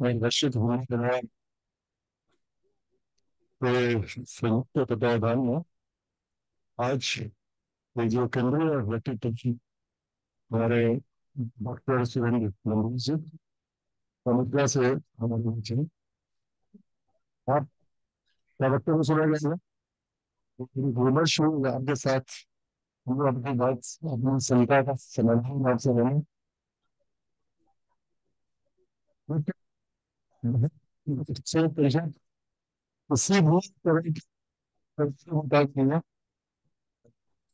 निश्चित होने के बाद संयुक्त तत्वावधान में आज ये जो केंद्रीय व्यक्तित्व हमारे डॉक्टर सुरेंद्र नंदी जी समुद्रा से हमारे बीच हैं। आप क्या वक्तव्य सुना जाएगा? विमर्श हुई आपके साथ। हम लोग अपनी बात अपनी शंका का समाधान आपसे लेंगे। से पेशेंट किसी भी तरह की बात नहीं है।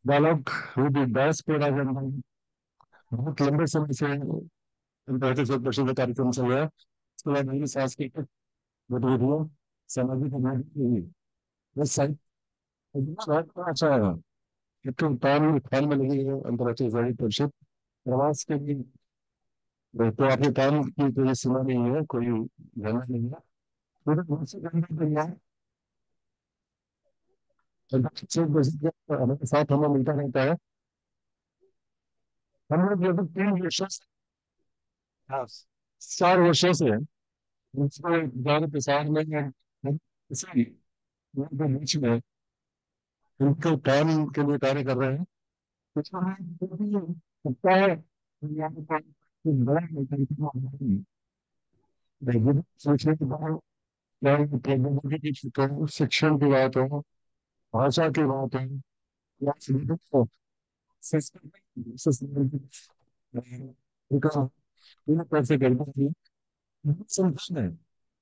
डायलॉग विद दास पे बहुत लंबे समय से परिषद कार्यक्रम चल रहा है। उसके बाद मेरी सांस्कृतिक गतिविधियों सामाजिक गतिविधि बस साइड अच्छा है। एक काम में लगी है अंतर्राष्ट्रीय साहित्य परिषद प्रवास के लिए। तो आपके काम की कोई सीमा नहीं है, कोई गणना नहीं है। पूरे रूप से करने के लिए हमारे साथ हमें मिलता रहता है। हम लोग लगभग 3 वर्षों से, हाँ, 4 वर्षों से उसको ज्ञान प्रसार में हम इसी के बीच में उनके काम के लिए कार्य कर रहे हैं। कुछ हमें जो भी लगता है यहाँ पे कुछ बड़ा नहीं सोचने की बात, चाहे प्रौद्योगिकी की क्षेत्र हो, शिक्षण की बात हो, भाषा की बात हो, या कैसे करते हैं संगठन है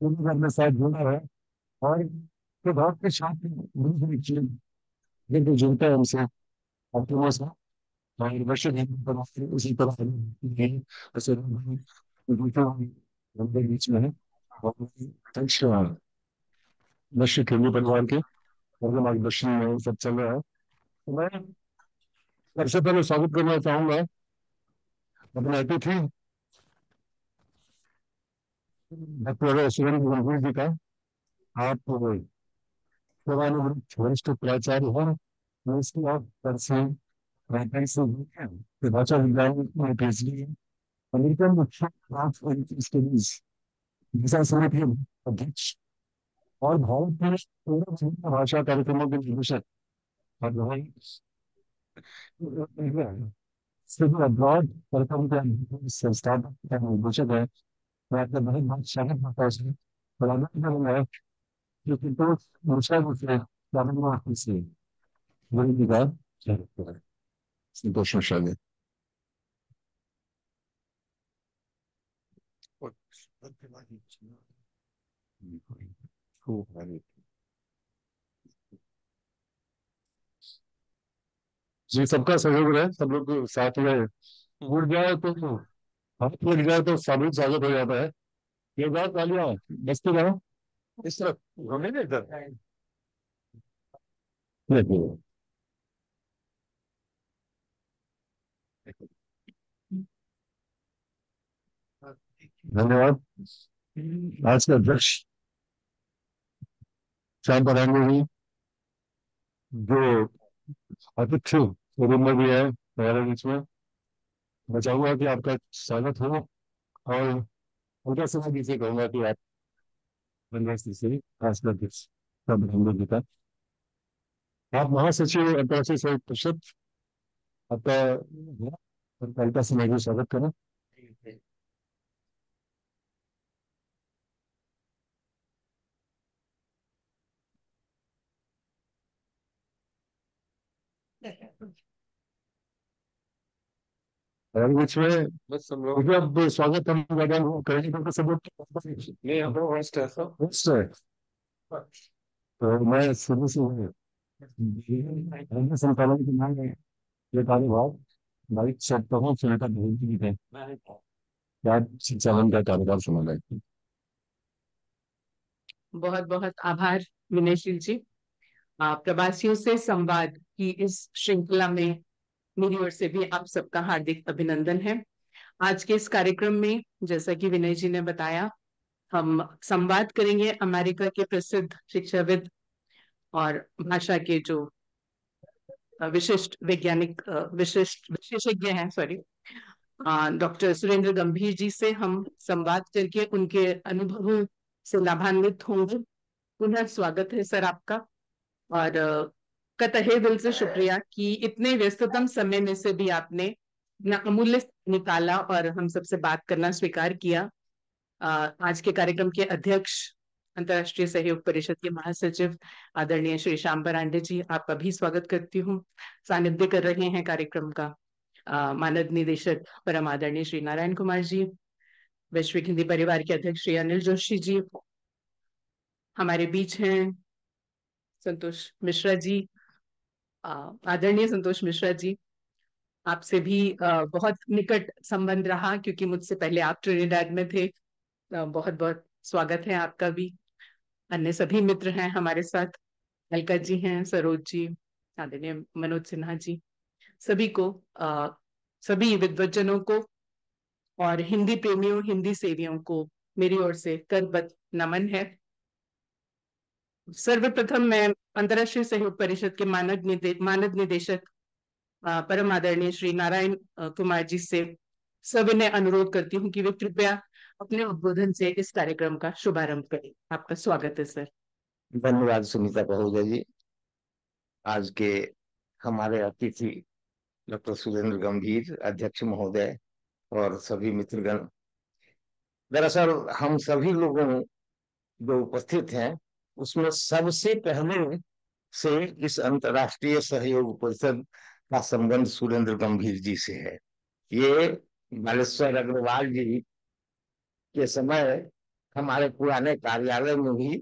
उन्होंने अपने साथ जुड़ा है। और प्रभाव के साथ जिनको जुड़ता है हमसे अपनों से और वर्ष उसी तरह ऐसे लंबे बीच में है। और अध्यक्ष नश्य केंद्रीय परिवार के और मार्गदर्शन में सब चल रहा है। तो मैं सबसे पहले स्वागत करना चाहूंगा अपने अतिथि डॉक्टर सुरेंद्र गंभीर जी का। आप सेवानिवृत्त वरिष्ठ प्राचार्य हैं। यूनिवर्सिटी ऑफ पर्सी राइटिंग से भाषा विज्ञान में पीएचडी है। अमेरिकन ऑफ स्टडीज विशा समिति अध्यक्ष और भारत में पूर्ण विभिन्न भाषा कार्यक्रमों के निदेशक और वही सिविल अब्रॉड कार्यक्रम के संस्थापक का निदेशक है। मैं आपका बहुत बहुत स्वागत करता हूँ उसमें। बराबर करूंगा जो कि तो भाषा से प्रारंभ से वही विभाग संतोष शायद जी सबका सहयोग रहे, सब लोग साथ में जुड़ जाए तो हाथ लग जाए तो सामूहिक स्वागत हो जाता है। ये बात तालियां बजती रहो इस तरफ घूमने में इधर देखिए। धन्यवाद। आज के अध्यक्ष श्याम परांगे जी जो अतिथि रूम में भी है हमारे बीच में। मैं चाहूंगा कि आपका स्वागत हो और उनका समय दीजिए कहूंगा कि आप बनवासी से खासकर अध्यक्ष श्याम परांगे जी का आप महासचिव अंतर्राष्ट्रीय साहित्य परिषद आपका कविता समय भी स्वागत करें। और बीच में बस हम लोग अब स्वागत हम ज्यादा करेंगे क्योंकि सब लोग नहीं हम लोग होस्ट है सब होस्ट है। तो मैं शुरू से हमने संचालन के नाम में ये कार्यभार बाइक सकता हूँ सुनीता बहुत जी थे क्या संचालन का कार्यभार संभाला है। बहुत बहुत आभार विनयशील जी। प्रवासियों से संवाद की इस श्रृंखला में मेरी ओर से भी आप सबका हार्दिक अभिनंदन है। आज के इस कार्यक्रम में जैसा कि विनय जी ने बताया, हम संवाद करेंगे अमेरिका के प्रसिद्ध शिक्षाविद और भाषा के जो विशिष्ट वैज्ञानिक विशिष्ट विशेषज्ञ हैं, सॉरी, डॉक्टर सुरेंद्र गंभीर जी से हम संवाद करके उनके अनुभवों से लाभान्वित होंगे। पुनः स्वागत है सर आपका, और कतहे दिल से शुक्रिया कि इतने व्यस्ततम समय में से भी आपने अपना अमूल्य समय निकाला और हम सबसे बात करना स्वीकार किया। आज के कार्यक्रम के अध्यक्ष, अंतर्राष्ट्रीय सहयोग परिषद के महासचिव आदरणीय श्री श्याम बरांडे जी, आपका भी स्वागत करती हूँ। सानिध्य कर रहे हैं कार्यक्रम का मानद निदेशक परम आदरणीय श्री नारायण कुमार जी, वैश्विक हिंदी परिवार के अध्यक्ष श्री अनिल जोशी जी, हमारे बीच हैं संतोष मिश्रा जी, आदरणीय संतोष मिश्रा जी, आपसे भी बहुत निकट संबंध रहा क्योंकि मुझसे पहले आप ट्रिनिडाड में थे। बहुत बहुत स्वागत है आपका भी। अन्य सभी मित्र हैं हमारे साथ, अलका जी हैं, सरोज जी, आदरणीय मनोज सिन्हा जी, सभी को सभी विद्वज्जनों को और हिंदी प्रेमियों, हिंदी सेवियों को मेरी ओर से करबद्ध नमन है। सर्वप्रथम मैं अंतर्राष्ट्रीय सहयोग परिषद के मानद निदेशक परम आदरणीय श्री नारायण कुमार जी से सविनय अनुरोध करती हूँ कि वे कृपया अपने उद्बोधन से इस कार्यक्रम का शुभारंभ करें। आपका स्वागत है सर। धन्यवाद सुनीता बहुजा जी। आज के हमारे अतिथि डॉक्टर सुरेंद्र गंभीर अध्यक्ष महोदय और सभी मित्रगण, दरअसल हम सभी लोगों जो उपस्थित हैं उसमें सबसे पहले से इस अंतर्राष्ट्रीय सहयोग परिषद का संबंध सुरेंद्र गंभीर जी से है। ये बालेश्वर अग्रवाल जी के समय हमारे पुराने कार्यालय में भी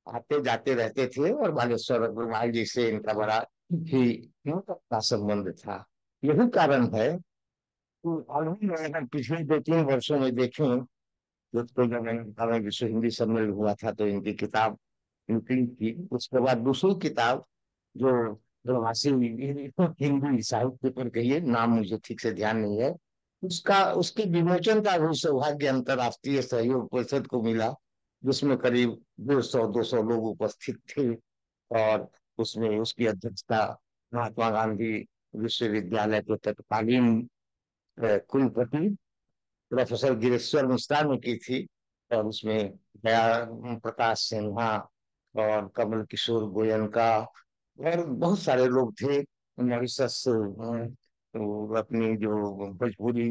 आते जाते रहते थे और बालेश्वर अग्रवाल जी से इनका बड़ा ही का संबंध था। यही कारण है कि अगर पिछले 2-3 वर्षों में देखें तो जब हमें विश्व हिंदी सम्मेलन हुआ था तो इनकी किताब निकली थी। उसके बाद दूसरी किताब जो प्रवासी हिंदी साहित्य पर कहिए, नाम मुझे ठीक से ध्यान नहीं है, उसके विमोचन का भी सौभाग्य अंतर्राष्ट्रीय सहयोग परिषद को मिला, जिसमें करीब 150-200 लोग उपस्थित थे और उसमें उसकी अध्यक्षता महात्मा गांधी विश्वविद्यालय के तत्कालीन कुलपति प्रोफेसर गिरीश्वर मिश्रा ने की थी। और उसमें दया प्रकाश सिन्हा और कमल किशोर गोयनका और बहुत सारे लोग थे। मॉरिशस अपनी जो भोजपुरी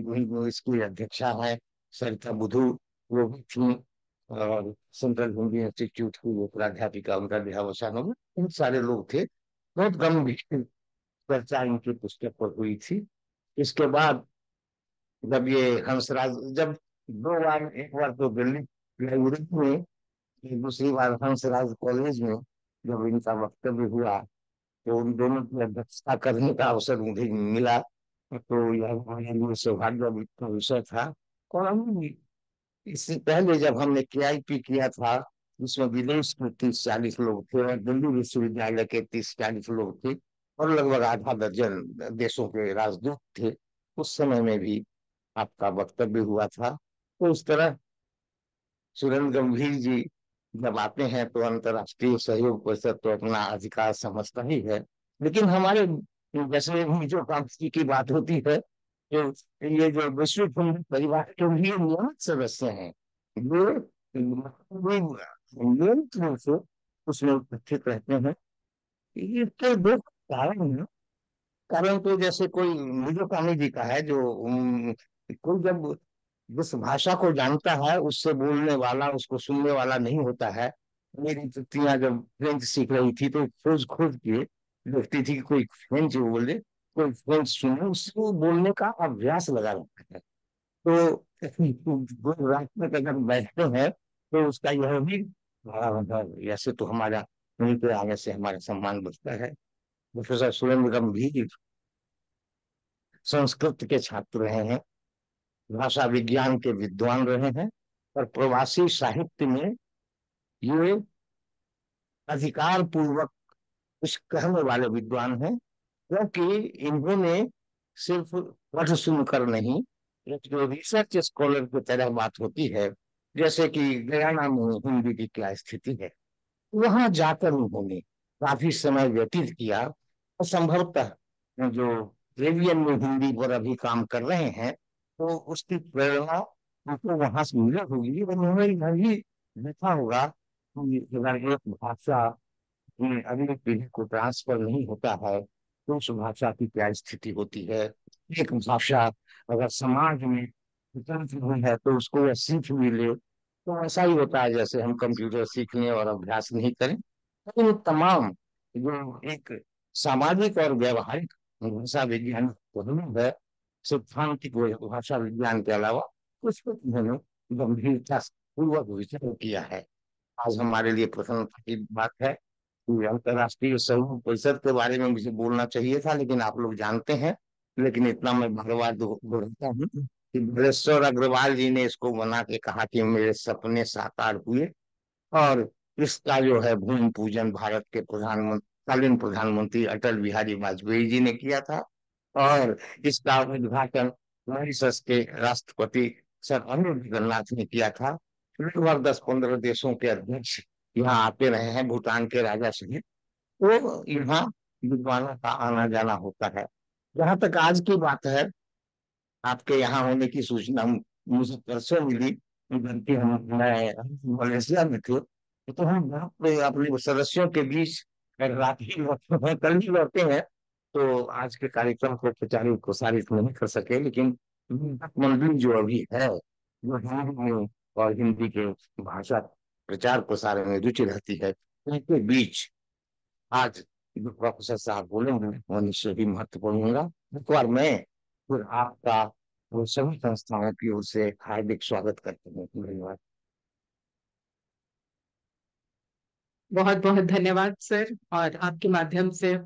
इसकी अध्यक्षा है सरिता बुधू, वो भी थी, और सेंट्रल हिंदी इंस्टीट्यूट की वो प्राध्यापिका, उनका देहावसान हो गया। बहुत सारे लोग थे। बहुत गंभीर चर्चा इनकी पुस्तक पर हुई थी। इसके बाद जब ये हंसराज, जब 2 बार, एक बार तो दिल्ली लाइब्रेरी में, दूसरी बार हंसराज कॉलेज में जब इनका वक्तव्य हुआ तो उन दोनों की अध्यक्षता करने का अवसर मुझे मिला। तो यह हमारे लिए सौभाग्य का विषय था। और हम इससे पहले जब हमने KIP किया था जिसमें विदेश के 30-40 लोग थे और दिल्ली विश्वविद्यालय के 30-40 लोग थे और लगभग आधा दर्जन देशों के राजदूत थे, उस समय में भी आपका वक्तव्य हुआ था। तो इस तरह सुरेंद्र गंभीर जी जब आते हैं तो अंतर्राष्ट्रीय सहयोग परिषद तो अपना अधिकार समझता ही है, लेकिन हमारे जैसे जो कांग्रेस की बात होती है, जो ये जो विश्व हिंदी परिवार के लिए नियमित सदस्य हैं, ये नियमित रूप से उसमें उपस्थित रहते हैं। इसके दो कारण हैं। कारण तो जैसे कोई निजोकामी जी का है, जो कोई जब जिस भाषा को जानता है उससे बोलने वाला उसको सुनने वाला नहीं होता है। मेरी तिथियां जब फ्रेंच सीख रही थी तो खोज खोज के देखती थी कि कोई फ्रेंच बोले, कोई फ्रेंच सुने, उससे वो बोलने का अभ्यास लगा रहता है। तो रात में अगर बैठते हैं तो उसका यह भी बड़ा मतलब, ऐसे तो हमारा उन्हीं के आगे से हमारा सम्मान बढ़ता है। प्रोफेसर सुरेंद्र गंभीर संस्कृत के छात्र रहे हैं, भाषा विज्ञान के विद्वान रहे हैं और प्रवासी साहित्य में ये अधिकार पूर्वक कुछ कहने वाले विद्वान हैं, क्योंकि इन्होंने सिर्फ पढ़ सुनकर नहीं, एक जो रिसर्च स्कॉलर की तरह बात होती है, जैसे कि गयाना में हिंदी की क्या स्थिति है, वहां जाकर उन्होंने काफी समय व्यतीत किया और संभवतः जो रेवियन में हिंदी पर अभी काम कर रहे हैं तो उसकी प्रेरणा उनको वहां से मिली होगी और उन्होंने यही देखा होगा कि अगर एक भाषा अपनी अगली पीढ़ी को ट्रांसफर नहीं होता है तो उस भाषा की क्या स्थिति होती है। एक भाषा अगर समाज में विकसित हुई है तो उसको वह सीख मिले, तो ऐसा ही होता है जैसे हम कंप्यूटर सीख लें और अभ्यास नहीं करें। तो ये तमाम जो एक सामाजिक और व्यवहारिक भाषा विज्ञान पहलू है, सैद्धांतिक भाषा विज्ञान के अलावा कुछ कुछ उन्होंने गंभीरता पूर्वक विचार किया है। आज हमारे लिए प्रसन्नता की बात है कि अंतर्राष्ट्रीय सहयोग परिषद के बारे में मुझे बोलना चाहिए था, लेकिन आप लोग जानते हैं। लेकिन इतना मैं बार बार दोहराता हूँ कि बलेश्वर अग्रवाल जी ने इसको बना के कहा कि मेरे सपने साकार हुए, और इसका जो है भूमि पूजन भारत के कालीन प्रधानमंत्री अटल बिहारी वाजपेयी जी ने किया था, और इसका उद्घाटन मॉरिशस के राष्ट्रपति सर अनुर जगन्नाथ ने किया था। लगभग 10-15 देशों के अध्यक्ष यहाँ आते रहे हैं, भूटान के राजा सहित। तो यहाँ विद्वानों का आना जाना होता है। जहां तक आज की बात है, आपके यहाँ होने की सूचना मुझे परसों मिली, जबकि मैं मलेशिया में थे। तो हम वहाँ पे अपने सदस्यों के बीच रात ही लौटे हैं, कल ही लौटे हैं। तो आज के कार्यक्रम को प्रचारित प्रसारित नहीं कर सके, लेकिन मंडली जो अभी है, जो हिंदी में और हिंदी के भाषा प्रचार प्रसार में रुचि रहती है, उनके बीच आज जो प्रोफेसर साहब बोलेंगे वो निश्चय ही महत्वपूर्ण होगा। एक बार मैं फिर आपका वो सभी संस्थाओं की ओर से हार्दिक स्वागत करते हैं। धन्यवाद। बहुत बहुत धन्यवाद सर। और आपके माध्यम से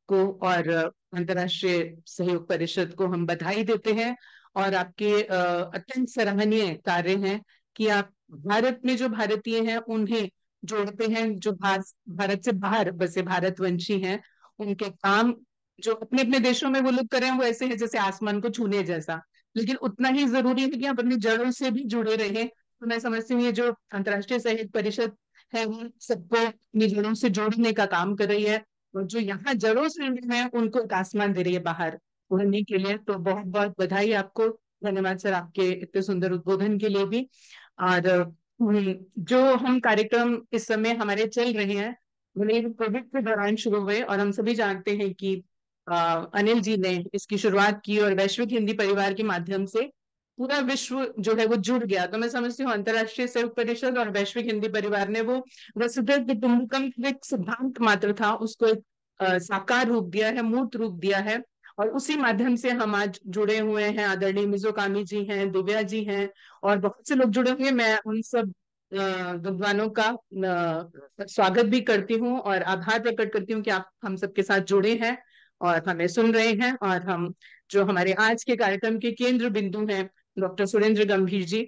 को और अंतर्राष्ट्रीय सहयोग परिषद को हम बधाई देते हैं। और आपके अत्यंत सराहनीय कार्य हैं कि आप भारत में जो भारतीय हैं उन्हें जोड़ते हैं, जो भारत से बाहर बसे भारतवंशी हैं। उनके काम जो अपने अपने देशों में वो लोग कर रहे हैं वो ऐसे है जैसे आसमान को छूने जैसा, लेकिन उतना ही जरूरी है कि आप अपनी जड़ों से भी जुड़े रहें। तो मैं समझती हूँ ये जो अंतर्राष्ट्रीय सहयोग परिषद है वो सबको अपनी जड़ों से जोड़ने का काम कर रही है, और जो यहाँ जड़ों से जुड़े हैं उनको एक आसमान दे रही है बाहर उड़ने के लिए। तो बहुत बहुत बधाई आपको। धन्यवाद सर आपके इतने सुंदर उद्बोधन के लिए भी। और जो हम कार्यक्रम इस समय हमारे चल रहे हैं वो कोविड के दौरान शुरू हुए, और हम सभी जानते हैं कि अनिल जी ने इसकी शुरुआत की और वैश्विक हिंदी परिवार के माध्यम से पूरा विश्व जो है वो जुड़ गया। तो मैं समझती हूँ अंतर्राष्ट्रीय सहयोग परिषद और वैश्विक हिंदी परिवार ने वो वसुधैव कुटुंबकम एक सिद्धांत मात्र था, उसको एक साकार रूप दिया है, मूर्त रूप दिया है। और उसी माध्यम से हम आज जुड़े हुए हैं। आदरणीय मिजोकामी जी हैं, दिव्या जी हैं, और बहुत से लोग जुड़े हुए हैं। मैं उन सब विद्वानों का स्वागत भी करती हूँ और आभार प्रकट करती हूँ कि आप हम सबके साथ जुड़े हैं और हमें सुन रहे हैं। और हम जो हमारे आज के कार्यक्रम के केंद्र बिंदु हैं डॉक्टर सुरेंद्र गंभीर जी,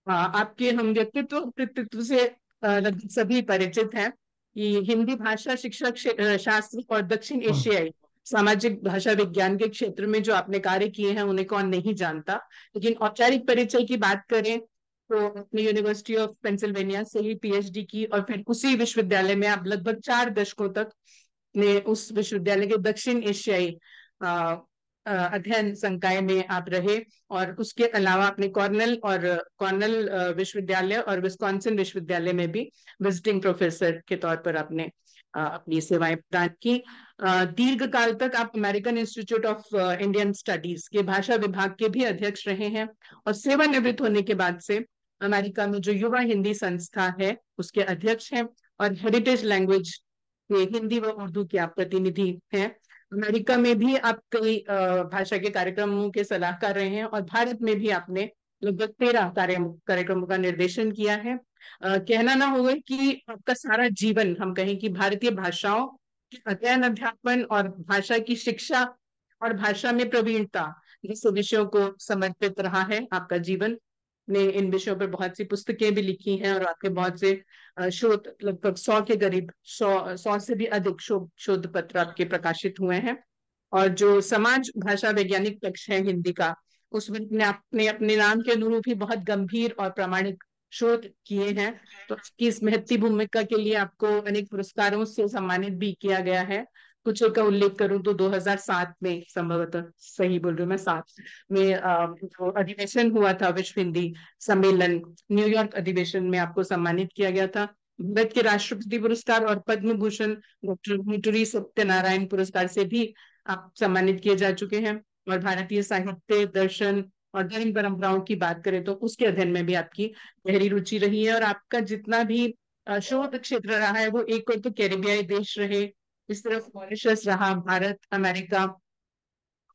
आपके हम व्यक्तित्व कृतित्व से लगभग सभी परिचित हैं कि हिंदी भाषा शिक्षा शास्त्र और दक्षिण एशियाई सामाजिक भाषा विज्ञान के क्षेत्र में जो आपने कार्य किए हैं उन्हें कौन नहीं जानता। लेकिन औपचारिक परिचय की बात करें तो अपनी यूनिवर्सिटी ऑफ पेंसिल्वेनिया से ही पीएचडी की, और फिर उसी विश्वविद्यालय में आप लगभग 4 दशकों तक ने उस विश्वविद्यालय के दक्षिण एशियाई अध्ययन संकाय में आप रहे। और उसके अलावा आपने कॉर्नेल विश्वविद्यालय और विस्कॉन्सिन विश्वविद्यालय में भी विजिटिंग प्रोफेसर के तौर पर आपने अपनी सेवाएं प्रदान की। दीर्घ काल तक आप American institute of Indian studies के भाषा विभाग के भी अध्यक्ष रहे हैं, और सेवानिवृत्त होने के बाद से अमेरिका में जो युवा हिंदी संस्था है उसके अध्यक्ष हैं, और हेरिटेज लैंग्वेज के हिंदी व उर्दू के आप प्रतिनिधि हैं। अमेरिका में भी आप कई भाषा के कार्यक्रमों के सलाहकार रहे हैं, और भारत में भी आपने लगभग 13 कार्यक्रमों का निर्देशन किया है। कहना ना होगा कि आपका सारा जीवन हम कहें कि भारतीय भाषाओं के अध्ययन अध्यापन और भाषा की शिक्षा और भाषा में प्रवीणता जैसे विषयों को समर्पित रहा है। आपका जीवन ने इन विषयों पर बहुत सी पुस्तकें भी लिखी हैं, और आपके बहुत से शोध लगभग 100 के करीब 100 से भी अधिक शोध पत्र आपके प्रकाशित हुए हैं। और जो समाज भाषा वैज्ञानिक पक्ष है हिंदी का, उसमें आपने अपने नाम के अनुरूप ही बहुत गंभीर और प्रामाणिक शोध किए हैं। तो इसकी इस महती भूमिका के लिए आपको अनेक पुरस्कारों से सम्मानित भी किया गया है। कुछ एक का उल्लेख करूं तो 2007 में, संभवतः सही बोल रही हूँ मैं, 7 में जो अधिवेशन हुआ था विश्व हिंदी सम्मेलन, न्यूयॉर्क अधिवेशन में आपको सम्मानित किया गया था भारत के राष्ट्रपति पुरस्कार और पद्म भूषण डॉक्टर भूटरी सत्यनारायण पुरस्कार से भी आप सम्मानित किए जा चुके हैं। और भारतीय साहित्य, दर्शन और धर्म परंपराओं की बात करें तो उसके अध्ययन में भी आपकी गहरी रुचि रही है। और आपका जितना भी शोध क्षेत्र रहा है वो एक और तो कैरिबियाई देश रहे, इस तरफ मॉरिशस रहा, भारत, अमेरिका,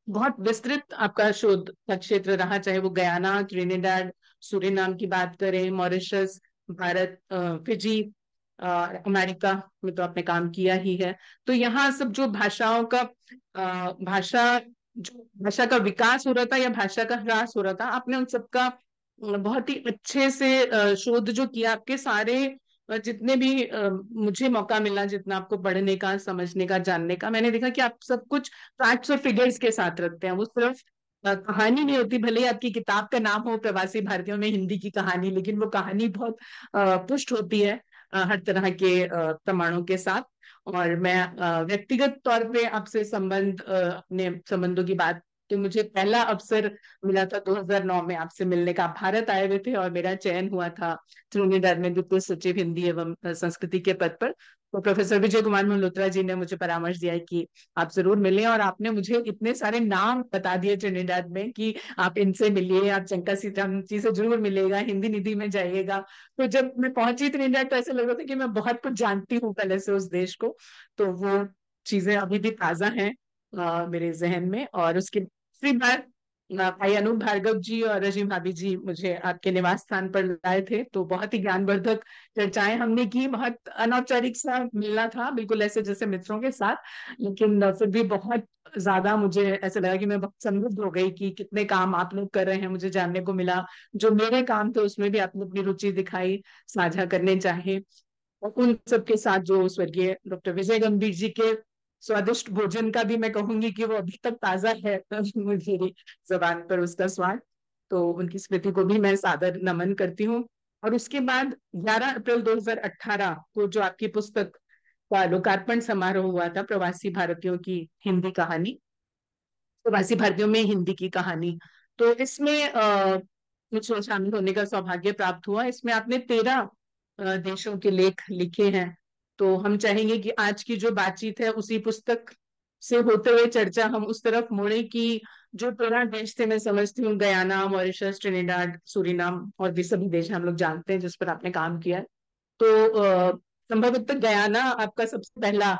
बहुत विस्तृत आपका शोध का क्षेत्र रहा, चाहे वो गयाना, ट्रिनिडाड, सूरीनाम की बात करें, मॉरिशस, भारत, फिजी, अमेरिका में तो आपने काम किया ही है। तो यहाँ सब जो भाषाओं का जो भाषा का विकास हो रहा था या भाषा का ह्रास हो रहा था, आपने उन सबका बहुत ही अच्छे से शोध जो किया। आपके सारे जितने भी मुझे मौका मिला, जितना आपको पढ़ने का, समझने का, जानने का, मैंने देखा कि आप सब कुछ फैक्ट्स और फिगर्स के साथ रखते हैं। वो सिर्फ कहानी नहीं होती, भले ही आपकी किताब का नाम हो प्रवासी भारतीयों में हिंदी की कहानी, लेकिन वो कहानी बहुत पुष्ट होती है हर तरह के प्रमाणों के साथ। और मैं व्यक्तिगत तौर पे आपसे अपने संबंधों की बात, तो मुझे पहला अवसर मिला था 2009 में आपसे मिलने का। आप भारत आए हुए थे और मेरा चयन हुआ था त्रिनिदाद में द्वितीय सचिव हिंदी एवं संस्कृति के पद पर। तो प्रोफेसर विजय कुमार मल्होत्रा जी ने मुझे परामर्श दिया है कि आप जरूर मिलें, और आपने मुझे इतने सारे नाम बता दिए ट्रिनिडाद में कि आप इनसे मिलिए, आप चंका सीताराम जी से जरूर मिलेगा, हिंदी निधि में जाइएगा। तो जब मैं पहुंची ट्रिनिडाद तो ऐसा लग रहा था कि मैं बहुत कुछ जानती हूँ पहले से उस देश को। तो वो चीजें अभी भी ताजा हैं मेरे जहन में। और उसकी दूसरी बात, भाई अनूप भार्गव जी और रजनी भाभी जी मुझे आपके निवास स्थान पर लाए थे, तो बहुत ही ज्ञानवर्धक चर्चाएं हमने की। बहुत अनौपचारिक सा मिलना था, बिल्कुल ऐसे जैसे मित्रों के साथ, लेकिन फिर भी बहुत ज्यादा मुझे ऐसा लगा कि मैं बहुत समृद्ध हो गई कि कितने काम आप लोग कर रहे हैं, मुझे जानने को मिला। जो मेरे काम थे उसमें भी आपने अपनी रुचि दिखाई, साझा करने चाहे। और उन सबके साथ जो स्वर्गीय डॉक्टर विजय गंभीर जी के स्वादिष्ट भोजन का भी मैं कहूंगी कि वो अभी तक ताजा है मेरी जबान पर उसका स्वाद। तो उनकी स्मृति को भी मैं सादर नमन करती हूँ। और उसके बाद 11 अप्रैल 2018 को जो आपकी पुस्तक का लोकार्पण समारोह हुआ था, प्रवासी भारतीयों की हिंदी कहानी, प्रवासी भारतीयों में हिंदी की कहानी, तो इसमें मुझे शामिल होने का सौभाग्य प्राप्त हुआ। इसमें आपने 13 देशों के लेख लिखे हैं। तो हम चाहेंगे कि आज की जो बातचीत है उसी पुस्तक से होते हुए चर्चा हम उस तरफ मोड़े कि जो 13 देश थे, मैं समझती हूँ गयाना, मॉरिशस, ट्रिनिडाड, सूरीनाम और भी सभी देश हम लोग जानते हैं जिस पर आपने काम किया है। तो संभवतः गयाना आपका सबसे पहला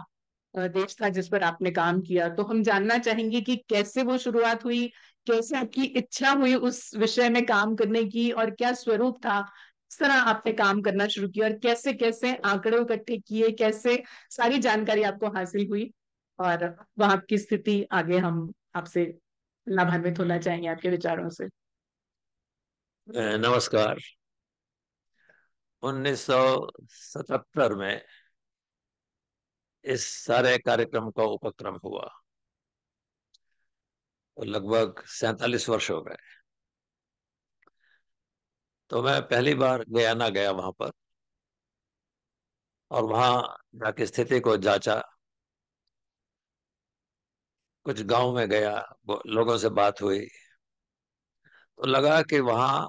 देश था जिस पर आपने काम किया। तो हम जानना चाहेंगे कि कैसे वो शुरुआत हुई, कैसे आपकी इच्छा हुई उस विषय में काम करने की, और क्या स्वरूप था, किस तरह आपने काम करना शुरू किया, और कैसे कैसे आंकड़े इकट्ठे किए, कैसे सारी जानकारी आपको हासिल हुई, और वहां की स्थिति आगे हम आपसे लाभान्वित होना चाहेंगे आपके विचारों से। नमस्कार। 1977 में इस सारे कार्यक्रम का उपक्रम हुआ, तो लगभग 47 वर्ष हो गए। तो मैं पहली बार गयाना गया वहां पर, और वहां जाके स्थिति को जांचा। कुछ गांव में गया, लोगों से बात हुई, तो लगा कि वहाँ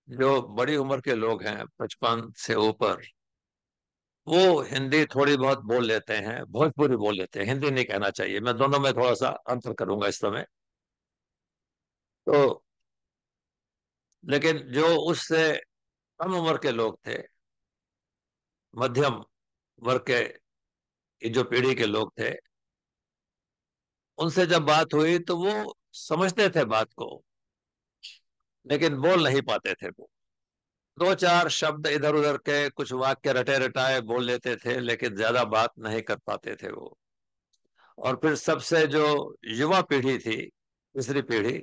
जो बड़ी उम्र के लोग हैं, 55 से ऊपर, वो हिंदी थोड़ी बहुत बोल लेते हैं, भोजपुरी बोल लेते हैं, हिंदी नहीं कहना चाहिए, मैं दोनों में थोड़ा सा अंतर करूंगा इस समय। तो लेकिन जो उससे कम उम्र के लोग थे, मध्यम वर्ग के, ये जो पीढ़ी के लोग थे, उनसे जब बात हुई तो वो समझते थे बात को, लेकिन बोल नहीं पाते थे। वो दो चार शब्द इधर उधर के, कुछ वाक्य रटे रटाए बोल लेते थे, लेकिन ज्यादा बात नहीं कर पाते थे वो। और फिर सबसे जो युवा पीढ़ी थी, तीसरी पीढ़ी,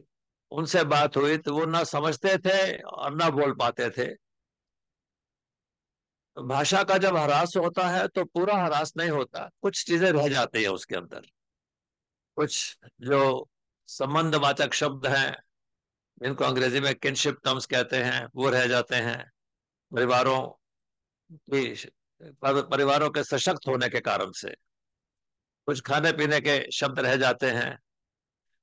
उनसे बात हुई तो वो ना समझते थे और ना बोल पाते थे। भाषा का जब ह्रास होता है तो पूरा ह्रास नहीं होता, कुछ चीजें रह जाती है उसके अंदर। कुछ जो संबंधवाचक शब्द हैं, जिनको अंग्रेजी में किनशिप टर्म्स कहते हैं, वो रह जाते हैं। परिवारों की परिवारों के सशक्त होने के कारण से। कुछ खाने पीने के शब्द रह जाते हैं,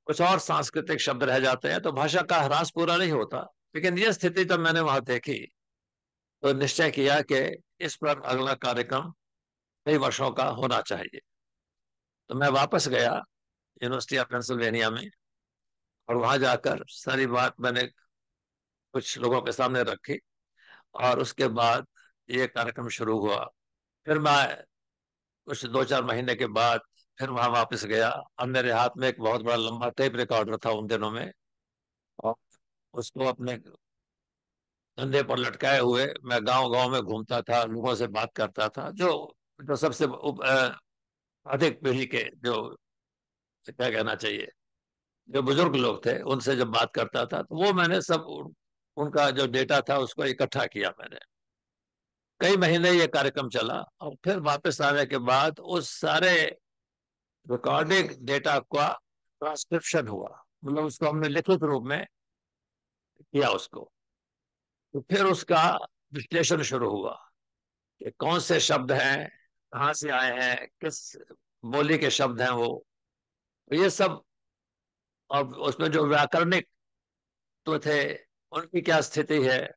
कुछ और सांस्कृतिक शब्द रह जाते हैं, तो भाषा का ह्रास पूरा नहीं होता। लेकिन यह स्थिति जब मैंने वहां देखी तो निश्चय किया कि इस पर अगला कार्यक्रम कई वर्षों का होना चाहिए। तो मैं वापस गया यूनिवर्सिटी ऑफ पेंसिल्वेनिया में, और वहां जाकर सारी बात मैंने कुछ लोगों के सामने रखी, और उसके बाद ये कार्यक्रम शुरू हुआ। फिर मैं कुछ 2-4 महीने के बाद फिर वहां वापस गया। अब मेरे हाथ में एक बहुत बड़ा लंबा टेप रिकॉर्डर था उन दिनों में, और उसको अपने कंधे पर लटकाए हुए मैं गांव गांव में घूमता था, लोगों से बात करता था, जो जो सबसे अधिक पीढ़ी के, जो क्या कहना चाहिए, जो बुजुर्ग लोग थे, उनसे जब बात करता था, तो वो मैंने सब उनका जो डेटा था उसको इकट्ठा किया मैंने। कई महीने ये कार्यक्रम चला, और फिर वापस आने के बाद उस सारे रिकॉर्डिंग डेटा का ट्रांसक्रिप्शन हुआ, मतलब उसको हमने लिखित रूप में किया उसको। तो फिर उसका विश्लेषण शुरू हुआ कि कौन से शब्द हैं, कहाँ से आए हैं, किस बोली के शब्द हैं वो, तो ये सब। और उसमें जो व्याकरणिक तो थे, उनकी क्या स्थिति है,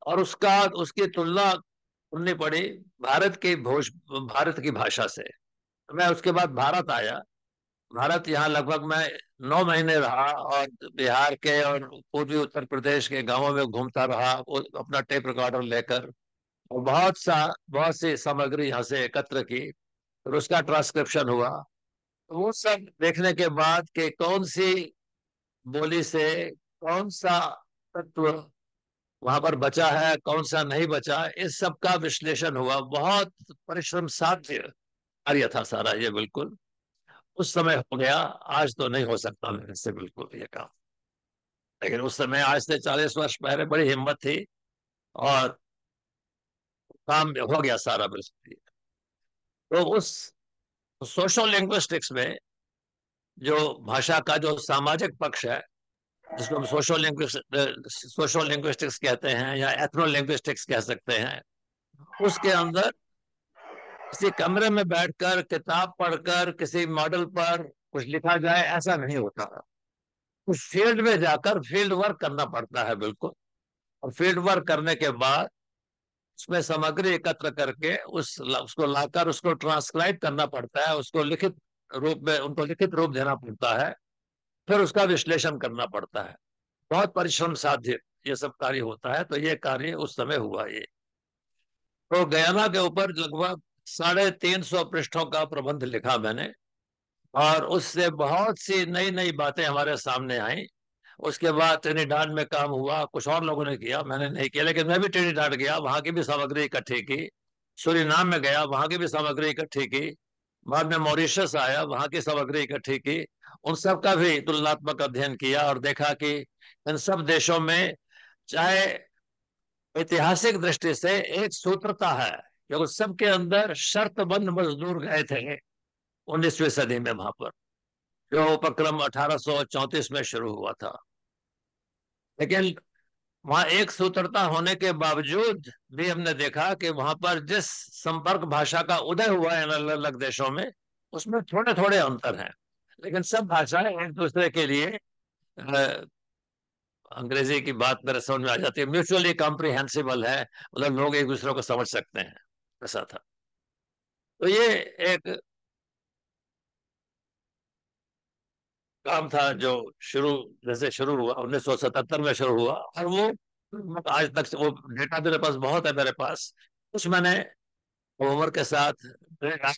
और उसका उसकी तुलना करनी पड़ी भारत की भाषा से। मैं उसके बाद भारत आया। भारत यहाँ लगभग मैं 9 महीने रहा, और बिहार के और पूर्वी उत्तर प्रदेश के गांवों में घूमता रहा, अपना टेप रिकॉर्डर लेकर, और बहुत सी सामग्री यहाँ से एकत्र की। फिर उसका ट्रांसक्रिप्शन हुआ। तो वो सब देखने के बाद कि कौन सी बोली से कौन सा तत्व वहां पर बचा है, कौन सा नहीं बचा, इस सब का विश्लेषण हुआ। बहुत परिश्रम साध्य कार्य था सारा ये, बिल्कुल उस समय हो गया। आज तो नहीं हो सकता मेरे से बिल्कुल ये काम, लेकिन उस समय आज से 40 वर्ष पहले बड़ी हिम्मत थी, और काम हो गया सारा बिल्कुल। तो उस सोशल लिंग्विस्टिक्स में जो भाषा का जो सामाजिक पक्ष है, जिसको हम सोशल लिंग्विस्टिक्स कहते हैं, या एथनो लिंग्विस्टिक्स कह सकते हैं, उसके अंदर किसी कमरे में बैठकर किताब पढ़कर किसी मॉडल पर कुछ लिखा जाए ऐसा नहीं होता। कुछ फील्ड में जाकर फील्ड वर्क करना पड़ता है बिल्कुल, और फील्ड वर्क करने के बाद उसमें सामग्री एकत्र करके उसको लाकर उसको ट्रांसक्राइब करना पड़ता है, उसको लिखित रूप में उनको लिखित रूप देना पड़ता है, फिर उसका विश्लेषण करना पड़ता है। बहुत परिश्रम साध्य ये सब कार्य होता है। तो ये कार्य उस समय हुआ ये। तो गयाना के ऊपर लगभग 350 पृष्ठों का प्रबंध लिखा मैंने, और उससे बहुत सी नई नई बातें हमारे सामने आई। उसके बाद ट्रिनिडाड में काम हुआ, कुछ और लोगों ने किया, मैंने नहीं किया, लेकिन मैं भी ट्रिनिडाड गया, वहां की भी सामग्री इकट्ठी की। सूरीनाम में गया, वहां की भी सामग्री इकट्ठी की। बाद में मॉरिशस आया, वहां की सामग्री इकट्ठी की। उन सब का भी तुलनात्मक अध्ययन किया, और देखा कि इन सब देशों में चाहे ऐतिहासिक दृष्टि से एक सूत्रता है, क्योंकि सबके अंदर शर्तबंद मजदूर गए थे 19वीं सदी में वहां पर, जो उपक्रम 1834 में शुरू हुआ था। लेकिन वहां एक सूत्रता होने के बावजूद भी हमने देखा कि वहां पर जिस संपर्क भाषा का उदय हुआ है अलग अलग देशों में, उसमें थोड़े थोड़े अंतर हैं, लेकिन सब भाषाएं एक दूसरे के लिए अंग्रेजी की बात मेरे समझ में आ जाती है, म्यूचुअली कॉम्प्रिहेंसिबल है, मतलब लोग एक दूसरे को समझ सकते हैं, ऐसा था। तो ये एक काम था जो जैसे शुरू हुआ 1977 में शुरू हुआ, और वो आज तक वो डेटा मेरे पास बहुत है। मेरे पास कुछ मैंने उम्र के साथ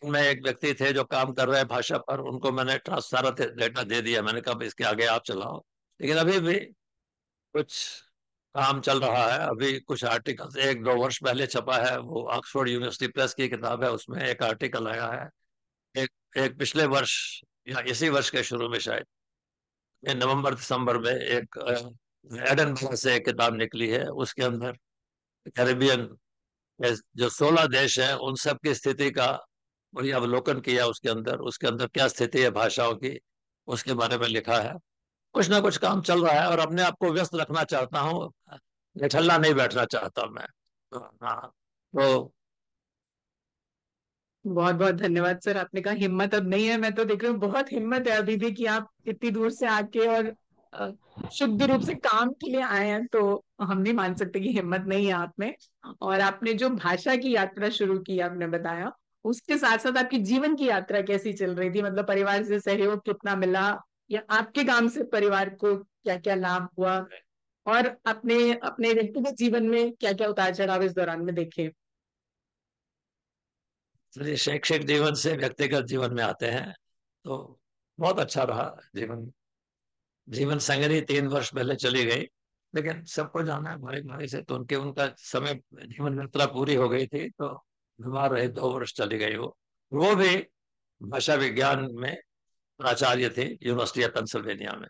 में एक व्यक्ति थे जो काम कर रहे हैं भाषा पर, उनको मैंने सारा डेटा दे दिया। मैंने कहा इसके आगे आप चलाओ। लेकिन अभी भी कुछ काम चल रहा है। अभी कुछ आर्टिकल 1-2 वर्ष पहले छपा है, वो ऑक्सफोर्ड यूनिवर्सिटी प्रेस की किताब है, उसमें एक आर्टिकल आया है। एक एक पिछले वर्ष या इसी वर्ष के शुरू में शायद नवंबर दिसंबर में एक एडनबर्ग से एक किताब निकली है। उसके अंदर कैरेबियन जो 16 देश हैं उन सब की स्थिति का वही अवलोकन किया। उसके अंदर क्या स्थिति है भाषाओं की, उसके बारे में लिखा है। कुछ ना कुछ काम चल रहा है, और अपने आप को व्यस्त रखना चाहता हूँ, निठल्ला नहीं बैठना चाहता मैं। हाँ, तो बहुत बहुत धन्यवाद सर। आपने कहा हिम्मत अब नहीं है, मैं तो देख रही हूँ बहुत हिम्मत है अभी भी कि आप इतनी दूर से आके और अ, शुद्ध रूप से काम के लिए आए हैं, तो हम नहीं मान सकते कि हिम्मत नहीं है आप में। और आपने जो भाषा की यात्रा शुरू की, आपने बताया, उसके साथ साथ आपकी जीवन की यात्रा कैसी चल रही थी? मतलब परिवार से सहयोग कितना मिला, या आपके काम से परिवार को क्या क्या लाभ हुआ, और अपने अपने व्यक्तिगत जीवन में क्या क्या उतार चढ़ाव इस दौरान में देखे? चलिए, शैक्षिक जीवन से व्यक्तिगत जीवन में आते हैं तो बहुत अच्छा रहा जीवन। जीवन संगनी 3 वर्ष पहले चली गई, लेकिन सबको जाना है भाई भाई से, तो उनके उनका समय जीवन यात्रा पूरी हो गई थी, तो बीमार रहे, 2 वर्ष चली गई वो भी भाषा विज्ञान में प्राचार्य थे यूनिवर्सिटी ऑफ पेंसिल्वेनिया में।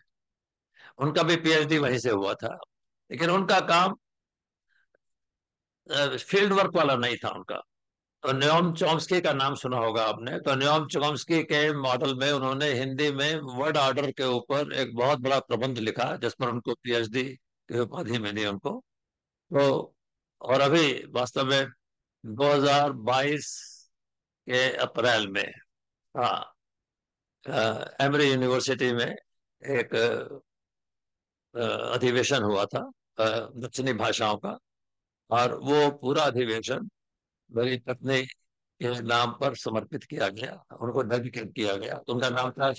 उनका भी पीएचडी वहीं से हुआ था, लेकिन उनका काम फील्ड वर्क वाला नहीं था उनका। तो न्योम चॉम्स्की का नाम सुना होगा आपने। तो न्योम चॉम्स्की के मॉडल में उन्होंने हिंदी में वर्ड ऑर्डर के ऊपर एक बहुत बड़ा प्रबंध लिखा, जिस पर उनको पीएचडी की उपाधि मिली उनको। तो और अभी वास्तव में 2022 के अप्रैल में, हाँ, एमरी यूनिवर्सिटी में एक अधिवेशन हुआ था दक्षिणी भाषाओं का, और वो पूरा अधिवेशन मेरी पत्नी के नाम पर समर्पित किया गया, उनको डेडिकेट किया गया। तो उनका नाम था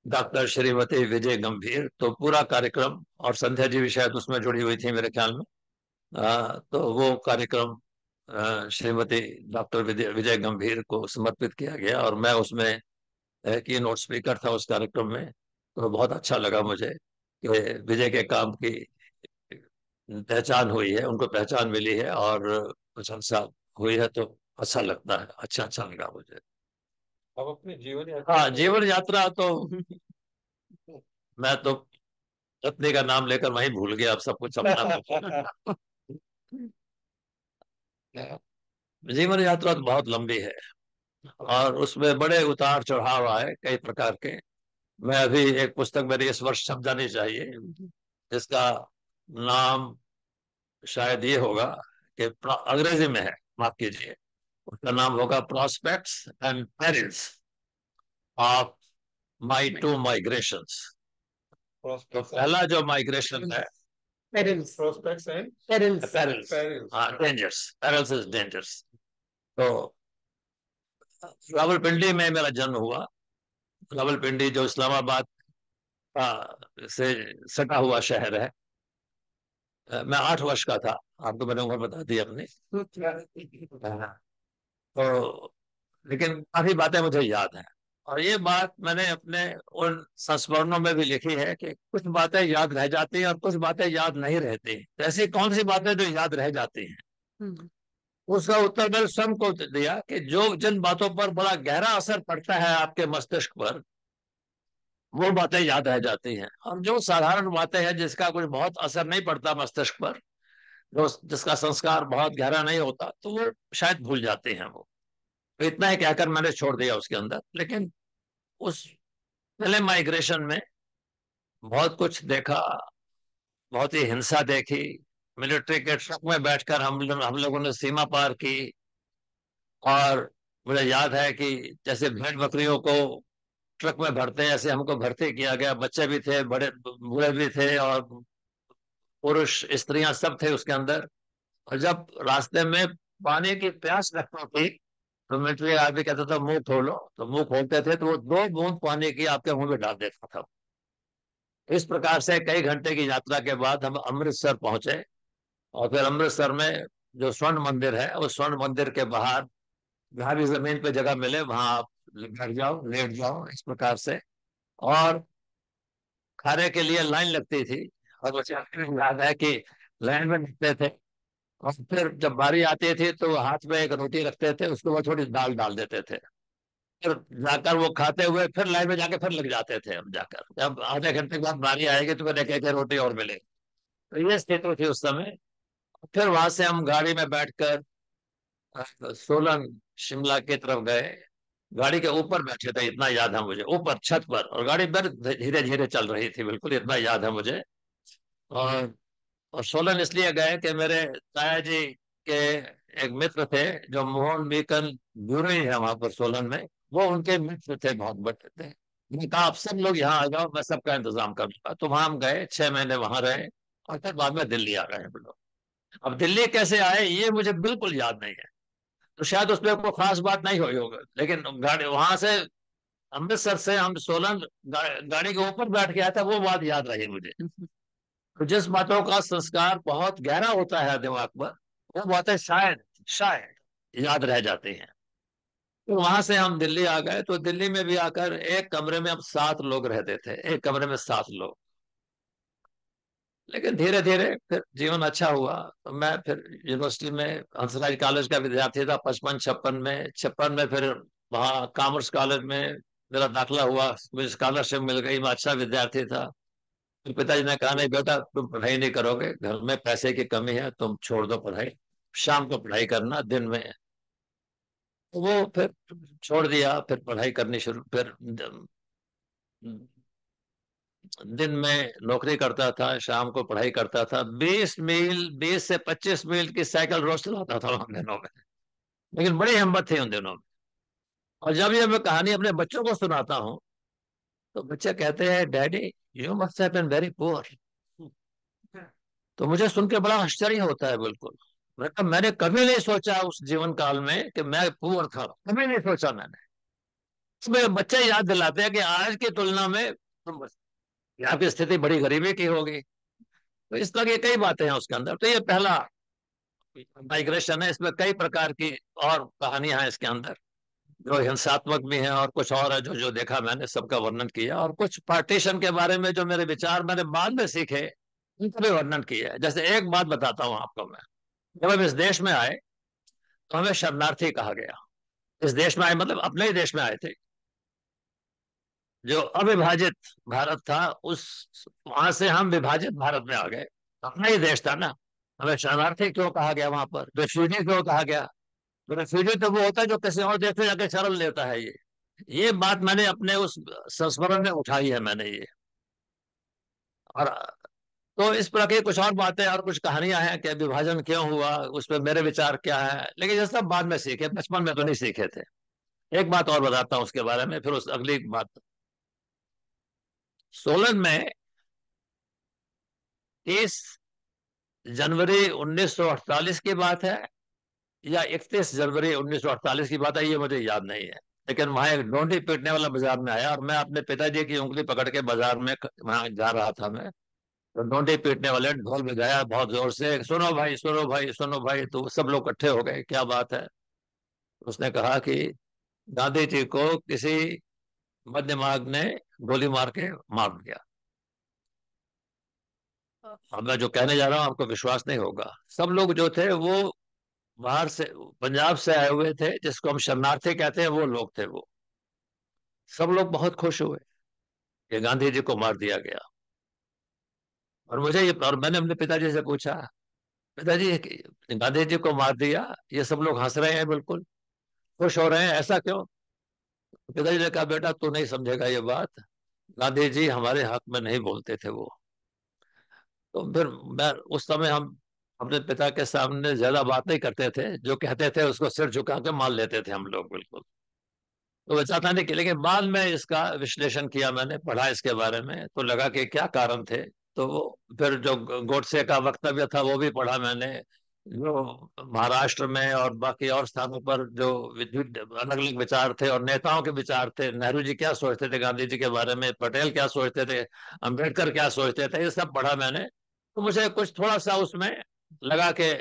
डॉक्टर श्रीमती विजय गंभीर। तो पूरा कार्यक्रम, और संध्या जी भी शायद उसमें जुड़ी हुई थी मेरे ख्याल में। तो वो कार्यक्रम श्रीमती डॉक्टर विजय विजय गंभीर को समर्पित किया गया, और मैं उसमें की नोट स्पीकर था उस कार्यक्रम में। तो बहुत अच्छा लगा मुझे कि विजय के काम की पहचान हुई है, उनको पहचान मिली है और प्रशंसा हुई है, तो अच्छा लगता है, अच्छा अच्छा लगा मुझे। अब अपनी जीवन यात्रा हाँ, जीवन यात्रा तो मैं तो पत्नी का नाम लेकर वहीं भूल गया, अब सब कुछ अपना। जीवन यात्रा तो बहुत लंबी है, और उसमें बड़े उतार चढ़ाव आए कई प्रकार के। मैं अभी एक पुस्तक मेरी इस वर्ष छप जानी चाहिए, जिसका नाम शायद ये होगा कि अंग्रेजी में है, माफ कीजिए, उसका नाम होगा prospects and perils of my 2 migrations. तो पहला जो माइग्रेशन है, parents prospects and parents perils, हाँ, डेंजर्स, पेरिल्स इज डेंजर्स। तो रावलपिंडी में मेरा जन्म हुआ। रावलपिंडी जो इस्लामाबाद से सटा हुआ शहर है। मैं 8 वर्ष का था, आपको मैंने उम्र बता दी अपनी। हाँ, तो लेकिन काफी बातें मुझे याद हैं, और ये बात मैंने अपने उन संस्मरणों में भी लिखी है कि कुछ बातें याद रह जाती हैं और कुछ बातें याद नहीं रहती। तो ऐसी कौन सी बातें जो याद रह जाती हैं? उसका उत्तर मैंने स्वयं को दिया कि जो जिन बातों पर बड़ा गहरा असर पड़ता है आपके मस्तिष्क पर, वो बातें याद रह जाती हैं। और जो साधारण बातें हैं जिसका कुछ बहुत असर नहीं पड़ता मस्तिष्क पर, जो जिसका संस्कार बहुत गहरा नहीं होता, तो वो शायद भूल जाते हैं वो। तो इतना ही कहकर मैंने छोड़ दिया उसके अंदर। लेकिन उस पहले माइग्रेशन में बहुत कुछ देखा, बहुत ही हिंसा देखी। मिलिट्री के ट्रक में बैठकर हम लोगों ने सीमा पार की, और मुझे याद है कि जैसे भेड़ बकरियों को ट्रक में भरते हैं, ऐसे हमको भर्ती किया गया। बच्चे भी थे, बड़े बूढ़े भी थे, और पुरुष स्त्रियां सब थे उसके अंदर। और जब रास्ते में पानी की प्यास लगती थी, तो मिलिट्री आदमी कहता था मुंह खोलो, तो मुंह खोलते थे तो वो 2 बूंद पानी की आपके मुंह में डाल देता था। इस प्रकार से कई घंटे की यात्रा के बाद हम अमृतसर पहुंचे, और फिर अमृतसर में जो स्वर्ण मंदिर है, उस स्वर्ण मंदिर के बाहर जहां भी जमीन पे जगह मिले वहां आप बैठ जाओ, लेट जाओ, इस प्रकार से। और खाने के लिए लाइन लगती थी, और मुझे याद है कि लाइन में लगते थे, और फिर जब बारी आती थी तो हाथ में एक रोटी रखते थे, उसके बाद थोड़ी दाल डाल देते थे। फिर जाकर वो खाते हुए फिर लाइन में जाके फिर लग जाते थे हम जाकर। जब आधे घंटे के बाद बारी आएगी तो फिर एक एक रोटी और मिलेगी। तो ये स्थिति थी उस समय। फिर वहां से हम गाड़ी में बैठकर सोलन शिमला की तरफ गए। गाड़ी के ऊपर बैठे थे, इतना याद है मुझे, ऊपर छत पर, और गाड़ी पर धीरे धीरे चल रही थी, बिल्कुल इतना याद है मुझे। और और सोलन इसलिए गए कि मेरे ताया जी के एक मित्र थे जो मोहन बीकन ब्यूरो है वहां पर सोलन में, वो उनके मित्र थे, बहुत बड़े थे। मैंने कहा आप सब लोग यहाँ आ जाओ, मैं सबका इंतजाम कर दूंगा। तो वहां हम गए, 6 महीने वहां रहे, और फिर बाद में दिल्ली आ गए हम लोग। अब दिल्ली कैसे आए ये मुझे बिल्कुल याद नहीं है, तो शायद उसमें कोई खास बात नहीं हुई होगी, लेकिन गाड़ी वहां से, अमृतसर से हम सोलन गाड़ी के ऊपर बैठ के आया था, वो बात याद रही मुझे। तो जिस बातों का संस्कार बहुत गहरा होता है दिमाग पर, वो बातें शायद शायद याद रह जाती हैं। तो वहां से हम दिल्ली आ गए, तो दिल्ली में भी आकर एक कमरे में हम 7 लोग रहते थे, एक कमरे में 7 लोग। लेकिन धीरे धीरे फिर जीवन अच्छा हुआ, तो मैं फिर यूनिवर्सिटी में हंसराज कॉलेज का विद्यार्थी था 55-56 में। 56 में फिर वहाँ कॉमर्स कॉलेज में मेरा दाखिला हुआ, मुझे स्कॉलरशिप मिल गई, मैं अच्छा विद्यार्थी था। फिर पिताजी ने कहा नहीं बेटा तुम पढ़ाई नहीं करोगे, घर में पैसे की कमी है, तुम छोड़ दो पढ़ाई, शाम को पढ़ाई करना, दिन में। तो वो फिर छोड़ दिया, फिर पढ़ाई करनी शुरू, फिर दिन में नौकरी करता था, शाम को पढ़ाई करता था। 20 मील, 20 से 25 मील की साइकिल रोज चलाता था उन दिनों में, लेकिन बड़ी हिम्मत थी उन दिनों में। और जब ये मैं कहानी अपने बच्चों को सुनाता हूँ, तो बच्चे कहते हैं daddy you must have been very poor. तो मुझे सुन के बड़ा आश्चर्य होता है, बिल्कुल। मैंने कभी नहीं सोचा उस जीवन काल में कि मैं पुअर था, कभी नहीं सोचा मैंने। इसमें बच्चे याद दिलाते हैं कि आज की तुलना में आपकी स्थिति बड़ी गरीबी की होगी। तो इस तरह की कई बातें हैं उसके अंदर। तो ये पहला माइग्रेशन है, इसमें कई प्रकार की और कहानियां हैं इसके अंदर, जो हिंसात्मक भी हैं, और कुछ और है जो जो देखा मैंने, सबका वर्णन किया। और कुछ पार्टीशन के बारे में जो मेरे विचार मैंने बाद में सीखे, उनका भी वर्णन किया है। जैसे एक बात बताता हूँ आपको मैं, जब हम इस देश में आए तो हमें शरणार्थी कहा गया। इस देश में आए मतलब अपने ही देश में आए थे। जो अविभाजित भारत था, उस वहां से हम विभाजित भारत में आ गए, अपना ही देश था ना। हमें शरणार्थी क्यों कहा गया, वहां पर रेफ्यूजी क्यों कहा गया? तो रेफ्यूजी तो वो होता है जो किसी और देश में जाके शरण लेता है। ये बात मैंने अपने उस संस्मरण में उठाई है मैंने ये। और तो इस प्रकार की कुछ और बातें और कुछ कहानियां हैं कि विभाजन क्यों हुआ, उस पर मेरे विचार क्या है, लेकिन ये सब बाद में सीखे, बचपन में तो नहीं सीखे थे। एक बात और बताता हूँ उसके बारे में, फिर उस अगली बात। सोलन में 30 जनवरी 1948 की बात है, या 31 जनवरी 1948 की बात है, ये मुझे याद नहीं है। लेकिन वहां एक डोंडी पीटने वाला बाजार में आया, और मैं अपने पिताजी की उंगली पकड़ के बाजार में वहां जा रहा था मैं। तो डोंडी पीटने वाले ने ढोल बजाया बहुत जोर से, सुनो भाई सुनो भाई सुनो भाई। तो सब लोग इकट्ठे हो गए, क्या बात है? उसने कहा कि गांधी जी को किसी मध्यमार्ग ने गोली मार के मार दिया। अब मैं जो कहने जा रहा हूँ आपको विश्वास नहीं होगा। सब लोग जो थे वो बाहर से, पंजाब से आए हुए थे, जिसको हम शरणार्थी कहते हैं, वो लोग थे वो। सब लोग बहुत खुश हुए कि गांधी जी को मार दिया गया। और मैंने अपने पिताजी से पूछा, पिताजी गांधी जी को मार दिया, ये सब लोग हंस रहे हैं, बिल्कुल खुश हो रहे हैं, ऐसा क्यों? पिताजी ने कहा बेटा तू नहीं समझेगा ये बात, गांधी जी हमारे हक में नहीं बोलते थे वो। तो फिर मैं उस समय हम अपने पिता के सामने ज्यादा बात नहीं करते थे, जो कहते थे उसको सिर झुका के मान लेते थे हम लोग, बिल्कुल। तो वैसा था नहीं कि, लेकिन बाद में इसका विश्लेषण किया, मैंने पढ़ा इसके बारे में, तो लगा कि क्या कारण थे। तो वो फिर जो गोडसे का वक्तव्य था वो भी पढ़ा मैंने, जो महाराष्ट्र में और बाकी और स्थानों पर जो अलग अलग विचार थे और नेताओं के विचार थे, नेहरू जी क्या सोचते थे गांधी जी के बारे में, पटेल क्या सोचते थे, अंबेडकर क्या सोचते थे, ये सब पढ़ा मैंने। तो मुझे कुछ थोड़ा सा उसमें लगा कि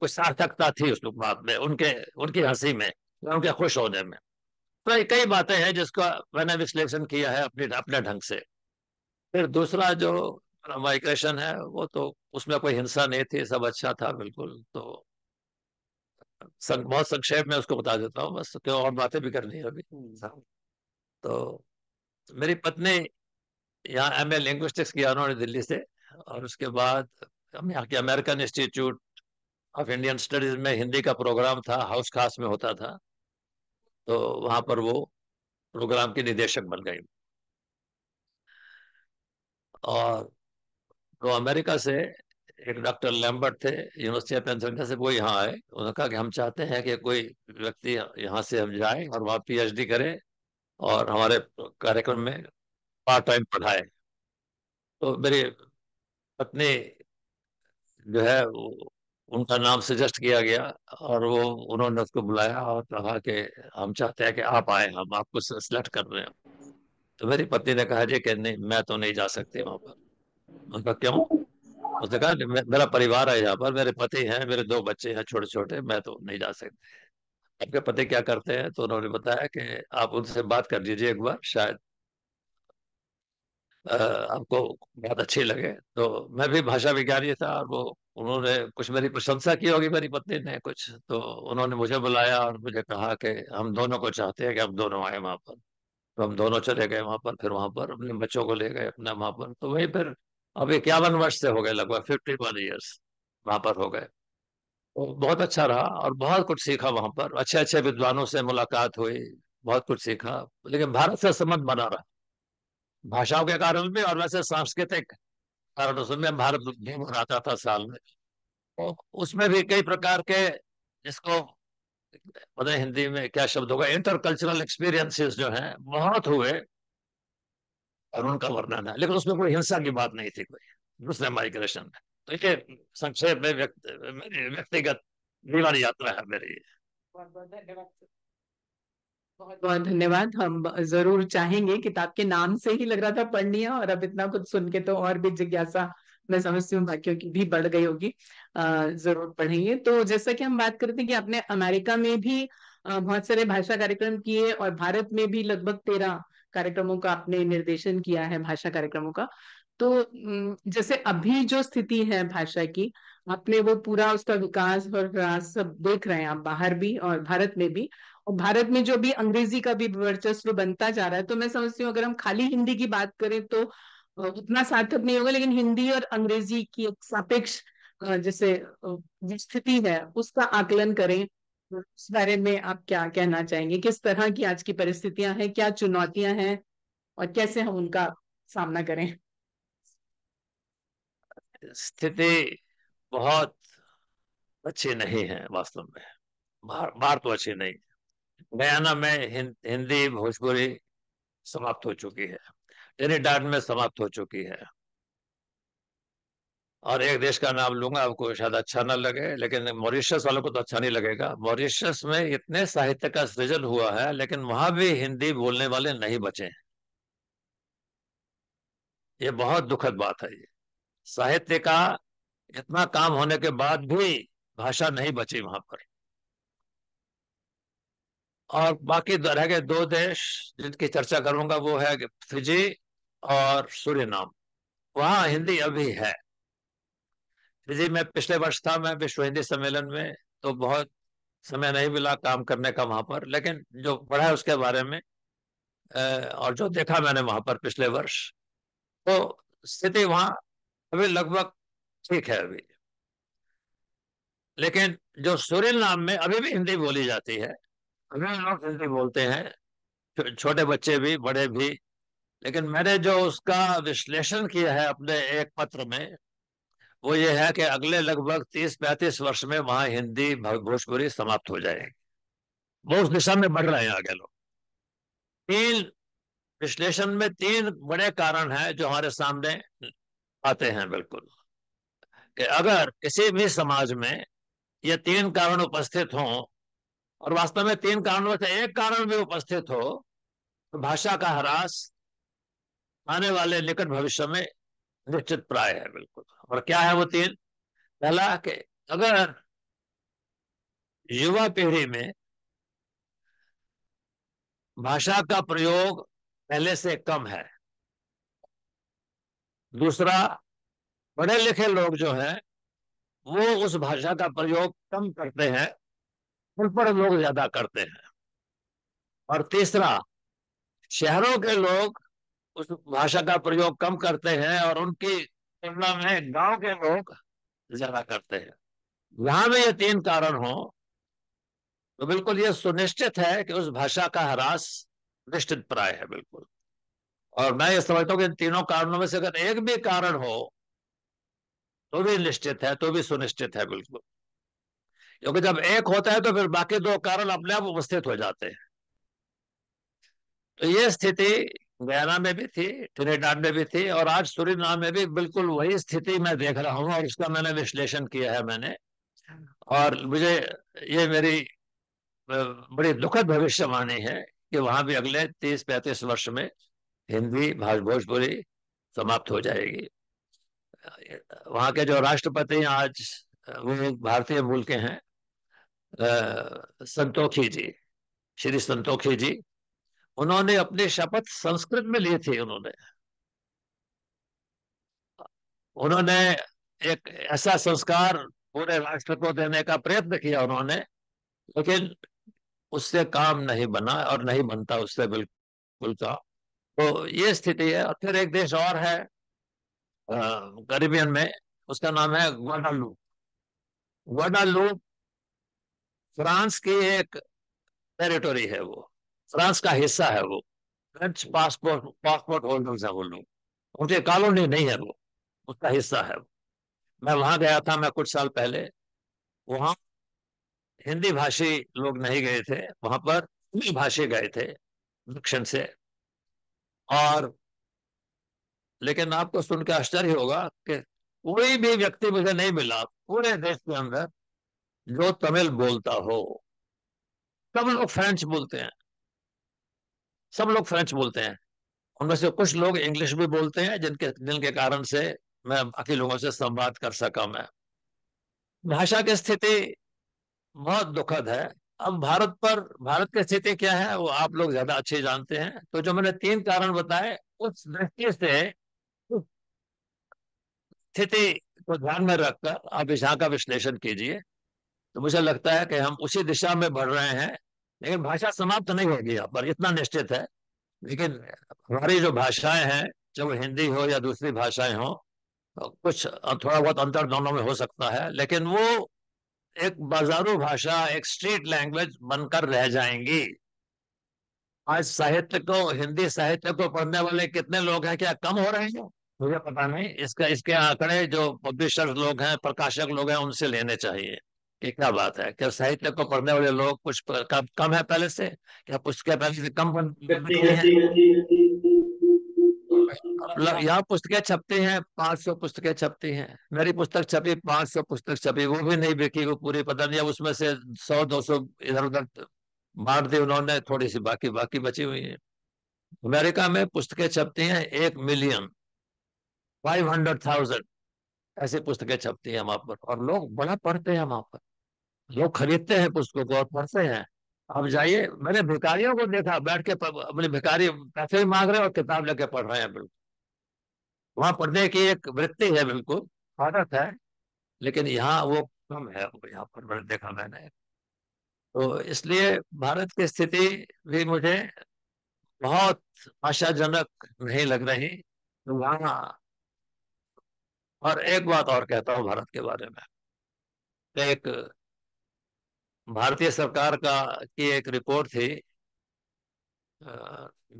कुछ सार्थकता थी उस बात में, उनके उनकी हंसी में, उनके खुश होने में। तो कई बातें हैं जिसका मैंने विश्लेषण किया है अपने अपने ढंग से। फिर दूसरा जो माइग्रेशन है, वो तो उसमें कोई हिंसा नहीं थी, सब अच्छा था बिल्कुल। तो बहुत संक्षेप में उसको बता देता हूँ बस, क्यों और बातें भी करनी है अभी। तो मेरी पत्नी यहाँ एमए लिंग्विस्टिक्स किया उन्होंने दिल्ली से, और उसके बाद हम यहाँ के American institute of Indian studies में हिंदी का प्रोग्राम था, हाउस खास में होता था, तो वहां पर वो प्रोग्राम की निदेशक बन गई। और तो अमेरिका से एक डॉक्टर लैम्बर्ट थे यूनिवर्सिटी ऑफ पेंसिल्वेनिया से, वो यहाँ आए। उन्होंने कहा कि हम चाहते हैं कि कोई व्यक्ति यहाँ से हम जाए और वहाँ पीएचडी करे और हमारे कार्यक्रम में पार्ट टाइम पढ़ाए। तो मेरी पत्नी जो है उनका नाम सजेस्ट किया गया और वो उन्होंने उसको बुलाया और कहा कि हम चाहते हैं कि आप आए, हम आपको सिलेक्ट कर रहे हैं। तो मेरी पत्नी ने कहा जी कि नहीं, मैं तो नहीं जा सकती वहां पर। उनका क्यों? उसने कहा मेरा परिवार है यहाँ पर, मेरे पति हैं, मेरे 2 बच्चे हैं छोटे छोटे, मैं तो नहीं जा सकती। आपके पति क्या करते हैं? तो उन्होंने बताया कि आप उनसे बात कर लीजिए एक बार, शायद आपको बहुत अच्छी लगे। तो मैं भी भाषा विज्ञानी था और वो उन्होंने कुछ मेरी प्रशंसा की होगी मेरी पत्नी ने कुछ, तो उन्होंने मुझे बुलाया और मुझे कहा कि हम दोनों को चाहते हैं कि हम दोनों आए वहां पर। तो हम दोनों चले गए वहां पर, फिर वहां पर अपने बच्चों को ले गए अपने वहां पर। तो वहीं फिर अब 51 वर्ष से हो गए, लगभग 51 ईयर्स वहां पर हो गए। तो बहुत अच्छा रहा और बहुत कुछ सीखा वहां पर, अच्छे अच्छे विद्वानों से मुलाकात हुई, बहुत कुछ सीखा। लेकिन भारत से संबंध बना रहा, भाषाओं के कारण भी और वैसे सांस्कृतिक कारणों से। मैं भारत घूम आता था साल में, तो उसमें भी कई प्रकार के, जिसको पता नहीं हिंदी में क्या शब्द होगा, इंटरकल्चरल एक्सपीरियंसेस जो हैं बहुत हुए और उनका वर्णन है। लेकिन उसमें कोई हिंसा की बात नहीं थी कोई दूसरे माइग्रेशन में। तो ये संक्षेप में मेरी व्यक्तिगत दीवानी यात्रा है मेरी। बहुत बहुत धन्यवाद। बहुत बहुत धन्यवाद। हम जरूर चाहेंगे, किताब के नाम से ही लग रहा था पढ़नी है, और अब इतना कुछ सुन के तो और भी जिज्ञासा मैं समझती हूँ बाकियों की भी बढ़ गई होगी। जरूर पढ़ेंगे। तो जैसा कि हम बात करते हैं कि आपने अमेरिका में भी बहुत सारे भाषा कार्यक्रम किए और भारत में भी लगभग 13 कार्यक्रमों का आपने निर्देशन किया है, भाषा कार्यक्रमों का। तो जैसे अभी जो स्थिति है भाषा की, आपने वो पूरा उसका विकास और ह्रास सब देख रहे हैं आप, बाहर भी और भारत में भी। और भारत में जो भी अंग्रेजी का भी वर्चस्व बनता जा रहा है, तो मैं समझती हूँ अगर हम खाली हिंदी की बात करें तो उतना सार्थक नहीं होगा, लेकिन हिंदी और अंग्रेजी की एक सापेक्ष जैसे जो स्थिति है उसका आकलन करें। उस बारे में आप क्या कहना चाहेंगे? किस तरह की आज की परिस्थितियां हैं, क्या चुनौतियां हैं, और कैसे हम उनका सामना करें? स्थिति बहुत अच्छी नहीं है वास्तव में। बाहर तो अच्छी नहीं। गयाना में हिंदी भोजपुरी समाप्त हो चुकी है, ट्रिनिडाद में समाप्त हो चुकी है। और एक देश का नाम लूंगा, आपको शायद अच्छा ना लगे, लेकिन मॉरिशस वालों को तो अच्छा नहीं लगेगा। मॉरिशस में इतने साहित्य का सृजन हुआ है, लेकिन वहां भी हिंदी बोलने वाले नहीं बचे हैं। ये बहुत दुखद बात है। ये साहित्य का इतना काम होने के बाद भी भाषा नहीं बची वहां पर। और बाकी रह गए 2 देश जिनकी चर्चा करूंगा, वो है फिजी और सूरीनाम। वहां हिंदी अभी है। फिजी में पिछले वर्ष था मैं विश्व हिंदी सम्मेलन में, तो बहुत समय नहीं मिला काम करने का वहां पर, लेकिन जो पढ़ा है उसके बारे में और जो देखा मैंने वहां पर पिछले वर्ष, तो स्थिति वहां अभी लगभग ठीक है अभी। लेकिन जो सूरीनाम में अभी भी हिंदी बोली जाती है, अभी लोग हिंदी बोलते हैं, छोटे बच्चे भी बड़े भी। लेकिन मैंने जो उसका विश्लेषण किया है अपने एक पत्र में, वो ये है कि अगले लगभग 30-35 वर्ष में वहां हिंदी भोजपुरी समाप्त हो जाएगी। वो उस दिशा में बढ़ रहे हैं आगे लोग। तीन विश्लेषण में 3 बड़े कारण हैं जो हमारे सामने आते हैं बिल्कुल, कि अगर किसी भी समाज में ये 3 कारण उपस्थित हों, और वास्तव में 3 कारणों से एक कारण भी उपस्थित हो, तो भाषा का ह्रास आने वाले निकट भविष्य में निश्चित प्राय है बिल्कुल। और क्या है वो 3? पहला कि अगर युवा पीढ़ी में भाषा का प्रयोग पहले से कम है। दूसरा, पढ़े लिखे लोग जो हैं वो उस भाषा का प्रयोग कम करते हैं, अनपढ़ लोग ज्यादा करते हैं। और तीसरा, शहरों के लोग उस भाषा का प्रयोग कम करते हैं और उनकी तुलना में गांव के लोग ज्यादा करते हैं। यहां में ये 3 कारण हो तो बिल्कुल ये सुनिश्चित है कि उस भाषा का ह्रास निश्चित प्राय है बिल्कुल। और मैं ये समझता हूँ कि इन तीनों कारणों में से अगर एक भी कारण हो तो भी निश्चित है, तो भी सुनिश्चित है बिल्कुल। क्योंकि जब एक होता है तो फिर बाकी दो कारण अपने आप उपस्थित हो जाते हैं। तो ये स्थिति गयाना में भी थी, ट्रिनिडाद में भी थी, और आज सूरीनाम में भी बिल्कुल वही स्थिति मैं देख रहा हूँ, और उसका मैंने विश्लेषण किया है मैंने। और मुझे ये मेरी बड़ी दुखद भविष्यवाणी है कि वहां भी अगले 30-35 वर्ष में हिंदी भोजपुरी समाप्त हो जाएगी। वहां के जो राष्ट्रपति हैं आज, वो भारतीय मूल के हैं, संतोखी जी, श्री संतोखी जी। उन्होंने अपनी शपथ संस्कृत में ली थी। उन्होंने एक ऐसा संस्कार पूरे राष्ट्र को देने का प्रयत्न किया उन्होंने, लेकिन उससे काम नहीं बना और नहीं बनता उससे बिल्कुल का। तो ये स्थिति है। और फिर एक देश और है कैरिबियन में, उसका नाम है ग्वाडालूप। ग्वाडालूप फ्रांस की एक टेरिटोरी है, वो फ्रांस का हिस्सा है। वो फ्रेंच पासपोर्ट पासपोर्ट होल्डर्स है वो लोग, उनकी कॉलोनी नहीं है वो, उसका हिस्सा है। मैं वहां गया था, मैं कुछ साल पहले। वहां हिंदी भाषी लोग नहीं गए थे, वहां पर तमिल भाषी गए थे दक्षिण से। और लेकिन आपको सुन के आश्चर्य होगा कि कोई भी व्यक्ति मुझे नहीं मिला पूरे देश के अंदर जो तमिल बोलता हो। सब लोग फ्रेंच बोलते हैं, सब लोग फ्रेंच बोलते हैं। उनमें से कुछ लोग इंग्लिश भी बोलते हैं, जिनके जिनके कारण से मैं बाकी लोगों से संवाद कर सका मैं। भाषा की स्थिति बहुत दुखद है। अब भारत की स्थिति क्या है वो आप लोग ज्यादा अच्छे जानते हैं। तो जो मैंने 3 कारण बताए, उस दृष्टि से उस स्थिति को ध्यान में रखकर आप इस यहाँ का विश्लेषण कीजिए, तो मुझे लगता है कि हम उसी दिशा में बढ़ रहे हैं। लेकिन भाषा समाप्त नहीं होगी यहाँ पर, इतना निश्चित है। लेकिन हमारी जो भाषाएं हैं, चाहे वो हिंदी हो या दूसरी भाषाएं हो, तो कुछ थोड़ा बहुत अंतर दोनों में हो सकता है, लेकिन वो एक बाजारू भाषा, एक स्ट्रीट लैंग्वेज बनकर रह जाएंगी। आज साहित्य को, हिंदी साहित्य को पढ़ने वाले कितने लोग हैं? क्या कम हो रहे हैं? मुझे पता नहीं। इसके आंकड़े जो पब्लिशर्स लोग हैं, प्रकाशक लोग हैं, उनसे लेने चाहिए कि क्या बात है। क्या साहित्य को पढ़ने वाले लोग कुछ कम है पहले से? क्या पुस्तकें पहले से कम बन रही हैं? मतलब यहाँ पुस्तकें छपती हैं, 500 पुस्तकें छपती हैं। मेरी पुस्तक छपी, 500 पुस्तक छपी, वो भी नहीं बिकी, वो पूरी पता नहीं। अब उसमें से 100-200 इधर उधर बांट दी उन्होंने, थोड़ी सी बाकी बाकी बची हुई है। अमेरिका में पुस्तकें छपती हैं 1,000,000, 500,000 ऐसी पुस्तकें छपती हैं वहां पर, और लोग बड़ा पढ़ते हैं वहां पर। लोग खरीदते हैं पुस्तकों को और पढ़ते हैं। अब जाइए, मैंने भिखारियों को देखा बैठ के, अपने भिखारी पैसे भी मांग रहे हैं और किताब लेके पढ़ रहे हैं। बिल्कुल वहां पढ़ने की एक वृत्ति है, बिल्कुल आदत है। लेकिन यहाँ वो कम है, यहाँ पर मैंने देखा मैंने। तो इसलिए भारत की स्थिति भी मुझे बहुत आशाजनक नहीं लग रही। तो वहाँ, और एक बात और कहता हूँ भारत के बारे में। एक भारतीय सरकार की एक रिपोर्ट थी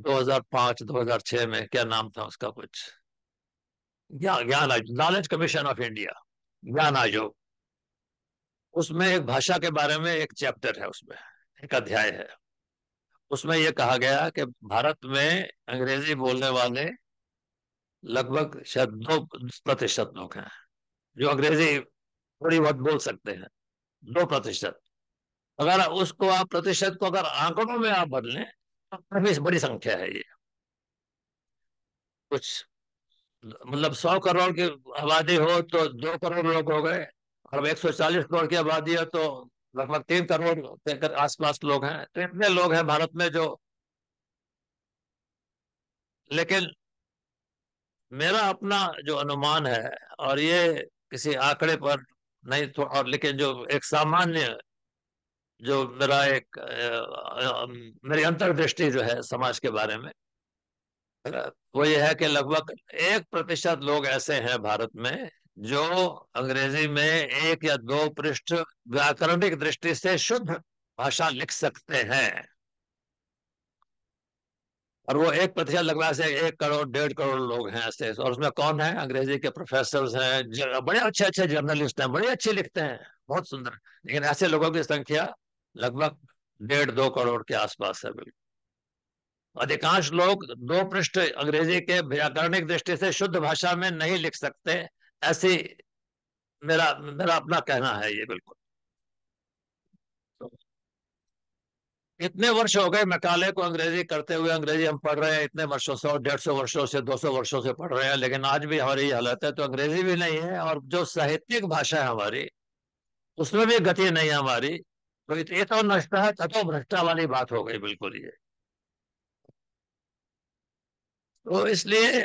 2005-2006 में, क्या नाम था उसका, कुछ ज्ञान नॉलेज कमीशन ऑफ इंडिया, ज्ञान आयोग। उसमें एक भाषा के बारे में एक चैप्टर है, उसमें एक अध्याय है। उसमें यह कहा गया कि भारत में अंग्रेजी बोलने वाले लगभग शायद 2% लोग हैं जो अंग्रेजी थोड़ी बहुत बोल सकते हैं। 2%। अगर उसको आप प्रतिशत को अगर आंकड़ों में आप बदलें तो काफी बड़ी संख्या है ये। कुछ मतलब 100 करोड़ की आबादी हो तो 2 करोड़ लोग हो गए, और अब 140 करोड़ की आबादी है तो लगभग 3 करोड़ के आसपास लोग हैं। तो इतने लोग हैं भारत में जो, लेकिन मेरा अपना जो अनुमान है, और ये किसी आंकड़े पर नहीं तो, और लेकिन जो एक सामान्य, जो मेरा एक मेरी अंतर्दृष्टि जो है समाज के बारे में, वो ये है कि लगभग 1% लोग ऐसे हैं भारत में जो अंग्रेजी में 1 या 2 पृष्ठ व्याकरणिक दृष्टि से शुद्ध भाषा लिख सकते हैं। और वो 1% लगभग से 1 करोड़ 1.5 करोड़ लोग हैं ऐसे, और उसमें कौन है? अंग्रेजी के प्रोफेसर हैं, बड़े अच्छे अच्छे जर्नलिस्ट हैं, बड़े अच्छे लिखते हैं, बहुत सुंदर। लेकिन ऐसे लोगों की संख्या लगभग 1.5 2 करोड़ के आसपास है। बिल्कुल अधिकांश लोग 2 पृष्ठ अंग्रेजी के व्याकरणिक दृष्टि से शुद्ध भाषा में नहीं लिख सकते, ऐसी मेरा मेरा अपना कहना है ये। बिल्कुल इतने वर्ष हो गए मैकाले को अंग्रेजी करते हुए, अंग्रेजी हम पढ़ रहे हैं इतने वर्षों से, और 150 वर्षों से 200 वर्षों से पढ़ रहे हैं, लेकिन आज भी हमारी ये हालत है। तो अंग्रेजी भी नहीं है, और जो साहित्यिक भाषा है हमारी, उसमें भी गति नहीं है हमारी। तो ये तो नष्ट है, ततो भ्रष्टा वाली बात हो गई बिल्कुल ये। तो इसलिए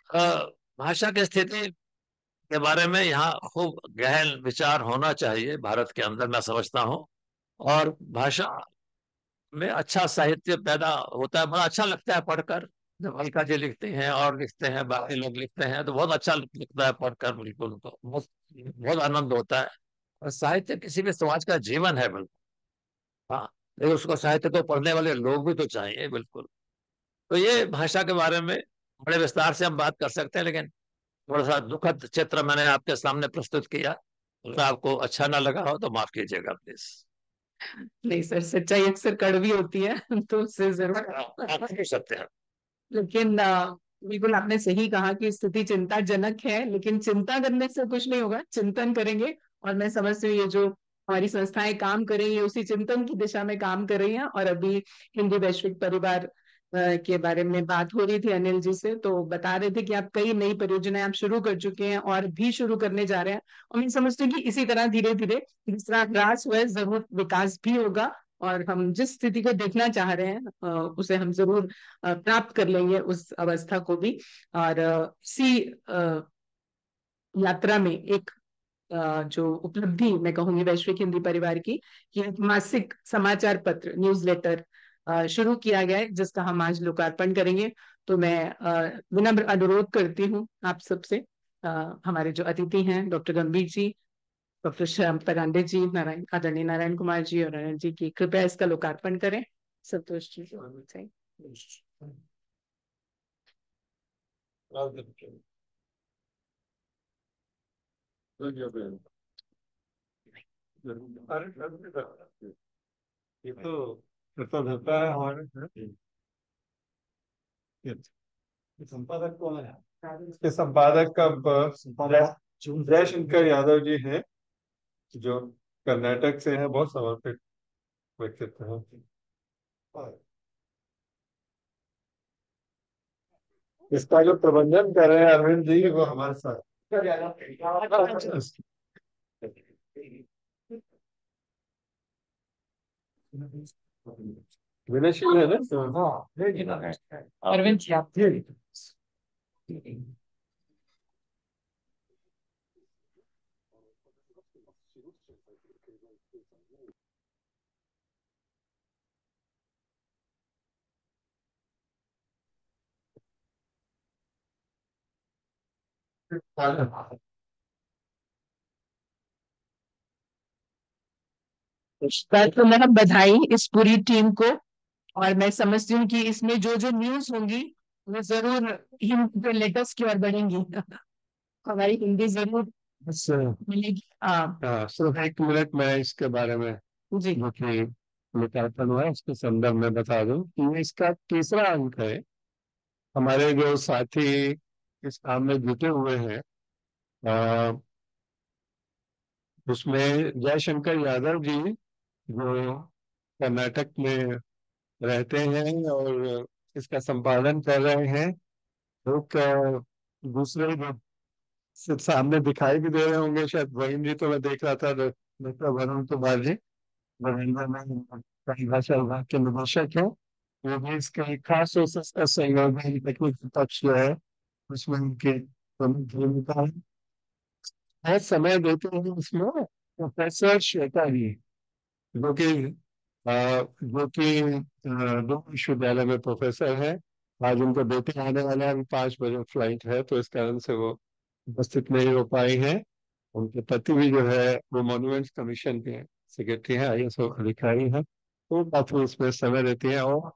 भाषा की स्थिति के बारे में यहाँ खूब गहन विचार होना चाहिए भारत के अंदर, मैं समझता हूँ। और भाषा में अच्छा साहित्य पैदा होता है, बड़ा अच्छा लगता है पढ़कर। जब अलका जी लिखते हैं और लिखते हैं, बाकी लोग लिखते हैं, तो बहुत अच्छा लगता है पढ़कर। बिल्कुल तो बहुत बहुत आनंद होता है। और साहित्य किसी भी समाज का जीवन है बिल्कुल। हाँ, लेकिन उसको, साहित्य को पढ़ने वाले लोग भी तो चाहिए। बिल्कुल। तो ये भाषा के बारे में बड़े विस्तार से हम बात कर सकते हैं, लेकिन थोड़ा सा दुखद चित्र मैंने आपके सामने प्रस्तुत किया। अगर आपको अच्छा ना लगा हो तो माफ कीजिएगा प्लीज। नहीं सर, सच्चाई अक्सर कड़वी होती है तो उससे जरूर। सत्य है। लेकिन बिल्कुल आपने सही कहा कि स्थिति चिंताजनक है, लेकिन चिंता करने से कुछ नहीं होगा, चिंतन करेंगे। और मैं समझती हूँ ये जो हमारी संस्थाएं काम कर रही है उसी चिंतन की दिशा में काम कर रही हैं। और अभी हिंदी वैश्विक परिवार के बारे में बात हो रही थी अनिल जी से, तो बता रहे थे कि आप कई नई परियोजनाएं आप शुरू कर चुके हैं और भी शुरू करने जा रहे हैं। और मैं समझती हूँ कि इसी तरह धीरे धीरे जिस तरह ह्रास हुआ है, जरूर विकास भी होगा। और हम जिस स्थिति को देखना चाह रहे हैं उसे हम जरूर प्राप्त कर लेंगे, उस अवस्था को भी। और इसी यात्रा में एक जो उपलब्धि मैं कहूंगी वैश्विक हिंदी परिवार की, कि एक मासिक समाचार पत्र न्यूज़लेटर शुरू किया गया है, जिसका हम आज लोकार्पण करेंगे। तो मैं विनम्र अनुरोध करती हूँ आप सबसे, हमारे जो अतिथि हैं डॉक्टर गंभीर जी, डॉक्टर श्याम परांडे जी, नारायण आदरणीय नारायण कुमार जी और अनिल जी की, कृपया इसका लोकार्पण करें। संतोष जी। ये तो धरता है हमारे। ये संपादक कौन है? इसके संपादक का जयशंकर यादव जी हैं, जो कर्नाटक से हैं, बहुत समर्पित व्यक्तित्व है। इसका जो प्रबंधन कर रहे हैं अरविंद जी, वो हमारे साथ विनयशील है ना। अरविंद जी आप। तो मैं बधाई इस पूरी टीम को। और मैं समझती हूँ कि इसमें जो जो न्यूज होंगी वो जरूर हिंदी लेटेस्ट की ओर बढ़ेंगी। हमारी हिंदी जरूर बस मिलेगी। हाँ, सिर्फ 1 मिनट में इसके बारे में, जी जो कि लोकार्पण हुआ है, उसके संदर्भ में बता दूं कि ये इसका तीसरा अंक है। हमारे जो साथी इस काम में जुटे हुए हैं, अ, उसमें जयशंकर यादव जी, जो कर्नाटक में रहते हैं और इसका संपादन कर रहे हैं। एक दूसरे जो सिर्फ सामने दिखाई भी दे रहे होंगे शायद, वहीन जी, तो मैं देख रहा था, डॉक्टर वरुण कुमार जी, रविंद्र में कई भाषा विभाग के निदेशक हैं। वो भी इसका एक खास सोर्सेस का संयोजन, तकनीकी पक्ष जो है उसमें उनकी प्रमुख भूमिका है। बहुत समय देते हैं इसमें प्रोफेसर श्वेता जी, जो कि दो विश्वविद्यालय में प्रोफेसर है। आज उनके बेटे आने वाले हैं, अभी 5 बजे फ्लाइट है, तो इस कारण से वो उपस्थित नहीं हो पाई हैं। उनके पति भी जो है वो मॉन्यूमेंट्स कमीशन के सेक्रेटरी हैं, IAS अधिकारी हैं, तो काफी इसमें समय देती है। और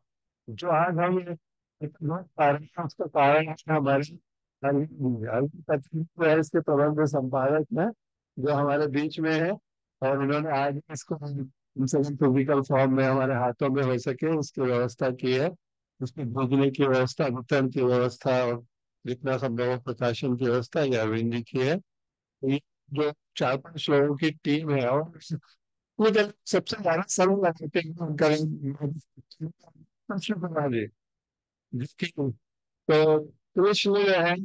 जो आज हम इतना कारण है, उसका कारण है हमारे अरविंद पत्नी जो है इसके प्रबंध संपादक में, जो हमारे बीच में है। और उन्होंने आज इसको कम से कम फिजिकल फॉर्म में हमारे हाथों में हो सके उसकी व्यवस्था की है। उसको भेजने की व्यवस्था, वितरण की व्यवस्था और जितना संभव हो प्रकाशन की व्यवस्था ये अरविंद जी की है। तो ये जो 4-5 लोगों की टीम है, और मुझे सबसे ज्यादा सरल मार्केटिंग करेंगे कृष्ण कुमार जी, जिसकी तो कृष्ण जो है,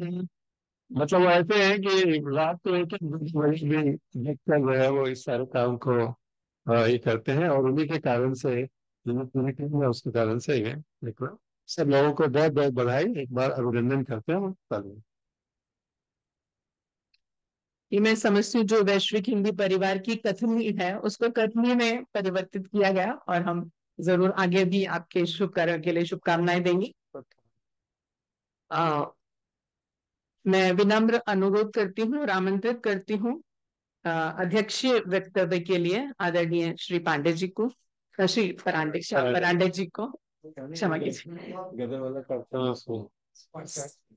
मतलब वो ऐसे है कि रात को एक एक बजे भी देख कर जो है वो इस सारे काम को ये करते हैं, और उन्हीं के कारण से जो पूरी टीम है उसके कारण से ये देखो। सब लोगों को बहुत बहुत बधाई, एक बार अभिनंदन करते हैं हम। ये मैं समझती हूँ जो वैश्विक हिंदी परिवार की कथनी है उसको कथनी में परिवर्तित किया गया, और हम जरूर आगे भी आपके शुभ कार्यों के लिए शुभकामनाएं देंगे। आ, मैं विनम्र अनुरोध करती हूँ और आमंत्रित करती हूँ अध्यक्षीय वक्तव्य के लिए आदरणीय श्री पांडे जी को, श्री परांडे जी को क्षमा कीजिए,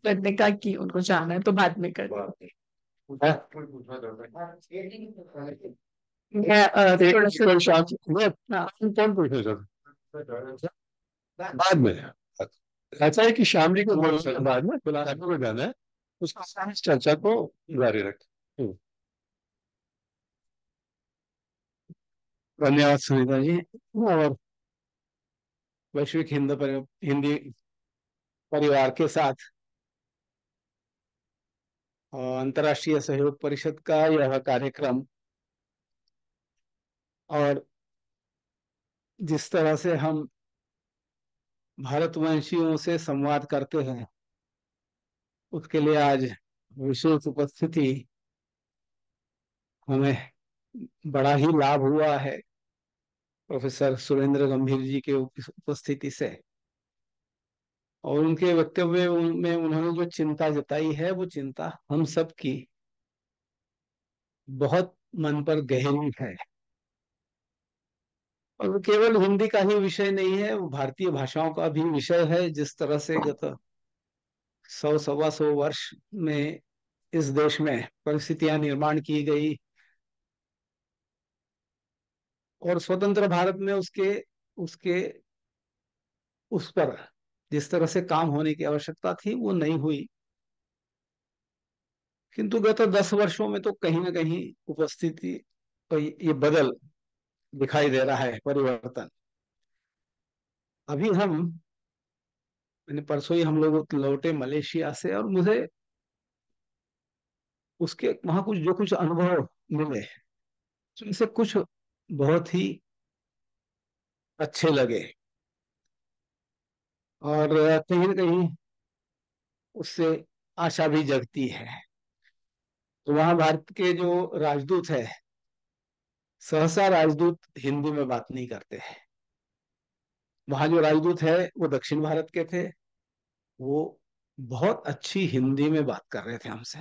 करने का कि उनको जाना है तो बाद में कर। मैं थोड़ा सा हाँ, कौन पूछे सर बाद में? ऐसा है कि शाम जी को बाद में बुलाने को जाना है, उसके साथ इस चर्चा को जारी रखें। धन्यवाद सुनीता जी। और वैश्विक हिंदी परिवार के साथ अंतर्राष्ट्रीय सहयोग परिषद का यह कार्यक्रम, और जिस तरह से हम भारतवंशियों से संवाद करते हैं उसके लिए आज विशेष उपस्थिति हमें बड़ा ही लाभ हुआ है प्रोफेसर सुरेंद्र गंभीर जी के उपस्थिति से। और उनके वक्तव्य में उन्होंने जो चिंता जताई है वो चिंता हम सब की बहुत मन पर गहरी है। और वो केवल हिंदी का ही विषय नहीं है, वो भारतीय भाषाओं का भी विषय है। जिस तरह से गत 100-125 वर्ष में इस देश में परिस्थितियां निर्माण की गई और स्वतंत्र भारत में उसके उसके उस पर जिस तरह से काम होने की आवश्यकता थी वो नहीं हुई, किंतु गत 10 वर्षों में तो कहीं ना कहीं उपस्थिति तो ये बदल दिखाई दे रहा है, परिवर्तन। अभी मैंने परसों ही हम लोग लौटे मलेशिया से, और मुझे उसके वहां कुछ जो कुछ अनुभव मिले उनसे कुछ बहुत ही अच्छे लगे, और कहीं ना कहीं उससे आशा भी जगती है। तो वहां भारत के जो राजदूत है, सहसा राजदूत हिंदी में बात नहीं करते हैं। वहां जो राजदूत है वो दक्षिण भारत के थे, वो बहुत अच्छी हिंदी में बात कर रहे थे हमसे,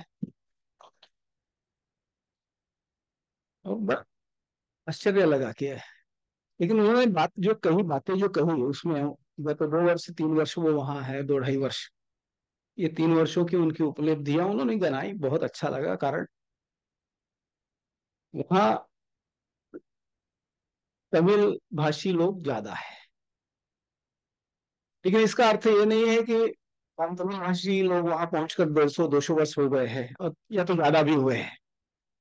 और बड़ा आश्चर्य लगा कि लेकिन उन्होंने बात जो कही, बातें जो कही उसमें गत 2 वर्ष 3 वर्ष वो वहां है, 2-2.5 वर्ष, ये 3 वर्षों की उनकी उपलब्धियां उन्होंने गिनाई। बहुत अच्छा लगा, कारण वहाँ तमिल भाषी लोग ज्यादा है। लेकिन इसका अर्थ ये नहीं है कि हम तमिल भाषी लोग वहां पहुंचकर 150-200 वर्ष हो गए हैं, और या तो ज्यादा भी हुए हैं।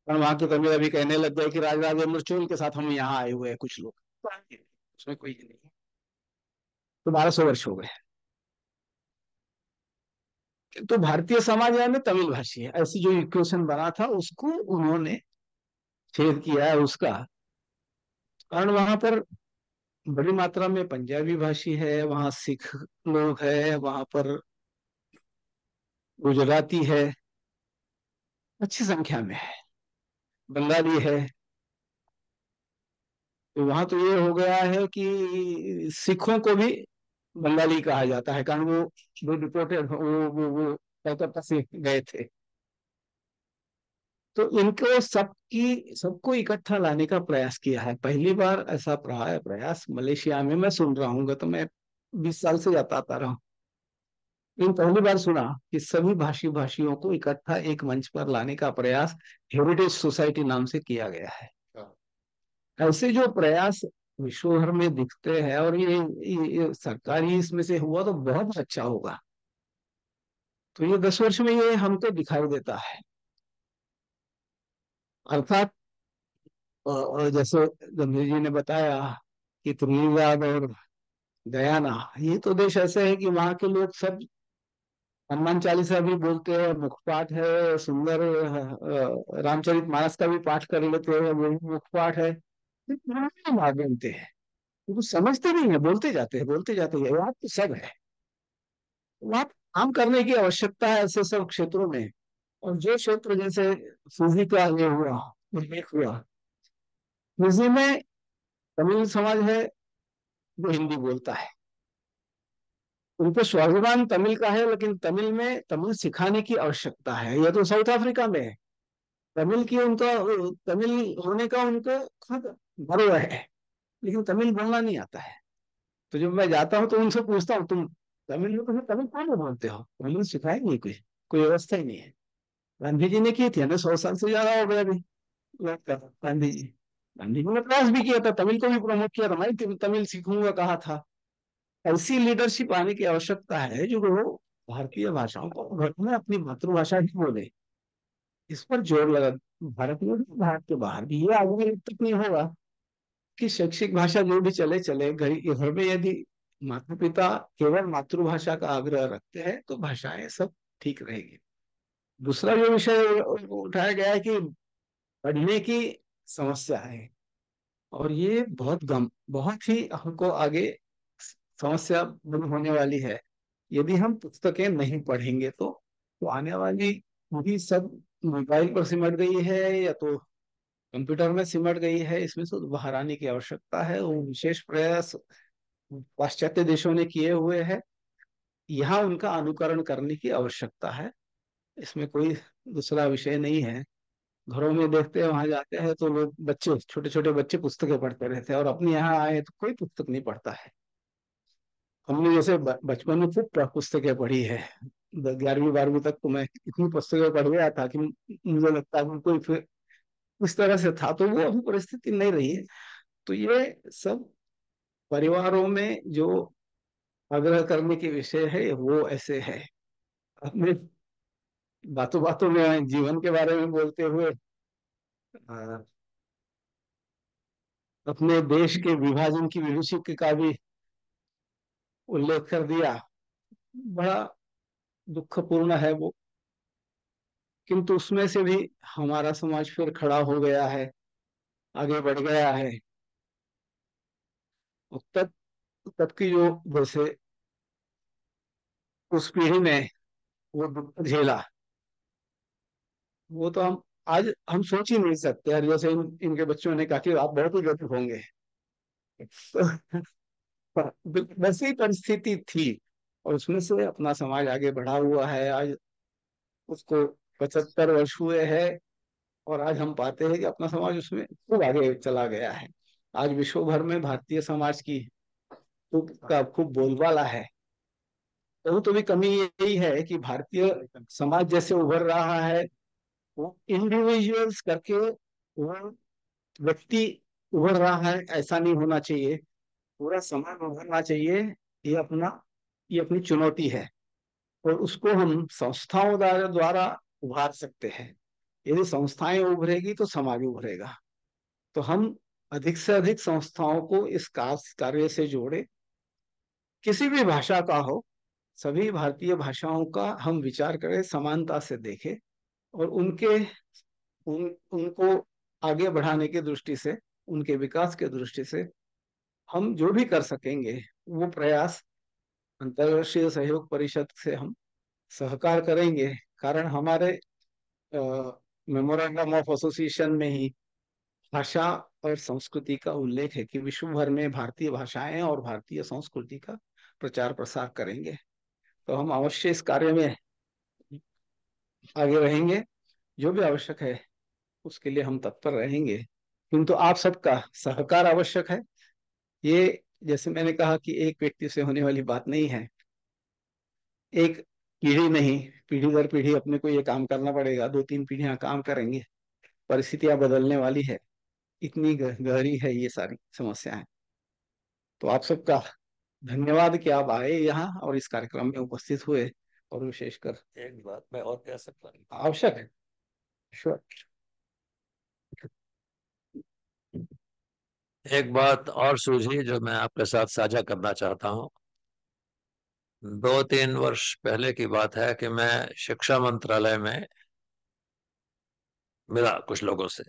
और वहां के तमिल अभी कहने लग गए कि राजराजेंद्र चोल के साथ हम यहाँ आए हुए हैं कुछ लोग, उसमें कोई नहीं है। तो 1200 वर्ष हो गए। तो भारतीय समाज में तमिल भाषी है, ऐसी जो इक्वेशन बना था उसको उन्होंने छेद किया है उसका। कारण वहां पर बड़ी मात्रा में पंजाबी भाषी है, वहां सिख लोग है, वहां पर गुजराती है, अच्छी संख्या में है, बंगाली है। तो वहां तो ये हो गया है कि सिखों को भी बंगाली कहा जाता है, कारण वो डिपोर्टेड वो कलकत्ता से गए थे। तो इनको सबको इकट्ठा लाने का प्रयास किया है। पहली बार ऐसा प्रयास मलेशिया में मैं सुन रहा हूँ। तो मैं 20 साल से जाता आता रहा हूँ, इन पहली बार सुना कि सभी भाषियों को इकट्ठा एक मंच पर लाने का प्रयास हेरिटेज सोसाइटी नाम से किया गया है। ऐसे जो प्रयास विश्व भर में दिखते हैं, और ये सरकारी इसमें से हुआ तो बहुत अच्छा होगा। तो ये 10 वर्ष में ये हमको दिखाई देता है। अर्थात जैसे गंभीर जी ने बताया कि त्रिनिदाद और गयाना, ये तो देश ऐसे है कि वहां के लोग सब हनुमान चालीसा भी बोलते हैं, मुखपाठ है सुंदर, रामचरितमानस का भी पाठ कर लेते हैं, वो भी मुखपाठ है। बोलते हैं, वो समझते नहीं है, बोलते जाते हैं, याद तो सब है। वहाँ काम करने की आवश्यकता है ऐसे सब क्षेत्रों में। और जो क्षेत्र जैसे फिजी का ये हुआ, उल्लेख हुआ, फिजी में तमिल समाज है जो हिंदी बोलता है। उनको स्वाभिमान तमिल का है, लेकिन तमिल में तमिल सिखाने की आवश्यकता है। यह तो साउथ अफ्रीका में है। तमिल की उनका तमिल होने का उनको खुद गर्व है, लेकिन तमिल बोलना नहीं आता है। तो जब मैं जाता हूँ तो उनसे पूछता हूँ, तुम तमिल में, तो तमिल कहाँ बोलते हो? तमिल सिखाएंगे? कोई व्यवस्था ही नहीं है। गांधी जी ने की थी, हमें 100 साल से ज्यादा हो गया अभी। गांधी जी ने प्रयास भी किया था, तमिल को भी प्रमोट किया था, मैं तमिल सीखूंगा कहा था। ऐसी लीडरशिप आने की आवश्यकता है जो भारतीय भाषाओं को घर में अपनी मातृभाषा ही बोले। इस पर जोर लगा, भारत में भी भारत के बाहर भी। ये आगे तक नहीं होगा कि शैक्षिक भाषा जो भी चले चले, घर में यदि माता पिता केवल मातृभाषा का आग्रह रखते हैं तो भाषाएं सब ठीक रहेगी। दूसरा जो विषय उठाया गया है कि पढ़ने की समस्या है, और ये बहुत ही हमको आगे समस्या बड़ी होने वाली है। यदि हम पुस्तकें नहीं पढ़ेंगे तो आने वाली पीढ़ी सब मोबाइल पर सिमट गई है या तो कंप्यूटर में सिमट गई है। इसमें से बाहर आने की आवश्यकता है। वो विशेष प्रयास पाश्चात्य देशों ने किए हुए हैं, यहाँ उनका अनुकरण करने की आवश्यकता है। इसमें कोई दूसरा विषय नहीं है। घरों में देखते हैं, वहां जाते हैं तो लोग, बच्चे, छोटे छोटे बच्चे पुस्तकें पढ़ते रहते हैं, और अपने यहाँ आए तो कोई पुस्तक नहीं पढ़ता है। हमने जैसे बचपन में खूब पुस्तकें पढ़ी है। 11वीं 12वीं तक तो मैं इतनी पुस्तकें पढ़ गया था कि मुझे लगता है कि कोई फिर इस तरह से था। तो वो अभी परिस्थिति नहीं रही है। तो ये सब परिवारों में जो आग्रह करने के विषय है वो ऐसे है। अपने बातों बातों में जीवन के बारे में बोलते हुए अपने देश के विभाजन की विभूषिका का भी उल्लेख कर दिया। बड़ा दुखपूर्ण है वो, किंतु उसमें से भी हमारा समाज फिर खड़ा हो गया है, आगे बढ़ गया है। तब तब की जो, जैसे उस पीढ़ी ने वो दुख झेला, वो तो हम सोच ही नहीं सकते यार। जैसे इनके बच्चों ने कहा कि आप बहुत ही गरीब होंगे, तो वैसी ही परिस्थिति थी, और उसमें से अपना समाज आगे बढ़ा हुआ है। आज उसको 75 वर्ष हुए हैं, और आज हम पाते हैं कि अपना समाज उसमें खूब आगे चला गया है। आज विश्व भर में भारतीय समाज की खूब बोलबाला है। तो भी कमी यही है कि भारतीय समाज जैसे उभर रहा है, वो इंडिविजुअल्स करके, वो व्यक्ति उभर रहा है, ऐसा नहीं होना चाहिए। पूरा समाज उभरना चाहिए। ये अपना ये अपनी चुनौती है, और उसको हम संस्थाओं द्वारा उभार सकते हैं। यदि संस्थाएं उभरेगी तो समाज उभरेगा। तो हम अधिक से अधिक संस्थाओं को इस कार्य से जोड़े। किसी भी भाषा का हो, सभी भारतीय भाषाओं का हम विचार करें, समानता से देखें, और उनको आगे बढ़ाने की दृष्टि से, उनके विकास के दृष्टि से हम जो भी कर सकेंगे वो प्रयास अंतर्राष्ट्रीय सहयोग परिषद से हम सहकार करेंगे। कारण हमारे मेमोरेंडम ऑफ एसोसिएशन में ही भाषा और संस्कृति का उल्लेख है कि विश्व भर में भारतीय भाषाएं और भारतीय संस्कृति का प्रचार प्रसार करेंगे। तो हम अवश्य इस कार्य में आगे रहेंगे। जो भी आवश्यक है उसके लिए हम तत्पर रहेंगे, किंतु आप सबका सहकार आवश्यक है। ये, जैसे मैंने कहा कि एक व्यक्ति से होने वाली बात नहीं है। एक पीढ़ी नहीं, पीढ़ी दर पीढ़ी अपने को ये काम करना पड़ेगा, 2-3 पीढ़ियां काम करेंगे, परिस्थितियां बदलने वाली है, इतनी गहरी है ये सारी समस्याएं। तो आप सबका धन्यवाद कि आप आए यहाँ और इस कार्यक्रम में उपस्थित हुए, और विशेषकर एक बात मैं और कह सकता हूँ। आवश्यक है। श्योर। एक बात और सूझी जो मैं आपके साथ साझा करना चाहता हूँ। 2-3 वर्ष पहले की बात है कि मैं शिक्षा मंत्रालय में मिला कुछ लोगों से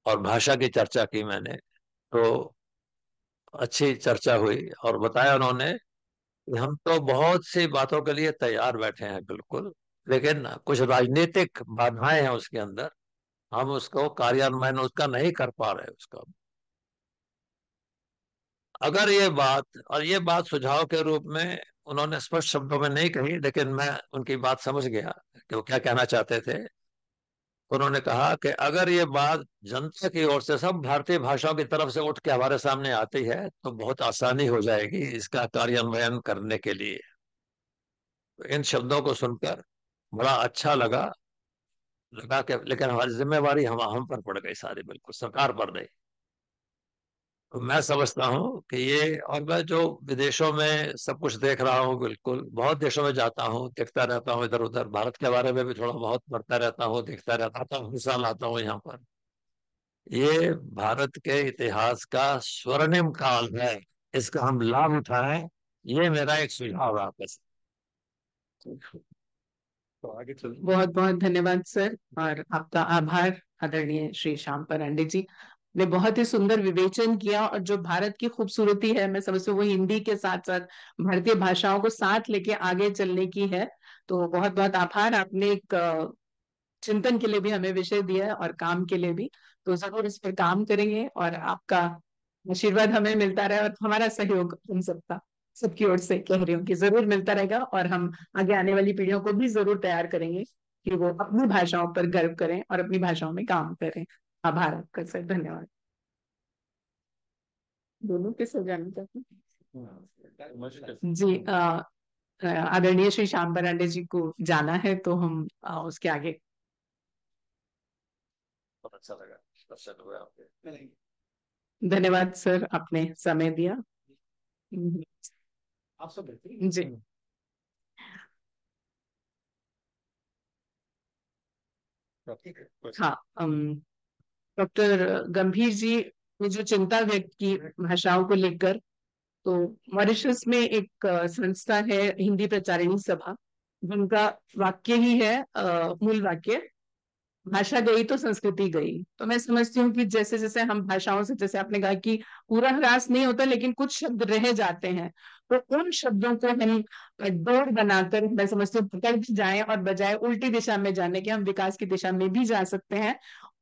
और भाषा की चर्चा की मैंने। तो अच्छी चर्चा हुई और बताया उन्होंने कि हम तो बहुत सी बातों के लिए तैयार बैठे हैं बिल्कुल, लेकिन कुछ राजनीतिक बाधाएं हैं उसके अंदर, हम उसको कार्यान्वयन उसका नहीं कर पा रहे उसका। अगर ये बात सुझाव के रूप में उन्होंने स्पष्ट शब्दों में नहीं कही, लेकिन मैं उनकी बात समझ गया कि वो क्या कहना चाहते थे। उन्होंने कहा कि अगर ये बात जनता की ओर से सब भारतीय भाषाओं की तरफ से उठ के हमारे सामने आती है तो बहुत आसानी हो जाएगी इसका कार्यान्वयन करने के लिए। तो इन शब्दों को सुनकर बड़ा अच्छा लगा कि लेकिन हमारी जिम्मेवारी हम पर पड़ गई सारी, बिल्कुल सरकार पर नहीं। तो मैं समझता हूँ कि ये, और मैं जो विदेशों में सब कुछ देख रहा हूँ, बिल्कुल बहुत देशों में जाता हूँ, देखता रहता हूँ इधर उधर, भारत के बारे में भी थोड़ा बहुत पढ़ता रहता हूँ, देखता रहता हूँ, हिस्सा लाता हूँ यहाँ पर। ये भारत के इतिहास का स्वर्णिम काल है, इसका हम लाभ उठाएं, ये मेरा एक सुझाव है आपके साथ। तो आगे चल। बहुत बहुत धन्यवाद सर, और आपका आभार आदरणीय श्री श्याम परांडे जी ने बहुत ही सुंदर विवेचन किया। और जो भारत की खूबसूरती है, मैं समझती हूँ वो हिंदी के साथ साथ भारतीय भाषाओं को साथ लेके आगे चलने की है। तो बहुत बहुत आभार, आपने एक चिंतन के लिए भी हमें विषय दिया है और काम के लिए भी। तो जरूर इस पर काम करेंगे, और आपका आशीर्वाद हमें मिलता रहे और हमारा सहयोग हम सबका, सबकी ओर से कह रही हूँ कि जरूर मिलता रहेगा। और हम आगे आने वाली पीढ़ियों को भी जरूर तैयार करेंगे कि वो अपनी भाषाओं पर गर्व करें और अपनी भाषाओं में काम करें। आभार आपका सर, धन्यवाद। दोनों के सर जाना चाहते हैं जी। आदरणीय श्री श्याम परांडे जी को जाना है, तो हम उसके आगे। बहुत अच्छा लगा, दर्शन हुए आपके। धन्यवाद सर, आपने समय दिया। आप सब जी। हाँ, डॉक्टर गंभीर जी ने जो चिंता व्यक्त की भाषाओं को लेकर, तो मॉरिशस में एक संस्था है हिंदी प्रचारिणी सभा, जिनका वाक्य ही है, मूल वाक्य, भाषा गई तो संस्कृति गई। तो मैं समझती हूँ कि जैसे जैसे हम भाषाओं से, जैसे आपने कहा कि पूरा ह्रास नहीं होता लेकिन कुछ शब्द रह जाते हैं, तो उन शब्दों को हम डोर बनाकर, मैं समझती हूँ, पकड़ के जाएं, और बजाय उल्टी दिशा में जाने के हम विकास की दिशा में भी जा सकते हैं।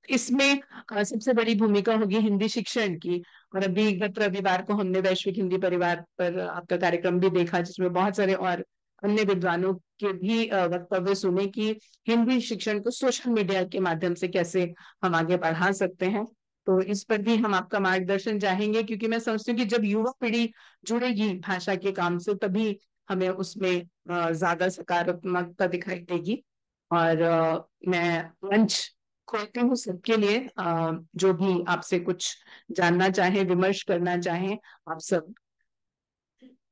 इसमें सबसे बड़ी भूमिका होगी हिंदी शिक्षण की। और अभी गत रविवार को हमने वैश्विक हिंदी परिवार पर आपका कार्यक्रम भी देखा, जिसमें बहुत सारे और अन्य विद्वानों के भी वक्तव्य सुने कि हिंदी शिक्षण को सोशल मीडिया के माध्यम से कैसे हम आगे बढ़ा सकते हैं। तो इस पर भी हम आपका मार्गदर्शन चाहेंगे, क्योंकि मैं समझती हूँ कि जब युवा पीढ़ी जुड़ेगी भाषा के काम से, तभी हमें उसमें ज्यादा सकारात्मकता दिखाई देगी। और मैं मंच खोलती हूँ सबके लिए, जो भी आपसे कुछ जानना चाहे, विमर्श करना चाहें, आप सब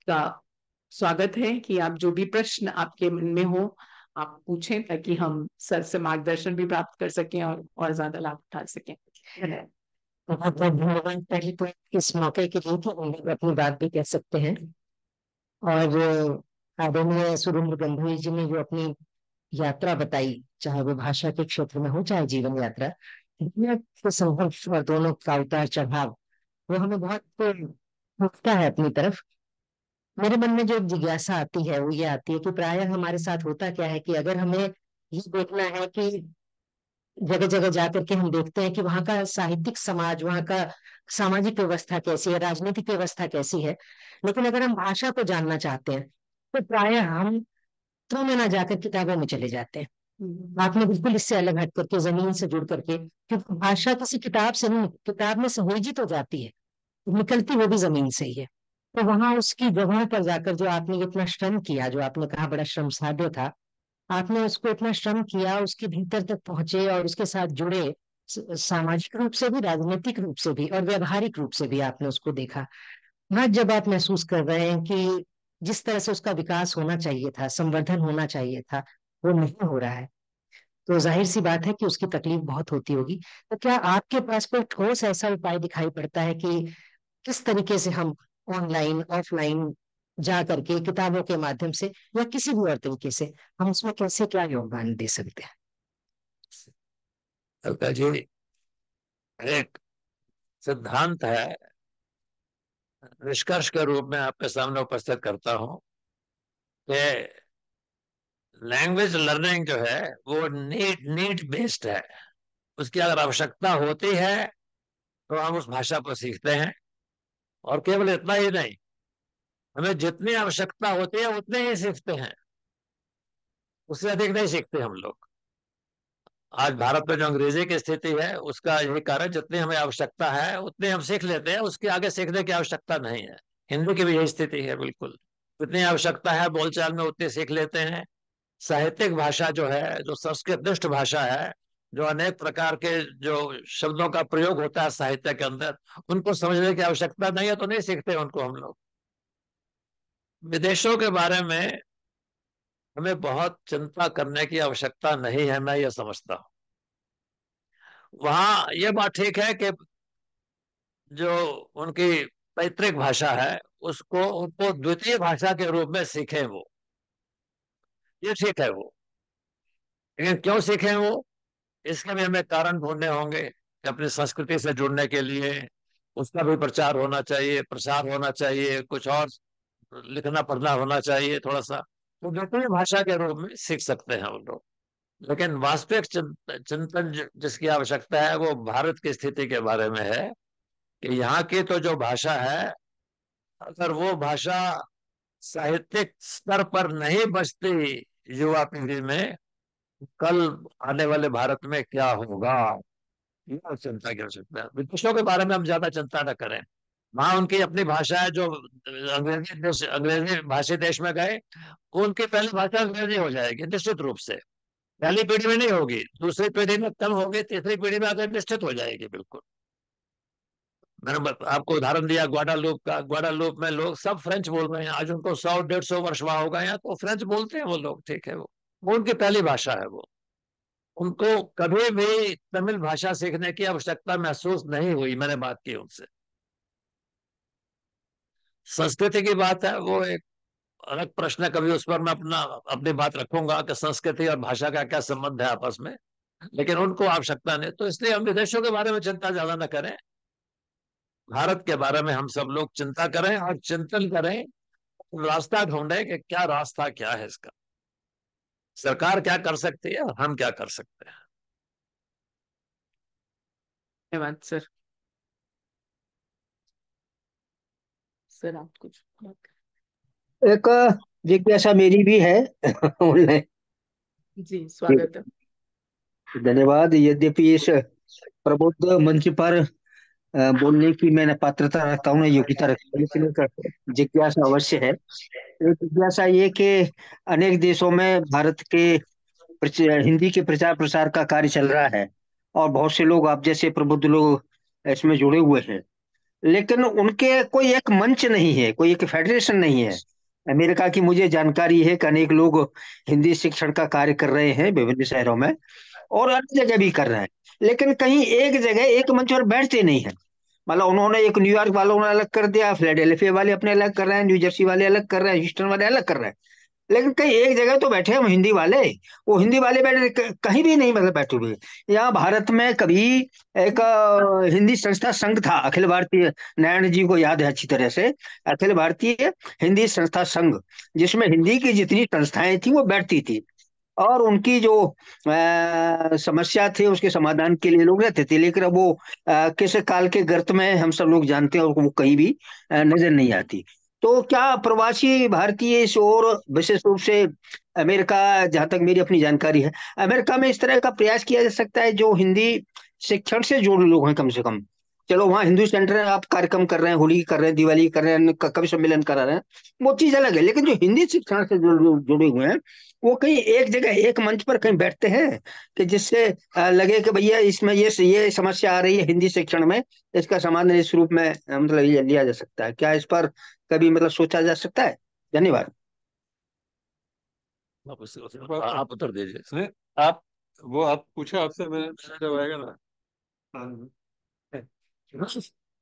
का स्वागत है कि आप जो भी प्रश्न आपके मन में हो आप पूछें, ताकि हम सर से मार्गदर्शन भी प्राप्त कर सकें और ज्यादा लाभ उठा सकें। धन्यवाद। बहुत बहुत धन्यवाद पहले तो इस मौके के लिए कि हम लोग अपनी बात भी कह सकते हैं। और आदरणीय सुरेंद्र गंभीर जी ने जो अपनी यात्रा बताई, चाहे वो भाषा के क्षेत्र में हो चाहे जीवन यात्रा, दुनिया के संघर्ष और दोनों का उतार चढ़ाव, वो हमें बहुत खींचता है अपनी तरफ। मेरे मन में जो एक जिज्ञासा आती है वो ये आती है कि प्रायः हमारे साथ होता क्या है कि अगर हमें ये देखना है कि जगह जगह जाकर के हम देखते हैं कि वहाँ का साहित्यिक समाज, वहाँ का सामाजिक व्यवस्था कैसी है, राजनीतिक व्यवस्था कैसी है, लेकिन अगर हम भाषा को जानना चाहते हैं तो प्रायः हम तो में ना जाकर किताबों में चले जाते हैं। आपने बिल्कुल इससे अलग हट करके, जमीन से जुड़ करके, क्योंकि भाषा किसी किताब से नहीं, किताब में सहेजी तो जाती है, निकलती वो भी जमीन से ही है। तो वहां उसकी जगह पर जाकर जो आपने इतना श्रम किया, जो आपने कहा बड़ा श्रम साध्य था, आपने उसको इतना श्रम किया, उसके भीतर तक पहुंचे और उसके साथ जुड़े, सामाजिक रूप से भी, राजनीतिक रूप से भी और व्यवहारिक रूप से भी आपने उसको देखा। आज जब आप महसूस कर रहे हैं कि जिस तरह से उसका विकास होना चाहिए था, संवर्धन होना चाहिए था, वो नहीं हो रहा है, तो जाहिर सी बात है कि उसकी तकलीफ बहुत होती होगी। तो क्या आपके पास कोई ठोस ऐसा उपाय दिखाई पड़ता है कि किस तरीके से हम ऑनलाइन ऑफलाइन जा करके किताबों के माध्यम से या किसी भी और तरीके से हम उसमें कैसे क्या योगदान दे सकते हैं? कविता जी, एक सिद्धांत है, निष्कर्ष के रूप में आपके सामने उपस्थित करता हूं कि लैंग्वेज लर्निंग जो है वो नीड बेस्ड है। उसकी अगर आवश्यकता होती है तो हम उस भाषा को सीखते हैं, और केवल इतना ही नहीं, हमें जितनी आवश्यकता होती है उतने ही सीखते हैं, उससे अधिक नहीं सीखते हम लोग। आज भारत में जो अंग्रेजी की स्थिति है उसका यही कारण, जितनी हमें आवश्यकता है उतनी हम सीख लेते हैं, उसके आगे सीखने की आवश्यकता नहीं है। हिंदी की भी यही स्थिति है बिल्कुल, जितनी आवश्यकता है बोलचाल में उतनी सीख लेते हैं। साहित्यिक भाषा जो है, जो संस्कृत निष्ठ भाषा है, जो अनेक प्रकार के जो शब्दों का प्रयोग होता है साहित्य के अंदर, उनको समझने की आवश्यकता नहीं है तो नहीं सीखते उनको हम लोग। विदेशों के बारे में हमें बहुत चिंता करने की आवश्यकता नहीं है, मैं ये समझता हूँ। वहां ये बात ठीक है कि जो उनकी पैतृक भाषा है उसको उनको द्वितीय भाषा के रूप में सीखें वो, ये ठीक है वो। लेकिन क्यों सीखें वो, इसके भी हमें कारण ढूंढने होंगे कि अपनी संस्कृति से जुड़ने के लिए उसका भी प्रचार होना चाहिए, प्रसार होना चाहिए, कुछ और लिखना पढ़ना होना चाहिए थोड़ा सा, तो द्वितीय भाषा के रूप में सीख सकते हैं वो लोग। लेकिन वास्तविक चिंतन जिसकी आवश्यकता है वो भारत की स्थिति के बारे में है कि यहाँ की तो जो भाषा है, अगर वो भाषा साहित्यिक स्तर पर नहीं बचती युवा पीढ़ी में, कल आने वाले भारत में क्या होगा, यह चिंता की आवश्यकता है। विदेशों के बारे में हम ज्यादा चिंता न करें, वहां उनकी अपनी भाषा है। जो अंग्रेजी भाषी देश में गए, उनकी पहली भाषा अंग्रेजी हो जाएगी निश्चित रूप से। पहली पीढ़ी में नहीं होगी, दूसरी पीढ़ी में कम होगी, तीसरी पीढ़ी में आकर निश्चित हो जाएगी बिल्कुल। मैंने आपको उदाहरण दिया ग्वाडालूप का, ग्वाडालूप में लोग सब फ्रेंच बोल रहे हैं, आज उनको 100-150 वर्ष वहां हो गए हैं तो फ्रेंच बोलते हैं वो लोग, ठीक है, वो उनकी पहली भाषा है वो। उनको कभी भी तमिल भाषा सीखने की आवश्यकता महसूस नहीं हुई, मैंने बात की उनसे। संस्कृति की बात है, वो एक अलग प्रश्न है, कभी उस पर मैं अपनी बात रखूंगा कि संस्कृति और भाषा का क्या संबंध है आपस में, लेकिन उनको आवश्यकता नहीं। तो इसलिए हम विदेशों के बारे में चिंता ज्यादा न करें, भारत के बारे में हम सब लोग चिंता करें और चिंतन करें, रास्ता ढूंढे कि क्या रास्ता क्या है इसका, सरकार क्या कर सकती है और हम क्या कर सकते हैं। धन्यवाद सर। सर आप कुछ एक जिज्ञासा मेरी भी है ऑनलाइन। जी, स्वागत है। धन्यवाद। यद्यपि इस प्रबुद्ध मंच पर बोलने की मैंने पात्रता रखता हूँ, योग्यता रखता हूँ, लेकिन एक जिज्ञासा अवश्य है। एक जिज्ञासा ये कि अनेक देशों में भारत के हिंदी के प्रचार प्रसार का कार्य चल रहा है और बहुत से लोग आप जैसे प्रबुद्ध लोग इसमें जुड़े हुए हैं, लेकिन उनके कोई एक मंच नहीं है, कोई एक फेडरेशन नहीं है। अमेरिका की मुझे जानकारी है कि अनेक लोग हिंदी शिक्षण का कार्य कर रहे हैं विभिन्न शहरों में और अन्य जगह भी कर रहे हैं, लेकिन कहीं एक जगह एक मंच पर बैठते नहीं है। मतलब उन्होंने एक न्यूयॉर्क वालों ने अलग कर दिया, फिलाडेल्फिया वाले अपने अलग कर रहे हैं, न्यू जर्सी वाले अलग कर रहे हैं, ह्यूस्टन वाले अलग कर रहे हैं, लेकिन कहीं एक जगह तो बैठे हम हिंदी वाले। वो हिंदी वाले बैठे कहीं भी नहीं, मतलब बैठे हुए। यहाँ भारत में कभी एक हिंदी संस्था संघ था, अखिल भारतीय, नारायण जी को याद है अच्छी तरह से, अखिल भारतीय हिंदी संस्था संघ, जिसमें हिंदी की जितनी संस्थाएं थी वो बैठती थी और उनकी जो समस्या थे उसके समाधान के लिए लोग रहते थे। लेकिन अब वो किस काल के गर्त में हम सब लोग जानते हैं और वो कहीं भी नजर नहीं आती। तो क्या प्रवासी भारतीय इस ओर, विशेष रूप से अमेरिका, जहां तक मेरी अपनी जानकारी है, अमेरिका में इस तरह का प्रयास किया जा सकता है जो हिंदी शिक्षण से जुड़े लोग हैं कम से कम, चलो वहाँ हिंदू सेंटर है, आप कार्यक्रम कर रहे हैं, होली कर रहे हैं, दिवाली कर रहे हैं, कवि सम्मेलन करा रहे हैं, वो चीज अलग है। लेकिन जो हिंदी शिक्षण से जुड़े हुए हैं, वो कहीं एक जगह एक मंच पर कहीं बैठते हैं कि जिससे लगे कि भैया इसमें ये समस्या आ रही है हिंदी शिक्षण में, इसका समाधान इस रूप में मतलब ये लिया जा सकता है क्या? इस पर कभी मतलब सोचा जा सकता है? धन्यवाद। आप उत्तर दीजिए। नहीं, आप वो आप पूछो, आपसे मेरा जवाब आएगा ना।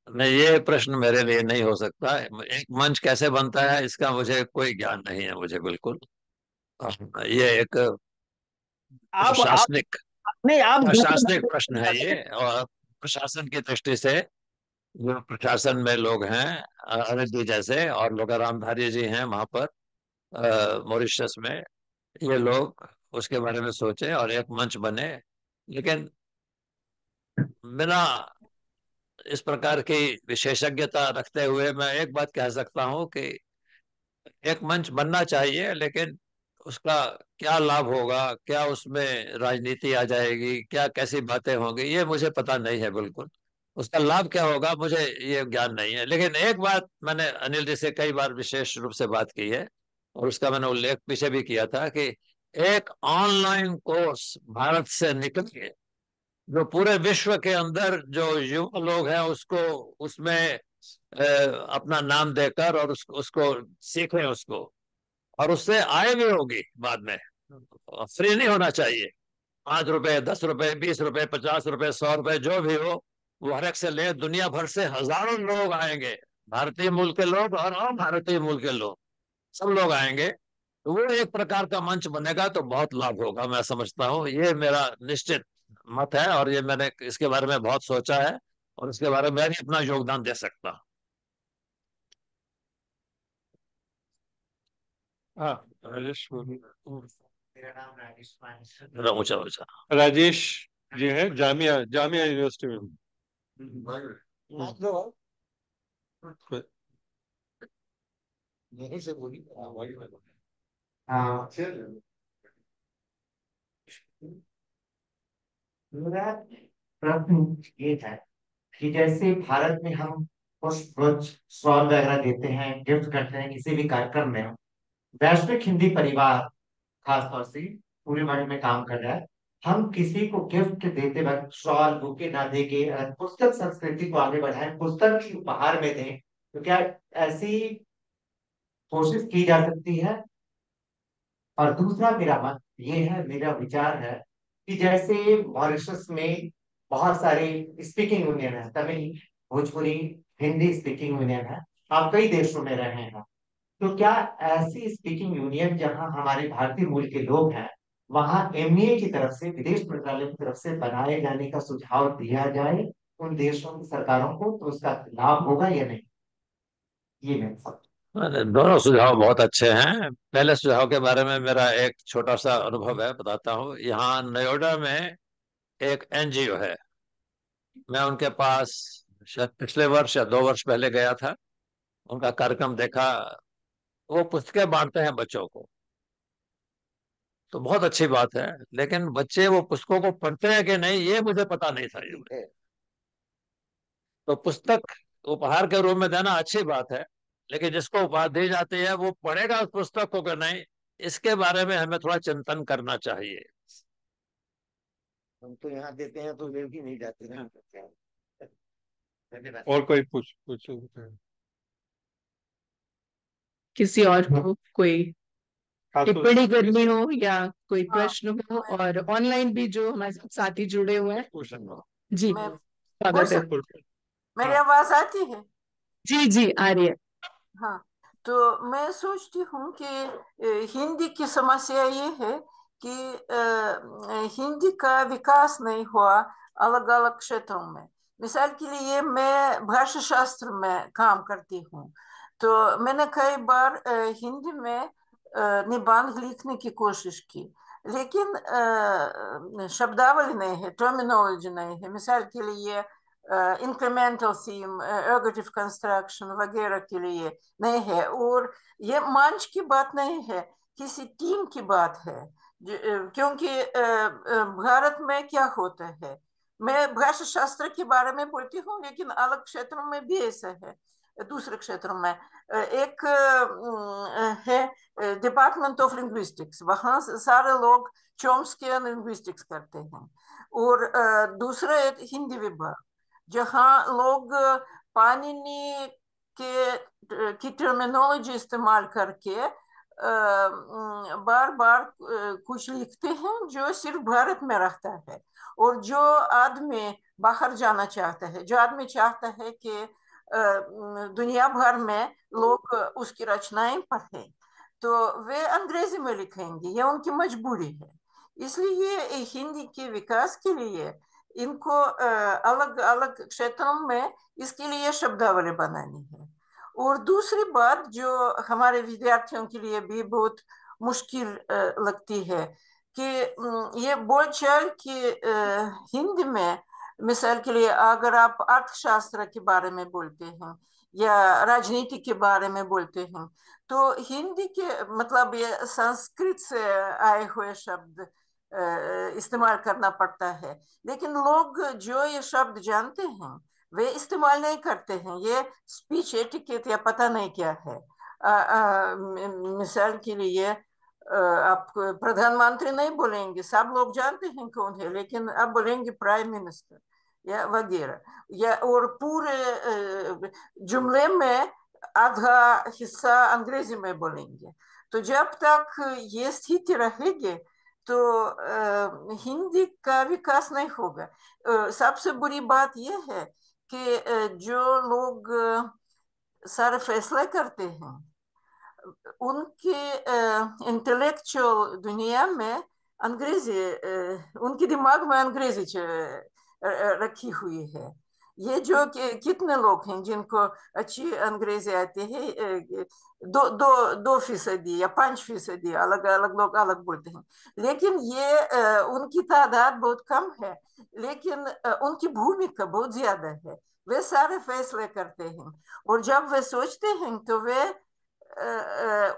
नहीं, ये प्रश्न मेरे लिए नहीं हो सकता। एक मंच कैसे बनता है इसका मुझे कोई ज्ञान नहीं है, मुझे बिल्कुल। ये एक आप प्रशासनिक नहीं, आप प्रशासनिक दूसरे प्रश्न है ये। और प्रशासन की दृष्टि से जो प्रशासन में लोग हैं, अनिल जी जैसे और लोग, रामधारी जी हैं वहां पर मॉरिशस में, ये लोग उसके बारे में सोचे और एक मंच बने। लेकिन बिना इस प्रकार की विशेषज्ञता रखते हुए मैं एक बात कह सकता हूं कि एक मंच बनना चाहिए, लेकिन उसका क्या लाभ होगा, क्या उसमें राजनीति आ जाएगी, क्या कैसी बातें होंगी, ये मुझे पता नहीं है बिल्कुल। उसका लाभ क्या होगा मुझे ये ज्ञान नहीं है। लेकिन एक बात मैंने अनिल जी से कई बार विशेष रूप से बात की है, और उसका मैंने उल्लेख पीछे भी किया था कि एक ऑनलाइन कोर्स भारत से निकल के जो पूरे विश्व के अंदर जो युवा लोग हैं उसको उसमें अपना नाम देकर और उसको सीखें उसको, और उससे आय भी होगी बाद में। फ्री नहीं होना चाहिए। 5 रुपए, 10 रुपए, 20 रुपए, 50 रुपए, 100 रुपए, जो भी हो, वो हर एक से ले। दुनिया भर से हजारों लोग आएंगे, भारतीय मूल के लोग और अभारतीय मूल के लोग, सब लोग आएंगे। तो वो एक प्रकार का मंच बनेगा तो बहुत लाभ होगा, मैं समझता हूँ। ये मेरा निश्चित मत है, और ये मैंने इसके बारे में बहुत सोचा है, और इसके बारे में मैं भी अपना योगदान दे सकता हूँ। हाँ, राजेश मेरा नाम राजेश पांडे है। जरा ऊंचा ऊंचा। राजेश जी है, जामिया जामिया यूनिवर्सिटी में। यहीं से बोली। हाँ, मेरा प्रश्न ये था कि जैसे भारत में हम पुष्प गुच्छ, शॉल वगैरह देते हैं, गिफ्ट करते हैं किसी भी कार्यक्रम में, वैश्विक हिंदी परिवार खासतौर से पूरे वर्ल्ड में काम कर रहा है। हम किसी को गिफ्ट देते वक्त शॉल बुके ना देके अगर पुस्तक संस्कृति को आगे बढ़ाएं, पुस्तक ही उपहार में दें, तो क्या ऐसी कोशिश की जा सकती है? और दूसरा मेरा मत ये है, मेरा विचार है कि जैसे मॉरिशस में बहुत सारे स्पीकिंग यूनियन है, तमिल, भोजपुरी, हिंदी स्पीकिंग यूनियन है, आप कई देशों में रहे हैं, तो क्या ऐसी स्पीकिंग यूनियन जहां हमारे भारतीय मूल के लोग हैं, वहां एमईए की तरफ से, विदेश मंत्रालय की तरफ से बनाए जाने का सुझाव दिया जाए उन देशों की सरकारों को, तो उसका लाभ होगा या नहीं? ये मैं सब। दोनों सुझाव बहुत अच्छे हैं। पहले सुझाव के बारे में मेरा एक छोटा सा अनुभव है, बताता हूँ। यहाँ नोएडा में एक एनजीओ है, मैं उनके पास शायद पिछले वर्ष या 2 वर्ष पहले गया था, उनका कार्यक्रम देखा। वो पुस्तकें बांटते हैं बच्चों को, तो बहुत अच्छी बात है। लेकिन बच्चे वो पुस्तकों को पढ़ते हैं कि नहीं ये मुझे पता नहीं था। ये तो पुस्तक उपहार के रूप में देना अच्छी बात है, लेकिन जिसको उपहार दी जाती है वो पढ़ेगा उस पुस्तक को कि नहीं, इसके बारे में हमें थोड़ा चिंतन करना चाहिए। हम तो यहाँ देते हैं तो वे भी नहीं जाते ना। और कोई पूछ किसी और को कोई टिप्पणी करनी हो या कोई प्रश्न हो, और ऑनलाइन भी जो हमारे साथ साथी जुड़े हुए हैं। जी, मैं स्वागत है। मेरी आवाज आती है? जी जी, आ रही है। हाँ, तो मैं सोचती हूँ कि हिंदी की समस्या ये है कि हिंदी का विकास नहीं हुआ अलग अलग क्षेत्रों में। मिसाल के लिए मैं भाषा शास्त्र में काम करती हूँ, तो मैंने कई बार हिंदी में निबंध लिखने की कोशिश की, लेकिन शब्दावली नहीं है, टर्मिनोलॉजी नहीं है। मिसाल के लिए इंक्रीमेंटल थीम, एर्गोटिव कंस्ट्रक्शन वगैरह के लिए नहीं है। और ये मंच की बात नहीं है, किसी टीम की बात है। क्योंकि भारत में क्या होता है, मैं भाषा शास्त्र के बारे में बोलती हूँ, लेकिन अलग क्षेत्रों में भी ऐसा है। दूसरे क्षेत्रों में एक है डिपार्टमेंट ऑफ लिंग्विस्टिक्स, वहाँ सारे लोग चॉम्स्की लिंग्विस्टिक्स करते हैं। और दूसरा एक हिंदी विभाग, जहाँ लोग पाणिनि की टर्मिनोलॉजी इस्तेमाल करके बार बार कुछ लिखते हैं जो सिर्फ भारत में रहता है। और जो आदमी बाहर जाना चाहता है, जो आदमी चाहता है कि दुनिया भर में लोग उसकी रचनाएं पढ़ें, तो वे अंग्रेजी में लिखेंगे, यह उनकी मजबूरी है। इसलिए हिंदी के विकास के लिए इनको अलग अलग क्षेत्रों में इसके लिए शब्दावली बनानी है। और दूसरी बात जो हमारे विद्यार्थियों के लिए भी बहुत मुश्किल लगती है कि ये बोलचाल की हिंदी में, मिसाल के लिए अगर आप अर्थशास्त्र के बारे में बोलते हैं या राजनीति के बारे में बोलते हैं, तो हिंदी के मतलब ये संस्कृत से आए हुए शब्द इस्तेमाल करना पड़ता है। लेकिन लोग जो ये शब्द जानते हैं वे इस्तेमाल नहीं करते हैं। ये स्पीच एटिकेट या पता नहीं क्या है। मिसाल के लिए आप प्रधानमंत्री नहीं बोलेंगे, सब लोग जानते हैं कौन है, लेकिन आप बोलेंगे प्राइम मिनिस्टर या वगैरह, या और पूरे जुमले में आधा हिस्सा अंग्रेजी में बोलेंगे। तो जब तक ये स्थिति रहेगी तो हिंदी का विकास नहीं होगा। सबसे बुरी बात यह है कि जो लोग सारे फैसले करते हैं उनके इंटेलेक्चुअल दुनिया में अंग्रेजी, उनके दिमाग में अंग्रेजी रखी हुई है। ये जो कितने लोग हैं जिनको अच्छी अंग्रेजी आती है, 2% या 5%, अलग अलग लोग अलग बोलते हैं, लेकिन ये उनकी तादाद बहुत कम है, लेकिन उनकी भूमिका बहुत ज्यादा है। वे सारे फैसले करते हैं और जब वे सोचते हैं तो वे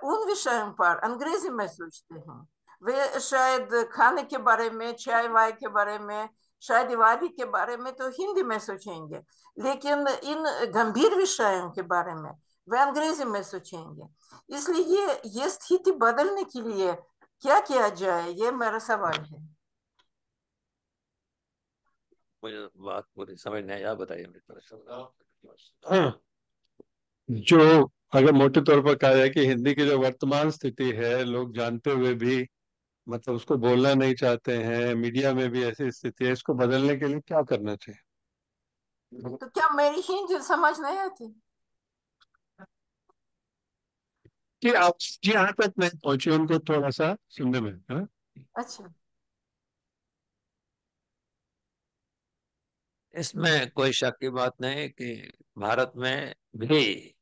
उन विषयों पर अंग्रेजी में सोचते हैं। वे शायद खाने के बारे में, चाय वाय के बारे में, शायद दिवाली के बारे में तो हिंदी में सोचेंगे, लेकिन इन गंभीर विषयों के बारे में वे अंग्रेजी में सोचेंगे। इसलिए ये स्थिति बदलने के लिए क्या किया जाए, ये मेरा सवाल है। मुझे बात पूरी समझ नहीं आया, बताइए जो अगर मोटे तौर पर कहा जाए कि हिंदी की जो वर्तमान स्थिति है, लोग जानते हुए भी मतलब उसको बोलना नहीं चाहते हैं, मीडिया में भी ऐसी स्थिति है, इसको बदलने के लिए क्या करना चाहिए? तो क्या मेरी हिंदी समझ नहीं आती कि आप यहाँ तक नहीं पहुंचे, उनको थोड़ा सा सुनने में। हाँ? अच्छा, इसमें कोई शक की बात नहीं कि भारत में भी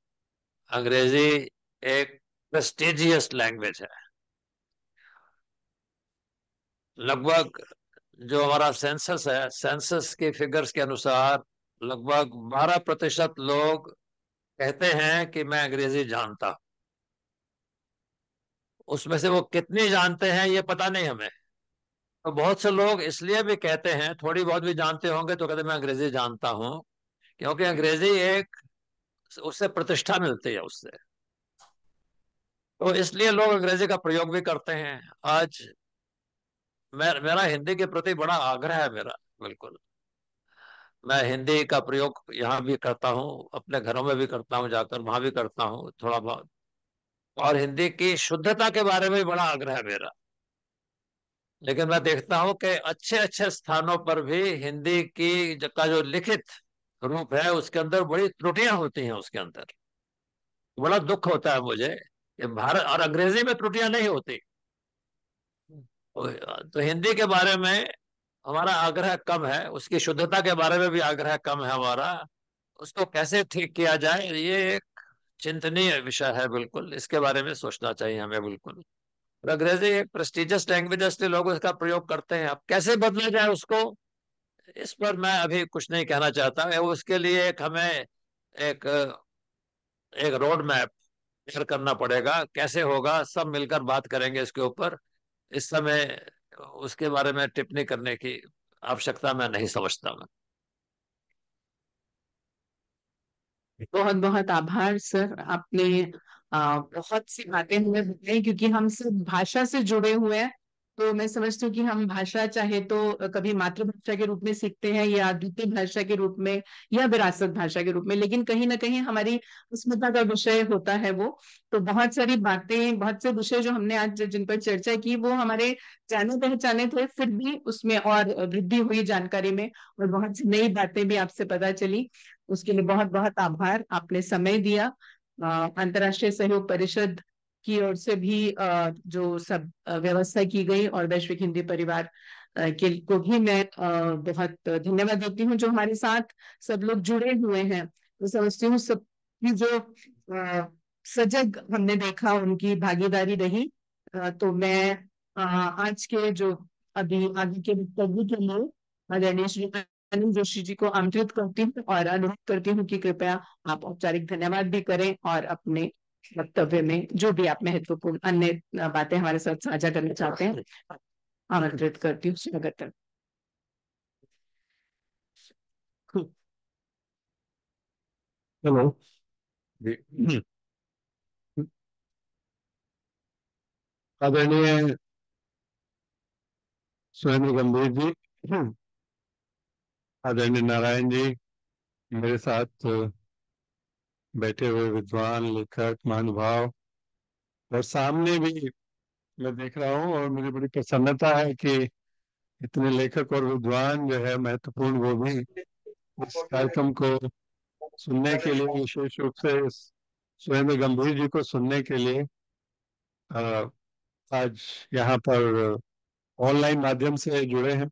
अंग्रेजी एक प्रेस्टिजियस लैंग्वेज है। लगभग जो हमारा सेंसस है, सेंसस के फिगर्स के अनुसार लगभग 12% लोग कहते हैं कि मैं अंग्रेजी जानता हूं। उसमें से वो कितनी जानते हैं ये पता नहीं हमें। तो बहुत से लोग इसलिए भी कहते हैं, थोड़ी बहुत भी जानते होंगे तो कहते हैं मैं अंग्रेजी जानता हूं, क्योंकि अंग्रेजी एक, उससे प्रतिष्ठा मिलती है उससे। तो इसलिए लोग अंग्रेजी का प्रयोग भी करते हैं। आज मेरा हिंदी के प्रति बड़ा आग्रह है मेरा, बिल्कुल। मैं हिंदी का प्रयोग यहाँ भी करता हूँ, अपने घरों में भी करता हूँ, जाकर वहां भी करता हूँ थोड़ा बहुत। और हिंदी की शुद्धता के बारे में भी बड़ा आग्रह है मेरा। लेकिन मैं देखता हूँ कि अच्छे अच्छे स्थानों पर भी हिंदी की का जो लिखित रूप है उसके अंदर बड़ी त्रुटियां होती हैं। उसके अंदर बड़ा दुख होता है मुझे कि भारत और अंग्रेजी में त्रुटियां नहीं होती। तो हिंदी के बारे में हमारा आग्रह कम है, उसकी शुद्धता के बारे में भी आग्रह कम है हमारा। उसको कैसे ठीक किया जाए ये एक चिंतनीय विषय है, बिल्कुल इसके बारे में सोचना चाहिए हमें, बिल्कुल। और अंग्रेजी एक प्रेस्टिजियस लैंग्वेज है, इसलिए लोग उसका प्रयोग करते हैं। अब कैसे बदला जाए उसको, इस पर मैं अभी कुछ नहीं कहना चाहता। उसके लिए एक हमें एक एक रोड मैप तैयार करना पड़ेगा। कैसे होगा, सब मिलकर बात करेंगे इसके ऊपर। इस समय उसके बारे में टिप्पणी करने की आवश्यकता मैं नहीं समझता मैं। बहुत बहुत आभार सर, आपने बहुत सी बातें हमें बताई, क्योंकि हम सब भाषा से जुड़े हुए हैं। तो मैं समझती हूँ कि हम भाषा चाहे तो कभी मातृभाषा के रूप में सीखते हैं या द्वितीय भाषा के रूप में या विरासत भाषा के रूप में, लेकिन कहीं ना कहीं हमारी अस्मिता का विषय होता है वो। तो बहुत सारी बातें, बहुत से विषय जो हमने आज जिन पर चर्चा की वो हमारे जाने पहचाने थे, फिर भी उसमें और वृद्धि हुई जानकारी में, और बहुत सी नई बातें भी आपसे पता चली। उसके लिए बहुत बहुत आभार, आपने समय दिया। अंतर्राष्ट्रीय सहयोग परिषद की ओर से भी जो सब व्यवस्था की गई, और वैश्विक हिंदी परिवार के को भी मैं बहुत धन्यवाद देती हूँ, जो हमारे साथ सब लोग जुड़े हुए हैं। तो समझती हूँ सबकी जो सजग हमने देखा, उनकी भागीदारी रही। तो मैं आज के जो अभी आगे के वक्तव्य के लिए आदरणीय श्री अनिल जोशी जी को आमंत्रित करती हूँ और अनुरोध करती हूँ कि कृपया आप औपचारिक धन्यवाद भी करें और अपने वक्तव्य में जो भी आप महत्वपूर्ण अन्य बातें हमारे साथ साझा करना चाहते हैं आमंत्रित करती हूँ। स्वागत है। हेलो जी। आदरणीय सुरेंद्र गंभीर जी, आदरणीय नारायण जी, मेरे साथ बैठे हुए विद्वान, लेखक, महानुभाव, और सामने भी मैं देख रहा हूँ, और मुझे बड़ी प्रसन्नता है कि इतने लेखक और विद्वान जो है महत्वपूर्ण, वो भी इस कार्यक्रम को सुनने के लिए, विशेष रूप से सुरेंद्र गंभीर जी को सुनने के लिए आज यहाँ पर ऑनलाइन माध्यम से जुड़े हैं।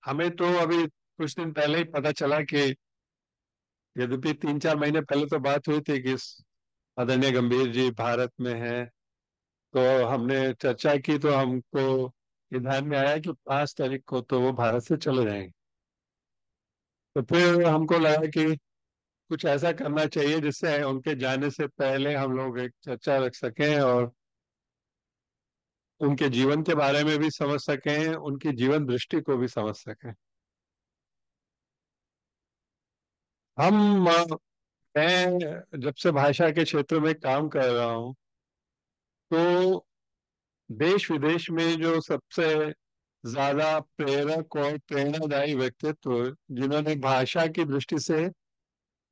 हमें तो अभी कुछ दिन पहले ही पता चला कि, यद्यपि 3-4 महीने पहले तो बात हुई थी कि आदरणीय गंभीर जी भारत में हैं, तो हमने चर्चा की, तो हमको ये ध्यान में आया कि 5 तारीख को तो वो भारत से चले जाएंगे। तो फिर हमको लगा कि कुछ ऐसा करना चाहिए जिससे उनके जाने से पहले हम लोग एक चर्चा रख सकें और उनके जीवन के बारे में भी समझ सकें, उनकी जीवन दृष्टि को भी समझ सकें। मैं जब से भाषा के क्षेत्र में काम कर रहा हूँ, तो देश विदेश में जो सबसे ज्यादा प्रेरक और प्रेरणादायी व्यक्तित्व जिन्होंने भाषा की दृष्टि से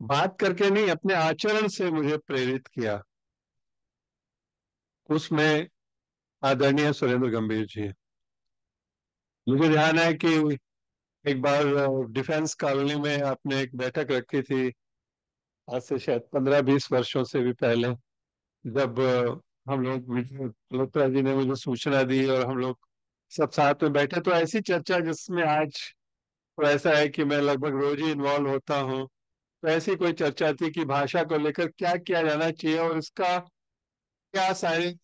बात करके नहीं, अपने आचरण से मुझे प्रेरित किया, उसमें आदरणीय सुरेंद्र गंभीर जी हैं। मुझे ध्यान है कि एक बार डिफेंस कॉलोनी में आपने एक बैठक रखी थी, आज से शायद 15-20 वर्षों से भी पहले, जब हम लोग, मल्होत्रा जी ने मुझे सूचना दी और हम लोग सब साथ में बैठे, तो ऐसी चर्चा जिसमें आज तो ऐसा है कि मैं लगभग रोज ही इन्वॉल्व होता हूँ, तो ऐसी कोई चर्चा थी कि भाषा को लेकर क्या किया जाना चाहिए और इसका क्या सारे,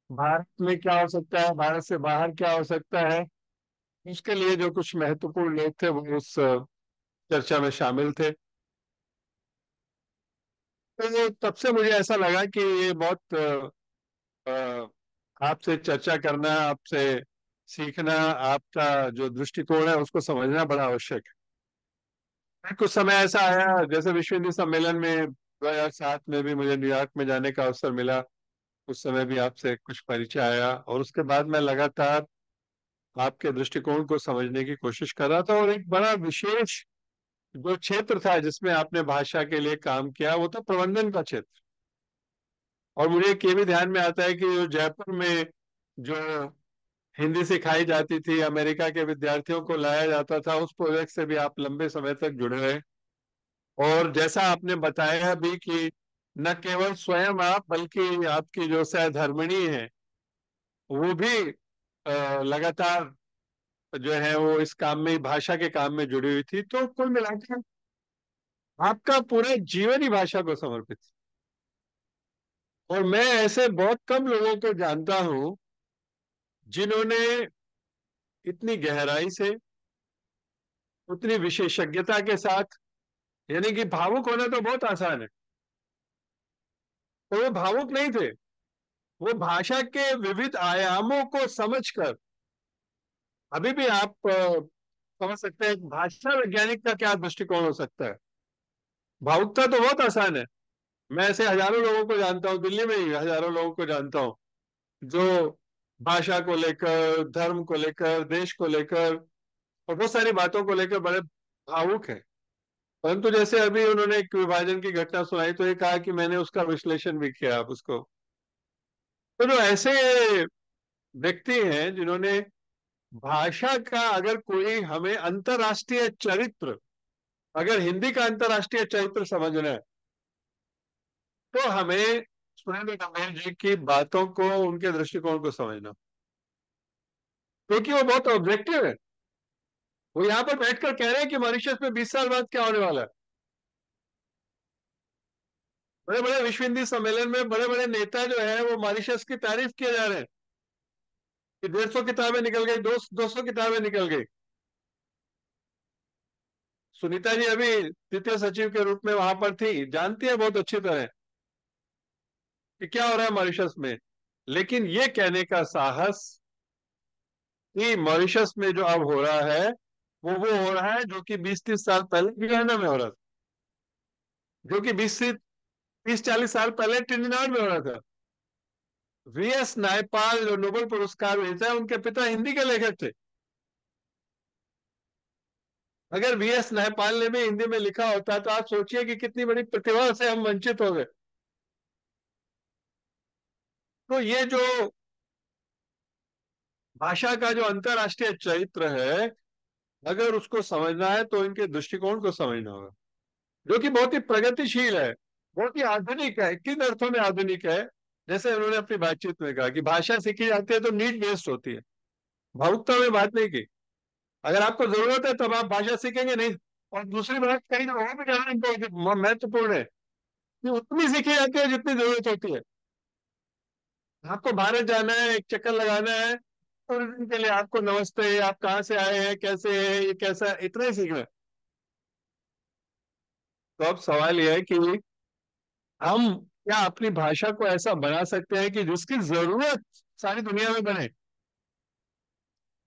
भारत में क्या हो सकता है, भारत से बाहर क्या हो सकता है। उसके लिए जो कुछ महत्वपूर्ण लोग थे वो उस चर्चा में शामिल थे। तो तब से मुझे ऐसा लगा कि ये बहुत आपसे चर्चा करना, आपसे सीखना, आपका जो दृष्टिकोण है उसको समझना बड़ा आवश्यक है। कुछ समय ऐसा आया, जैसे विश्व हिंदी सम्मेलन में 2007 में भी मुझे न्यूयॉर्क में जाने का अवसर मिला, उस समय भी आपसे कुछ परिचय आया, और उसके बाद मैं लगातार आपके दृष्टिकोण को समझने की कोशिश कर रहा था। और एक बड़ा विशेष जो क्षेत्र था जिसमें आपने भाषा के लिए काम किया, वो था प्रबंधन का क्षेत्र। और मुझे एक ये भी ध्यान में आता है कि जो जयपुर में जो हिंदी सिखाई जाती थी, अमेरिका के विद्यार्थियों को लाया जाता था, उस प्रोजेक्ट से भी आप लंबे समय तक जुड़े रहे। और जैसा आपने बताया भी कि न केवल स्वयं आप, बल्कि आपकी जो सहधर्मिणी है वो भी लगातार जो है वो इस काम में, भाषा के काम में जुड़ी हुई थी। तो कुल मिलाकर आपका पूरा जीवन ही भाषा को समर्पित। और मैं ऐसे बहुत कम लोगों को जानता हूं जिन्होंने इतनी गहराई से, उतनी विशेषज्ञता के साथ, यानी कि भावुक होना तो बहुत आसान है, तो वो भावुक नहीं थे, वो भाषा के विविध आयामों को समझकर अभी भी आप समझ सकते हैं भाषा वैज्ञानिक का क्या दृष्टिकोण हो सकता है। भावुकता तो बहुत आसान है। मैं ऐसे हजारों लोगों को जानता हूँ, दिल्ली में ही हजारों लोगों को जानता हूँ जो भाषा को लेकर, धर्म को लेकर, देश को लेकर और बहुत सारी बातों को लेकर बड़े भावुक हैं। परंतु जैसे अभी उन्होंने एक विभाजन की घटना सुनाई तो ये कहा कि मैंने उसका विश्लेषण भी किया। आप उसको, तो जो ऐसे व्यक्ति हैं जिन्होंने भाषा का, अगर कोई हमें अंतर्राष्ट्रीय चरित्र, अगर हिंदी का अंतर्राष्ट्रीय चरित्र समझना है तो हमें सुरेंद्र गंभीर जी की बातों को, उनके दृष्टिकोण को समझना, क्योंकि वो बहुत ऑब्जेक्टिव है। वो यहाँ पर बैठकर कह रहे हैं कि मॉरिशस में 20 साल बाद क्या होने वाला है। बड़े बड़े विश्व हिंदी सम्मेलन में बड़े बड़े नेता जो है वो मॉरिशस की तारीफ किए जा रहे हैं कि 150 किताबें निकल गई, 200 किताबें निकल गई। सुनीता जी अभी द्वितीय सचिव के रूप में वहां पर थी, जानती है बहुत अच्छी तरह कि क्या हो रहा है मॉरिशस में। लेकिन ये कहने का साहस कि मॉरिशस में जो अब हो रहा है वो हो रहा है जो कि 20-30 साल पहले गयाना में हो रहा था, जो कि 20 से 30-40 साल पहले ट्रिनिडाद में हो रहा था। वीएस नायपाल जो नोबेल पुरस्कार विजेता है, उनके पिता हिंदी के लेखक थे। अगर वीएस नायपाल ने भी हिंदी में लिखा होता तो आप सोचिए कि कितनी बड़ी प्रतिभा से हम वंचित हो गए। तो ये जो भाषा का जो अंतर्राष्ट्रीय चरित्र है, अगर उसको समझना है तो इनके दृष्टिकोण को समझना होगा, जो कि बहुत ही प्रगतिशील है, बहुत ही आधुनिक है। किन अर्थों में आधुनिक है? जैसे उन्होंने अपनी बातचीत में कहा कि भाषा सीखी जाती है तो नीड बेस्ड होती है, भावुकता में बात नहीं की। अगर आपको जरूरत है तब आप भाषा सीखेंगे नहीं। और दूसरी बात कहीं तो और भी ज्यादा महत्वपूर्ण है कि उतनी सीखी जाती है जितनी जरूरत होती है। आपको भारत जाना है, एक चक्कर लगाना है, और दिन के लिए आपको नमस्ते, आप कहाँ से आए हैं, कैसे है, ये कैसा, इतना ही सीखना है। तो अब सवाल यह है कि हम क्या अपनी भाषा को ऐसा बना सकते हैं कि जिसकी जरूरत सारी दुनिया में बने?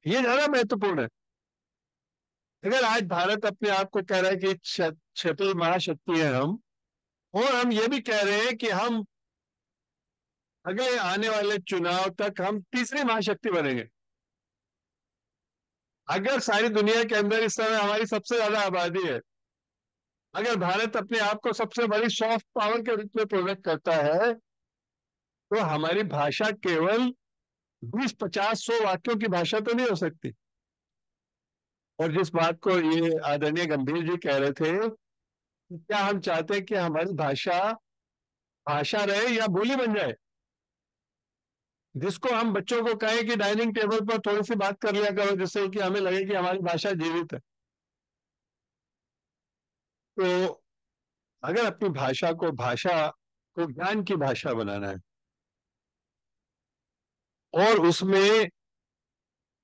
ये ज्यादा महत्वपूर्ण है। अगर आज भारत अपने आप को कह रहा है कि क्षेत्रीय महाशक्ति है हम, और हम ये भी कह रहे हैं कि हम अगले आने वाले चुनाव तक हम तीसरी महाशक्ति बनेंगे। अगर सारी दुनिया के अंदर इस समय हमारी सबसे ज्यादा आबादी है, अगर भारत अपने आप को सबसे बड़ी सॉफ्ट पावर के रूप में प्रोजेक्ट करता है, तो हमारी भाषा केवल 20-50-100 वाक्यों की भाषा तो नहीं हो सकती। और जिस बात को ये आदरणीय गंभीर जी कह रहे थे, क्या हम चाहते हैं कि हमारी भाषा भाषा रहे या बोली बन जाए, जिसको हम बच्चों को कहें कि डाइनिंग टेबल पर थोड़ी सी बात कर लिया करो, जिससे कि हमें लगे कि हमारी भाषा जीवित है। तो अगर अपनी भाषा को ज्ञान की भाषा बनाना है, और उसमें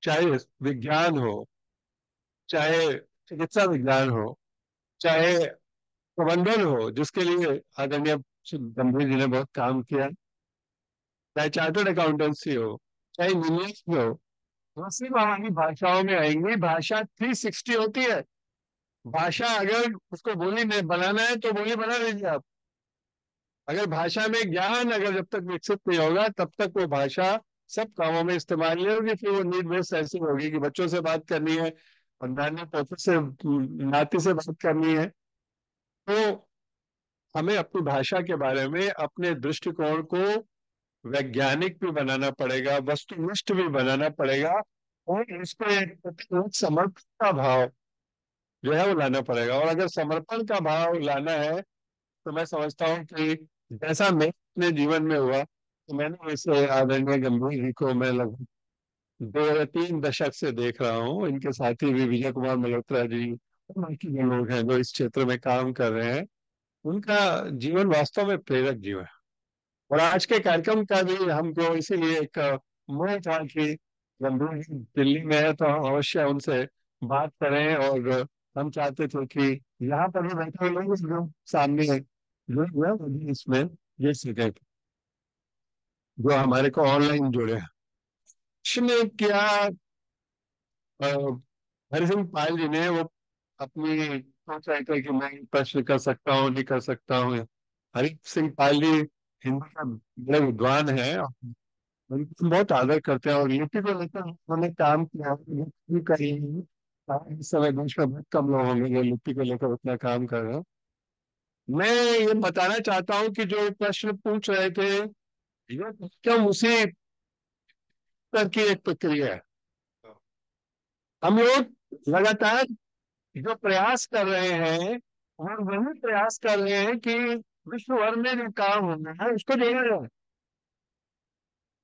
चाहे विज्ञान हो, चाहे चिकित्सा विज्ञान हो, चाहे प्रबंधन हो, जिसके लिए आदरणीय गंभीर जी ने बहुत काम किया, चाहे चार्टर्ड अकाउंटेंसी हो, चाहे इंजीनियरिंग हो, वो सिर्फ हमारी भाषाओं में आएंगी। भाषा 360 होती है। भाषा अगर उसको बोली में बनाना है तो बोली बना लीजिए आप। अगर भाषा में ज्ञान अगर जब तक विकसित नहीं होगा तब तक वो भाषा सब कामों में इस्तेमाल नहीं होगी। फिर वो नीड बेस्ड ऐसी होगी कि बच्चों से बात करनी है और नानी पोते से, नाती से बात करनी है। तो हमें अपनी भाषा के बारे में अपने दृष्टिकोण को वैज्ञानिक भी बनाना पड़ेगा, वस्तुनिष्ठ भी बनाना पड़ेगा, और इस पे एक समर्पण का भाव जो है वो लाना पड़ेगा। और अगर समर्पण का भाव लाना है तो मैं समझता हूँ कि जैसा मैं अपने जीवन में हुआ, तो मैंने इसे आदरणीय गंभीर जी को मैं लगभग 2 या 3 दशक से देख रहा हूँ। इनके साथी भी विजय कुमार मल्होत्रा जी और बाकी जो लोग हैं जो इस क्षेत्र में काम कर रहे हैं, उनका जीवन वास्तव में प्रेरक जीवन है। और आज के कार्यक्रम का भी हमको इसीलिए एक मोह था कि गंभीर जी दिल्ली में है तो हम अवश्य उनसे बात करें। और हम चाहते थे कि यहाँ पर भी बैठे हुए लोग जो सामने जुड़े हुए हैं वो भी इसमें जुड़ सके, जो हमारे को ऑनलाइन जुड़े हैं। इसने क्या हरि सिंह पाल जी ने वो अपनी सोच रहे थे कि मैं प्रश्न कर सकता हूँ नहीं कर सकता हूँ। हरि सिंह पाल जी हिंदी का बड़े विद्वान है, उनका हम बहुत आदर करते हैं और लिपि को लेकर उन्होंने काम किया है, लिपि भी करी है। इस समय देश में बहुत कम लोग होंगे जो लिपि को लेकर उतना काम कर रहे हैं। मैं ये बताना चाहता हूँ कि जो प्रश्न पूछ रहे थे ये एकदम उसी तरह की एक प्रक्रिया है। हम लोग लगातार जो प्रयास कर रहे हैं और वही प्रयास कर रहे हैं कि विश्व भर में जो काम होना है उसको देखा जाए।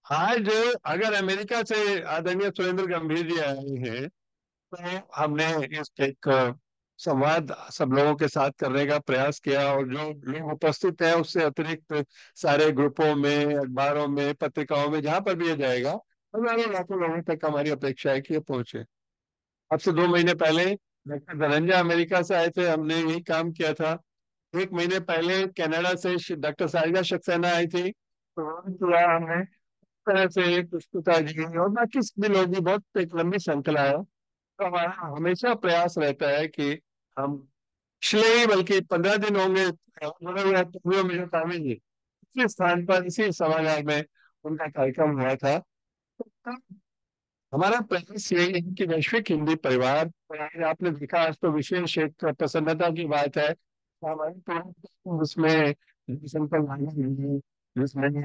आज अगर अमेरिका से आदरणीय सुरेंद्र गंभीर जी आए हैं तो हमने इस एक संवाद सब लोगों के साथ करने का प्रयास किया और जो लोग उपस्थित हैं उससे अतिरिक्त सारे ग्रुपों में, अखबारों में, पत्रिकाओं में, जहां पर भी ये जाएगा हजारों लाखों लोगों तक हमारी अपेक्षा है कि ये पहुंचे। अब से 2 महीने पहले डॉक्टर धनंजय अमेरिका से आए थे, हमने यही काम किया था। 1 महीने पहले कनाडा से डॉक्टर सारिका सक्सेना आई थी, तो वो भी किया हमने। इस तरह से पुष्पिता जी और बाकी भी लोग भी, बहुत एक लंबी श्रृंखला है। तो हमारा हमेशा प्रयास रहता है कि हम पिछले ही बल्कि 15 दिन होंगे जुड़े हुए हैं तुमियों में जो कामी जी इसी स्थान पर इसी सभागार में उनका कार्यक्रम हुआ था। तो हमारा प्रयास यही है कि वैश्विक हिंदी परिवार, और आज आपने देखा आज तो विशेष एक प्रसन्नता की बात है हमारे परिवार जिसमें शंकर नागर जी, जिसमें ये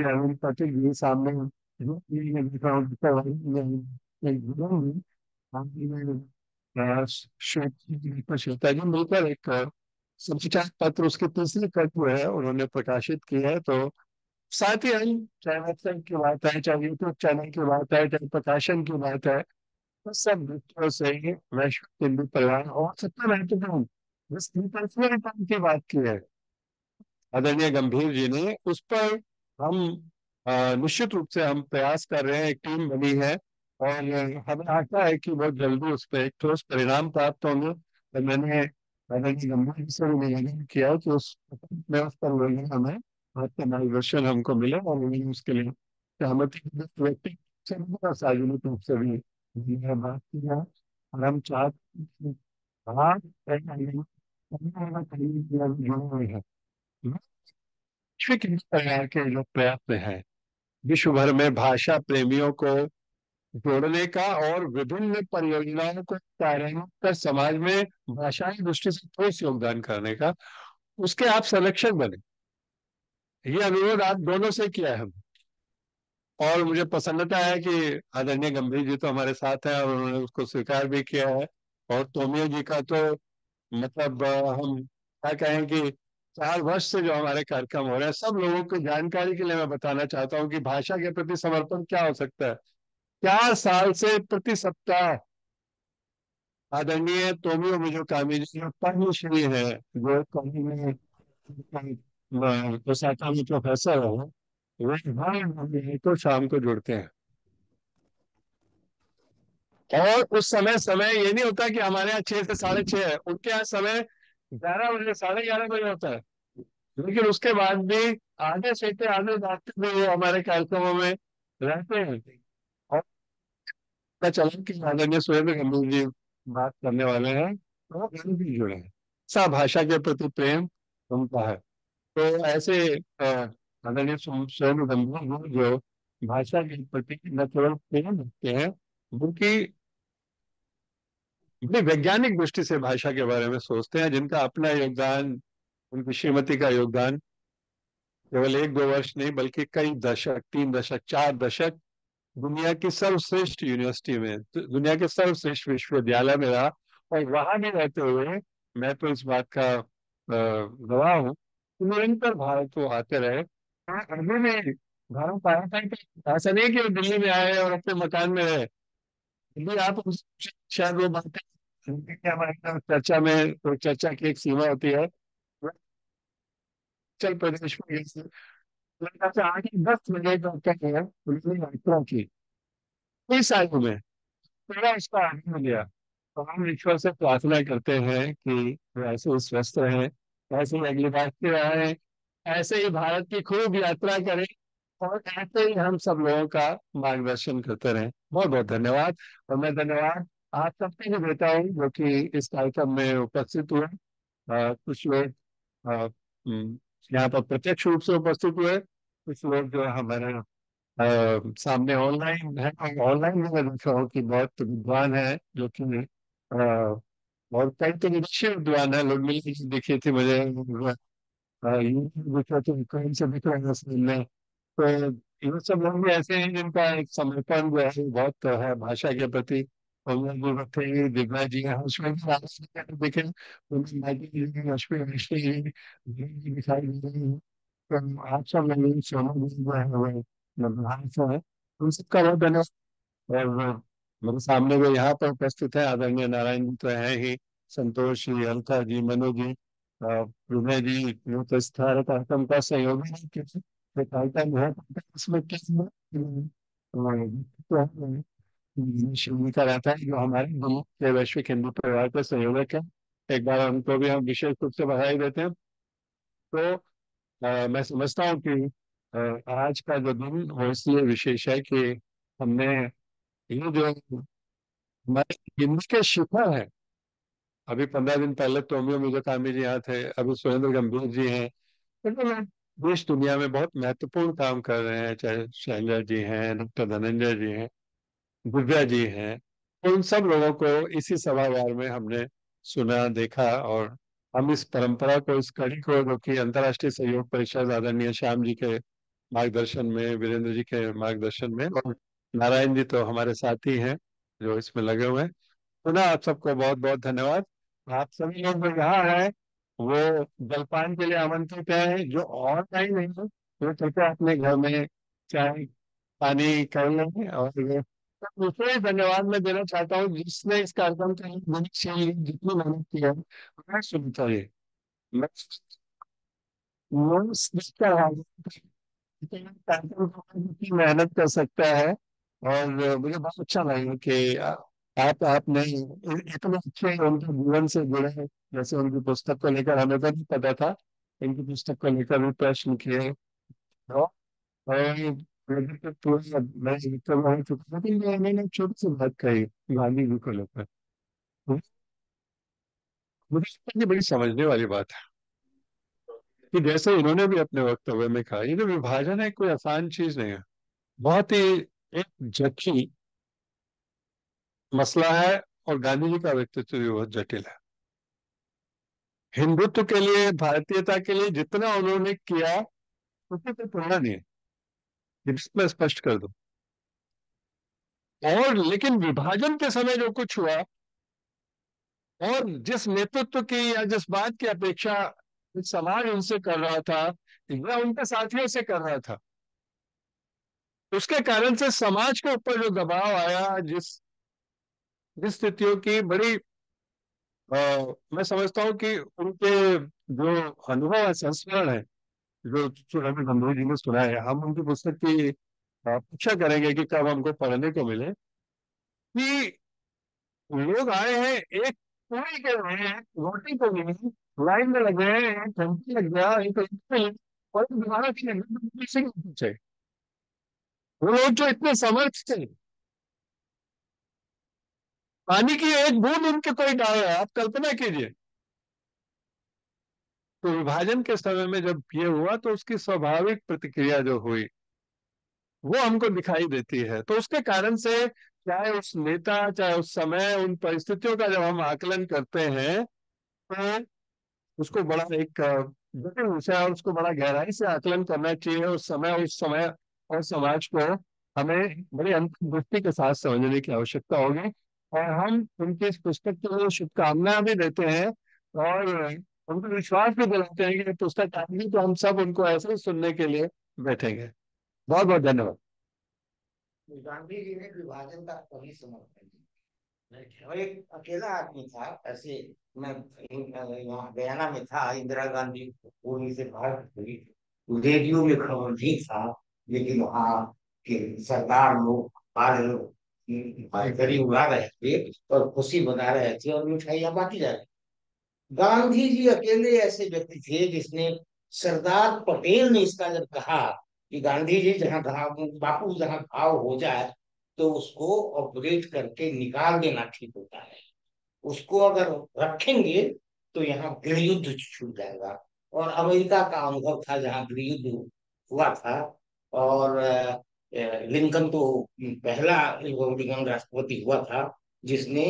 अरुण पाटिल जी सामने जो ये देखा हूँ, श्वेता जी मिलकर एक समाचार पत्र उसकी तीसरी कड़ी है उन्होंने प्रकाशित की है। तो साथ ही हम चाहे वेबसाइट की बात है, चाहे यूट्यूब चैनल की बात है, चाहे प्रकाशन की बात है, तो सब दृष्टियों से ही वैश्विक हिंदी परिवार और सबसे महत्वपूर्ण जिस इंटरनेशनल काम की बात की है आदरणीय गंभीर जी ने, उस पर हम निश्चित रूप से हम प्रयास कर रहे हैं। एक टीम बनी है और हमें आशा है कि बहुत जल्दी उस पर एक ठोस परिणाम प्राप्त होंगे। और मैंने आदरणीय गंभीर जी से भी निवेदन किया है कि उस में उस पर लोग हमें आपका मार्गदर्शन हमको मिले और उन्होंने उसके लिए सहमति व्यक्ति से भी और सार्वजनिक रूप से भी हमने बात की है। और हम चाहते हैं कि आप जुड़े हुए हैं वैश्विक हिंदी परिवार के जो प्रयत्न है विश्व भर में भाषा प्रेमियों को जोड़ने का और विभिन्न परियोजनाओं को कार्यान्वित कर समाज में भाषाई दृष्टि से ठोस योगदान करने का, उसके आप संरक्षक बने। ये अनुरोध आप दोनों से किया है हम, और मुझे प्रसन्नता है कि आदरणीय गंभीर जी तो हमारे साथ हैं और उन्होंने उसको स्वीकार भी किया है। और तोमियो जी का तो मतलब हम क्या कहें कि 4 वर्ष से जो हमारे कार्यक्रम हो रहे हैं, सब लोगों को जानकारी के लिए मैं बताना चाहता हूँ कि भाषा के प्रति समर्पण क्या हो सकता है। 4 साल से प्रति सप्ताह आदरणीय तोमियो मिजो कामी जी जो पद्मश्री है, जो कॉलेज में ओसाका में प्रोफेसर है, वे हर महीने को शाम को जुड़ते हैं। और उस समय समय ये नहीं होता कि हमारे यहाँ 6 से 6:30 है, उनके यहाँ समय 11 बजे 11:30 बजे होता है। लेकिन उसके बाद भी आधे सोते आधे जागते भी वो हमारे कार्यक्रमों में रहते हैं। और पता चला कि आदरणीय सुरेंद्र गंभीर जी बात करने वाले हैं तो वो भी जुड़े हैं। सा भाषा के प्रति प्रेम उनका है। तो ऐसे आदरणीय सुरेंद्र गंभीर जी जो भाषा के प्रति न केवल प्रेम रखते हैं बल्कि बड़ी वैज्ञानिक दृष्टि से भाषा के बारे में सोचते हैं, जिनका अपना योगदान, उनकी श्रीमती का योगदान केवल 1-2 वर्ष नहीं बल्कि कई दशक, 3 दशक, 4 दशक दुनिया की सर्वश्रेष्ठ यूनिवर्सिटी में, दुनिया के सर्वश्रेष्ठ विश्वविद्यालय में रहा। और वहां भी रहते हुए मैं तो इस बात का गवाह हूँ कि निरंतर भारत को आते रहे। अभी भी भारत आया था कि ऐसा नहीं कि वो दिल्ली में आए और अपने मकान में रहे। दिल्ली आप शायद वो बातें हमारे चर्चा में, तो चर्चा की एक सीमा होती है। चल प्रदेश में लगता है 8-10 महीने का क्या है उन्होंने यात्रा की इस आयु में, पूरा इसका आनंद लिया। तो हम ईश्वर से प्रार्थना करते हैं कि वो ऐसे ही स्वस्थ रहें, ऐसे ही अगली बात की रहें, ऐसे ही भारत की खूब यात्रा करें और ऐसे ही हम सब लोगों का मार्गदर्शन करते रहें। बहुत बहुत धन्यवाद। और मैं धन्यवाद आप सबके भी देता हूँ जो कि इस कार्यक्रम में उपस्थित हुए। कुछ लोग अ, यहाँ पर प्रत्यक्ष रूप से उपस्थित हुए, कुछ लोग जो है हमारे सामने ऑनलाइन है। ऑनलाइन में मैं देख रहा हूँ कि बहुत विद्वान है जो कि और कई तो विदेशी विद्वान है, लोग मिल दिखे थे मुझे। यूट्यूब दिख रहे थे, कहीं से दिख रहे हैं सामने। तो ये सब लोग भी ऐसे हैं जिनका एक समर्पण जो है बहुत है भाषा के प्रति। और वो रखे दिव्या जी हैं, उसमें भी देखे उनकी माइकी जी, लक्ष्मी मिश्री जी दिखाई दे रही हैं। तो आप सब लोग सोनू जी जो है वो नंदलाल से है, उन सबका बहुत धन्यवाद। और मेरे सामने वो यहाँ पर उपस्थित है, आदरणीय नारायण जी तो है ही, संतोष जी, अलका जी, मनु जी, विनय जी, वो तो इस सारे कार्यक्रम का सहयोगी है, क्योंकि ये कार्यक्रम है इसमें किस शिवनी का रहता है जो हमारे दोनों के वैश्विक हिंदू परिवार के संयोजक है। एक बार उनको भी हम विशेष रूप से बधाई देते हैं। तो मैं समझता हूँ कि आज का जो दिन वो इसलिए विशेष है कि हमने ये जो हमारे हिंदी के शिखर है, अभी 15 दिन पहले तोमियो मिज़ोकामी जी यहाँ थे, अभी सुरेंद्र गंभीर जी हैं, मतलब देश दुनिया में बहुत महत्वपूर्ण काम कर रहे हैं, चाहे शैलजा जी हैं, डॉक्टर धनंजय जी हैं, दिव्या जी हैं। तो उन सब लोगों को इसी सभागार में हमने सुना, देखा। और हम इस परंपरा को, इस कड़ी को, जो कि अंतर्राष्ट्रीय सहयोग परिषद आदरणीय श्याम जी के मार्गदर्शन में, वीरेंद्र जी के मार्गदर्शन में, और नारायण जी तो हमारे साथी हैं जो इसमें लगे हुए हैं। पुनः आप सबको बहुत बहुत धन्यवाद। आप सभी लोग जो यहाँ हैं वो जलपान के लिए आमंत्रित हैं, जो और नहीं नहीं है वो कृपया अपने घर में चाय पानी कर लेंगे। और दूसरे धन्यवाद मैं देना चाहता हूँ जिसने इस कार्यक्रम के लिए जितनी मेहनत की है, मैं सुनता है। मैं इसका कार्यक्रम की मेहनत कर सकता है। और मुझे बहुत अच्छा लगा कि आपने इतने अच्छे उनके जीवन से जुड़े हैं। जैसे उनकी पुस्तक को लेकर हमें तो नहीं पता था, इनकी पुस्तक को लेकर भी प्रश्न किए। और मुझे तो पूरा मैं तो वही चुका था, लेकिन मैंने एक छोटी सी बात कही गांधी जी को लेकर। मुझे लगता है कि बड़ी समझने वाली बात है कि जैसे इन्होंने भी अपने वक्तव्य में कहा, ये जो विभाजन है कोई आसान चीज नहीं है, बहुत ही एक जटिल मसला है। और गांधी जी का व्यक्तित्व भी बहुत जटिल है। हिंदुत्व के लिए, भारतीयता के लिए जितना उन्होंने किया उससे कोई तुलना नहीं है, ये मैं स्पष्ट कर दूं। और लेकिन विभाजन के समय जो कुछ हुआ, और जिस नेतृत्व की या जिस बात की अपेक्षा इस समाज उनसे कर रहा था या उनके साथियों से कर रहा था, उसके कारण से समाज के ऊपर जो दबाव आया, जिस जिस स्थितियों की बड़ी मैं समझता हूँ कि उनके जो अनुभव है, संस्मरण है, जो सुरेंद्र गंभीर जी ने सुना है, हम उनकी पुस्तक की अपेक्षा करेंगे कि कब हमको पढ़ने को मिले। कि लोग आए हैं एक पूरी के लिए, रोटी के लिए लाइन में लगे हैं, एक घंटे लग गया, एक घंटे और दोबारा की किसी को पूछे, वो लोग जो इतने समर्थ थे, पानी की एक बूंद उनके कोई डाल है, आप कल्पना कीजिए। तो विभाजन के समय में जब ये हुआ तो उसकी स्वाभाविक प्रतिक्रिया जो हुई वो हमको दिखाई देती है। तो उसके कारण से चाहे उस नेता, चाहे उस समय, उन परिस्थितियों का जब हम आकलन करते हैं तो उसको बड़ा एक जटिल विषय है और उसको बड़ा गहराई से आकलन करना चाहिए। उस समय और समाज को हमें बड़ी अंतर्दृष्टि के साथ समझने की आवश्यकता होगी। और हम उनकी इस पुस्तक के लिए शुभकामनाएं भी देते हैं और उनको विश्वास भी दिलाते हैं कि ये पुस्तक आएगी तो हम सब उनको ऐसे ही सुनने के लिए बैठेंगे। बहुत बहुत धन्यवाद। गांधी जी ने विभाजन का कभी समर्थन नहीं। वो एक अकेला आदमी था ऐसे। मैं यहाँ गयाना में था, इंदिरा गांधी पूरी से भारत हुई, रेडियो में खबर नहीं था, लेकिन वहाँ के सरदार लोग, बाल लोग गरी उड़ा रहे थे और खुशी मना रहे थे और मिठाइयाँ बांटी जा रही। गांधी जी अकेले ऐसे व्यक्ति थे जिसने, सरदार पटेल ने इसका जब कहा कि गांधी जी जहाँ घाव, बापू जहाँ घाव हो जाए तो उसको ऑपरेट करके निकाल देना ठीक होता है। उसको अगर रखेंगे तो यहाँ गृह युद्ध छूट जाएगा। और अमेरिका का अनुभव था जहाँ गृह युद्ध हुआ था, और लिंकन तो पहला रिपब्लिकन राष्ट्रपति हुआ था जिसने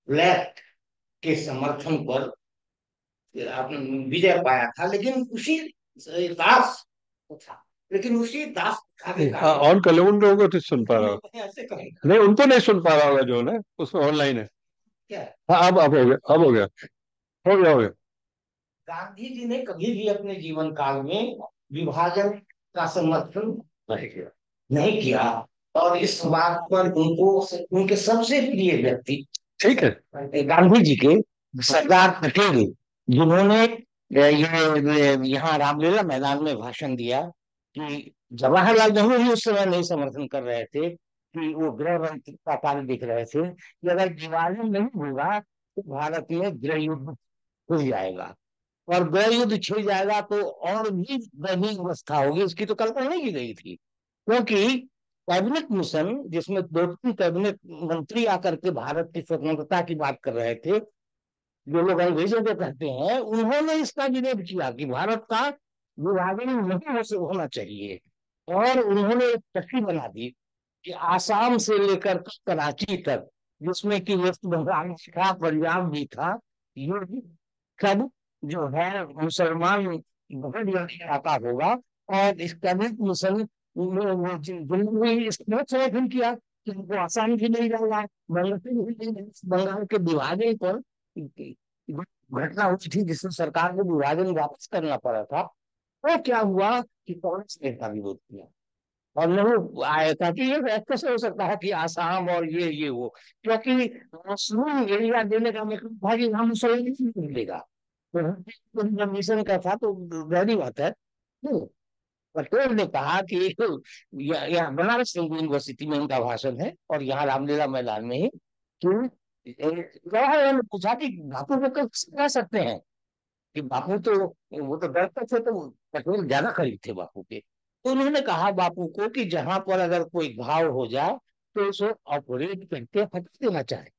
ब्लैक के समर्थन पर आपने विजय पाया था। लेकिन उसी दास था, लेकिन उसी दास के हाँ, ऑन कर ले, उन लोगों को तो सुन पा रहा हूँ। ऐसे कहेगा नहीं, उनको नहीं सुन पा रहा होगा जो ना उसमें ऑनलाइन है। क्या? हाँ, अब हो गया, अब हो गया, हो गया, हो गया। गांधी जी ने कभी भी अपने जीवन काल में विभाजन का समर्थन नहीं किया। और इस बात पर उनको उनके सबसे प्रिय व्यक्ति ठीक है। गांधी जी के सरदार पटेल, जिन्होंने ये यहाँ रामलीला मैदान में भाषण दिया कि जवाहरलाल नेहरू भी उस समय नहीं समर्थन कर रहे थे, कि वो गृह मंत्री का कार्य दिख रहे थे कि अगर विभाजन नहीं होगा तो भारत में गृह युद्ध हो जाएगा, और गृह युद्ध छिड़ जाएगा तो और भी दयनीय अवस्था होगी। इसकी तो कल्पना नहीं की गई थी, क्योंकि कैबिनेट मिशन जिसमें दो तीन कैबिनेट मंत्री आकर के भारत की स्वतंत्रता की बात कर रहे थे, जो लोग अंग्रेजों को कहते हैं, उन्होंने इसका विरोध किया कि भारत का विभाजन नहीं होना चाहिए। और उन्होंने एक तस्वीर बना दी कि आसाम से लेकर के कराची तक, जिसमें कि वेस्ट बंगाल था, पंजाब भी था, ये सब जो है मुसलमान बहुत बड़ा इलाका होगा। और इस कैबिनेट मिशन जिन्होंने इसका समर्थन किया कि उनको आसाम भी नहीं जाएगा, बंगाल के विभाजन पर घटना हुई थी जिससे सरकार को विभाजन वापस करना पड़ा था। तो क्या हुआ कि कांग्रेस ने इसका विरोध किया, और नेहरू आया था कि ये कैसे हो सकता है कि आसाम और ये वो, क्योंकि मुस्लिम एरिया देने का मतलब था कि हम मुसलमान नहीं मिलेगा। तो जब मिशन का था तो गहरी बात है। नहीं, पटेल ने कहा कि यहाँ बनारस हिंदू यूनिवर्सिटी में उनका भाषण है और यहाँ रामलीला मैदान में ही, कि जवाहरलाल ने पूछा कि बापू को कैसे कह सकते हैं कि बापू तो वो तो डरते थे, तो पटेल ज्यादा करीब थे बापू के। तो उन्होंने कहा बापू को कि जहां पर अगर कोई घाव हो जाए तो उसको ऑपरेट करके हटा देना चाहे।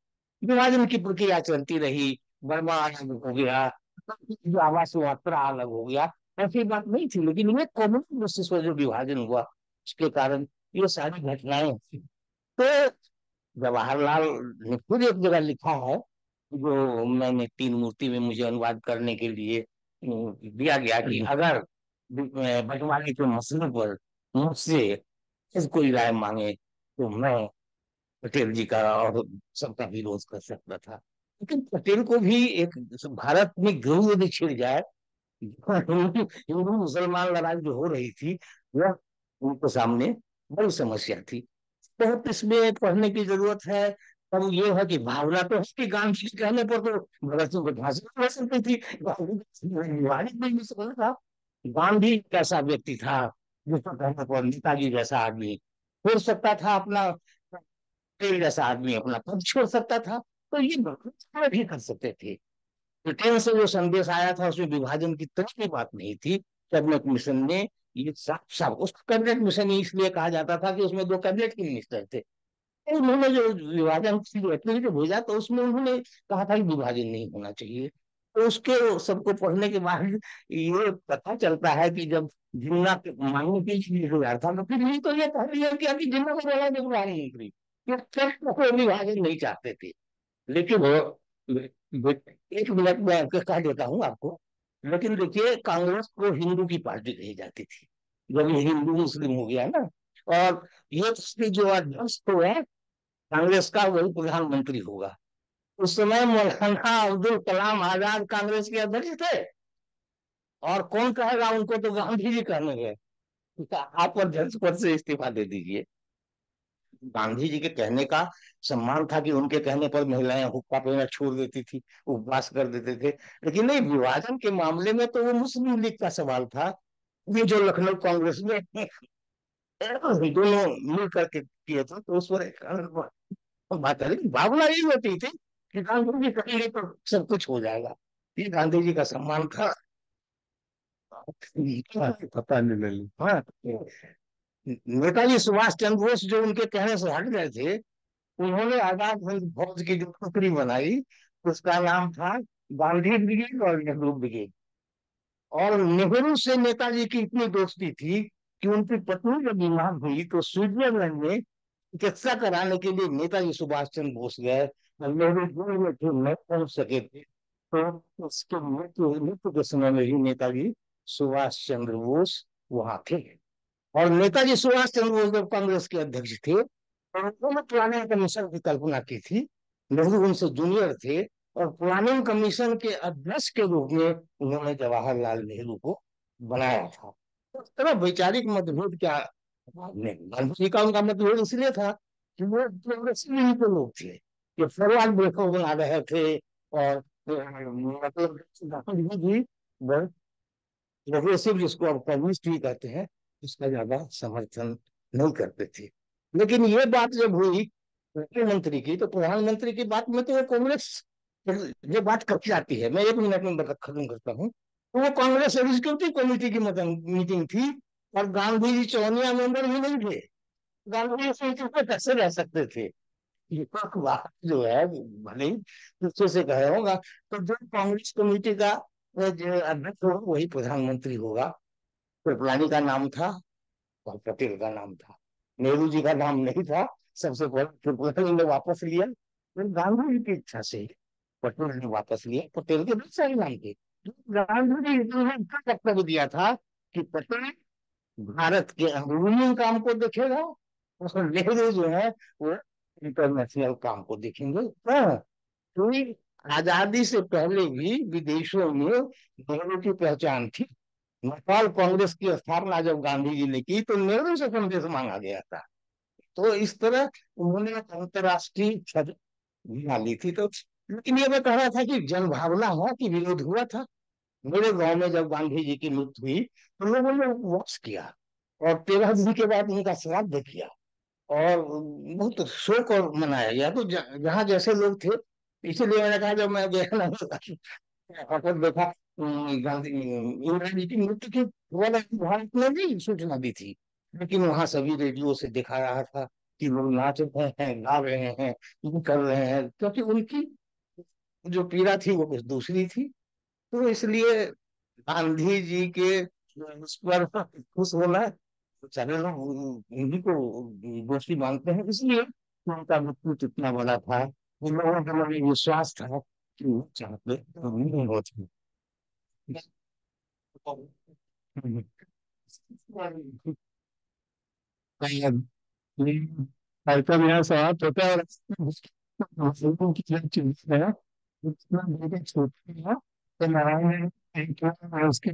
विभाजन की प्रक्रिया चलती रही, बर्मा अलग हो गया, जो आवास मात्रा अलग हो गया, ऐसी बात नहीं थी। लेकिन ये कॉमन बेसिस पर जो विभाजन हुआ उसके कारण ये सारी घटनाएं थी। तो जवाहरलाल ने खुद एक जगह लिखा है, जो मैंने तीन मूर्ति में मुझे अनुवाद करने के लिए दिया गया, कि अगर बंटवारे के मसले पर मुझसे कोई राय मांगे तो मैं पटेल जी का और सबका विरोध कर सकता था। लेकिन पटेल को भी एक भारत में गृह यदि छिड़ जाए, हिंदू मुसलमान लड़ाई जो हो रही थी, वह उनके सामने बड़ी समस्या थी। बहुत इसमें पढ़ने की जरूरत है। तब ये है कि भावना तो उसकी गांधी के कहने पर तो भगत सिंह को फांसी हो सकती थी, विवादित नहीं हो सकता था। गांधी कैसा व्यक्ति था जिसको कहने पर नेताजी जैसा आदमी छोड़ सकता था अपना, तेल जैसा आदमी अपना पद छोड़ सकता था, तो ये भगत भी कर सकते थे। ब्रिटेन से जो संदेश आया था उसमें विभाजन की तरह की बात नहीं थी। कैबिनेट मिशन ने ये साफ साफ, उसको कैबिनेट मिशन ही इसलिए कहा जाता था कि उसमें दो कैबिनेट के मिनिस्टर थे। तो उन्होंने जो विभाजन की एक्टिविटी भेजा तो उसमें उन्होंने कहा था कि विभाजन नहीं होना चाहिए। तो उसके सबको पढ़ने के बाद ये पता चलता है कि जब जिन्ना मांगने के लिए तैयार था, तो फिर ये तो ये कह दिया कि जिन्ना को बोला प्रधानमंत्री, ये सब विभाजन नहीं चाहते थे। लेकिन एक मिनट में आपको कह देता हूँ आपको। लेकिन देखिए, कांग्रेस को हिंदू की पार्टी कही जाती थी जब ये हिंदू मुस्लिम हो गया ना, और ये जो अध्यक्ष तो है कांग्रेस का, वही प्रधानमंत्री होगा। उस समय मौलाना अब्दुल कलाम आजाद कांग्रेस के अध्यक्ष थे, और कौन कहेगा उनको, तो गांधी जी कहने गए आप अध्यक्ष पद से इस्तीफा दे दीजिए। गांधी जी के कहने का सम्मान था कि उनके कहने पर महिलाएं हुक्का पहनना छोड़ देती थी, उपवास कर देते थे। लेकिन नहीं, विभाजन के मामले में तो वो मुस्लिम लीग का सवाल था। ये जो लखनऊ कांग्रेस में दोनों मिल करके किए थे, तो उस पर एक अलग बात है। लेकिन भावना यही होती थी कि गांधी जी कहेंगे तो सब कुछ हो जाएगा। ये गांधी जी का सम्मान था। पता नहीं लली। हाँ, नेताजी सुभाष चंद्र बोस जो उनके कहने से हट गए थे, उन्होंने आजाद हिंद फौज की जो टुकड़ी बनाई, उसका नाम था गांधी ब्रिगेड और नेहरू ब्रिगेड। और नेहरू से नेताजी की इतनी दोस्ती थी कि उनकी पत्नी जब बीमार हुई तो स्विट्जरलैंड में चिकित्सा कराने के लिए नेताजी सुभाष चंद्र बोस गए, और नेहरू दूर में थे, नहीं पहुंच सके थे। तो उसके मृत्यु मृत्यु के समय में ही नेताजी सुभाष चंद्र बोस वहां थे। और नेताजी सुभाष चंद्र बोस जब कांग्रेस के अध्यक्ष थे तो उन्होंने प्लानिंग कमीशन की कल्पना की थी। नेहरू उनसे जूनियर थे, और प्लानिंग कमीशन के अध्यक्ष के रूप में उन्होंने जवाहरलाल नेहरू को बनाया था। तो इस तरह वैचारिक मतभेद क्या, गांधी जी का उनका मतभेद इसलिए था कि वो प्रोग्रेसिव के लोग थे, ये फॉरवर्ड ब्रेकर बना रहे थे। और मतलब गांधी जी प्रोग्रेसिव, जिसको अब कम्युनिस्ट भी कहते हैं, उसका ज्यादा समर्थन नहीं करते थे। लेकिन ये बात जब हुई प्रधानमंत्री की, तो प्रधानमंत्री की बात में तो वो कांग्रेस ये बात कब जाती है, मैं 1 मिनट में खत्म करता हूँ। तो वो कांग्रेस एग्जीक्यूटिव कमेटी की मीटिंग थी, और गांधी जी चौनिया मेंबर भी नहीं थे। गांधी जी इस मीटिंग में कैसे रह सकते थे? ये बात जो है, भले ही दूसरे से कहे होगा, तो जो कांग्रेस कमेटी का जो अध्यक्ष होगा वही प्रधानमंत्री होगा। कृपलानी का नाम था और पटेल का नाम था, नेहरू जी का नाम नहीं था। सबसे पहले कृपलानी ने वापस लिया, फिर गांधी जी की इच्छा से पटेल ने वापस लिया। पटेल के बहुत सारे नाम थे। गांधी जी ने इसका वक्तव्य दिया था कि पटेल भारत के अंदरूनी काम को देखेगा, और नेहरू जो है वो इंटरनेशनल काम को देखेंगे। हाँ, क्योंकि आजादी से पहले भी विदेशों में नेहरू की पहचान थी। नेपाल कांग्रेस की स्थापना जब गांधी जी ने की तो नेहरू से संदेश मांगा गया था। तो इस तरह उन्होंने एक अंतर्राष्ट्रीय छवि बना ली थी। तो लेकिन ये मैं कह रहा था कि जनभावना हुआ कि विरोध हुआ था। मेरे गांव में जब गांधी जी की मृत्यु हुई तो लोगों ने उपवास किया, और 13 दिन के बाद उनका श्राद्ध किया, और बहुत शोक और मनाया गया। तो जहाँ जैसे लोग थे, इसलिए मैंने कहा जब मैं गया ना और देखा गांधी इंदिरा जी की मृत्यु की वाला भारत में भी सूचना दी थी, लेकिन वहां सभी रेडियो से दिखा रहा था कि लोग नाच रहे हैं, गा रहे हैं, ये कर रहे हैं, क्योंकि उनकी जो पीड़ा थी वो कुछ दूसरी थी। तो इसलिए गांधी जी के उस पर खुश होना, सारे लोग उन्हीं को दोषी मानते हैं, इसलिए उनका मृत्यु कितना बड़ा था। उन लोगों के मन में विश्वास था कि वो चाहते नहीं होते। कार्यक्रम यहाँ समाप्त होता है, और लोगों की जो चीज है उतना मेरे छोटे है, तो नारायण ने उसके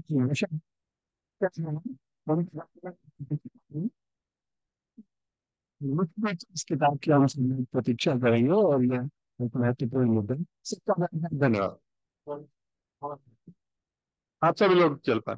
इस किताब की हम सब प्रतीक्षा करेंगे, और यह एक महत्वपूर्ण मुद्दा है। सबका धन्यवाद। आप सभी लोग चल पाए।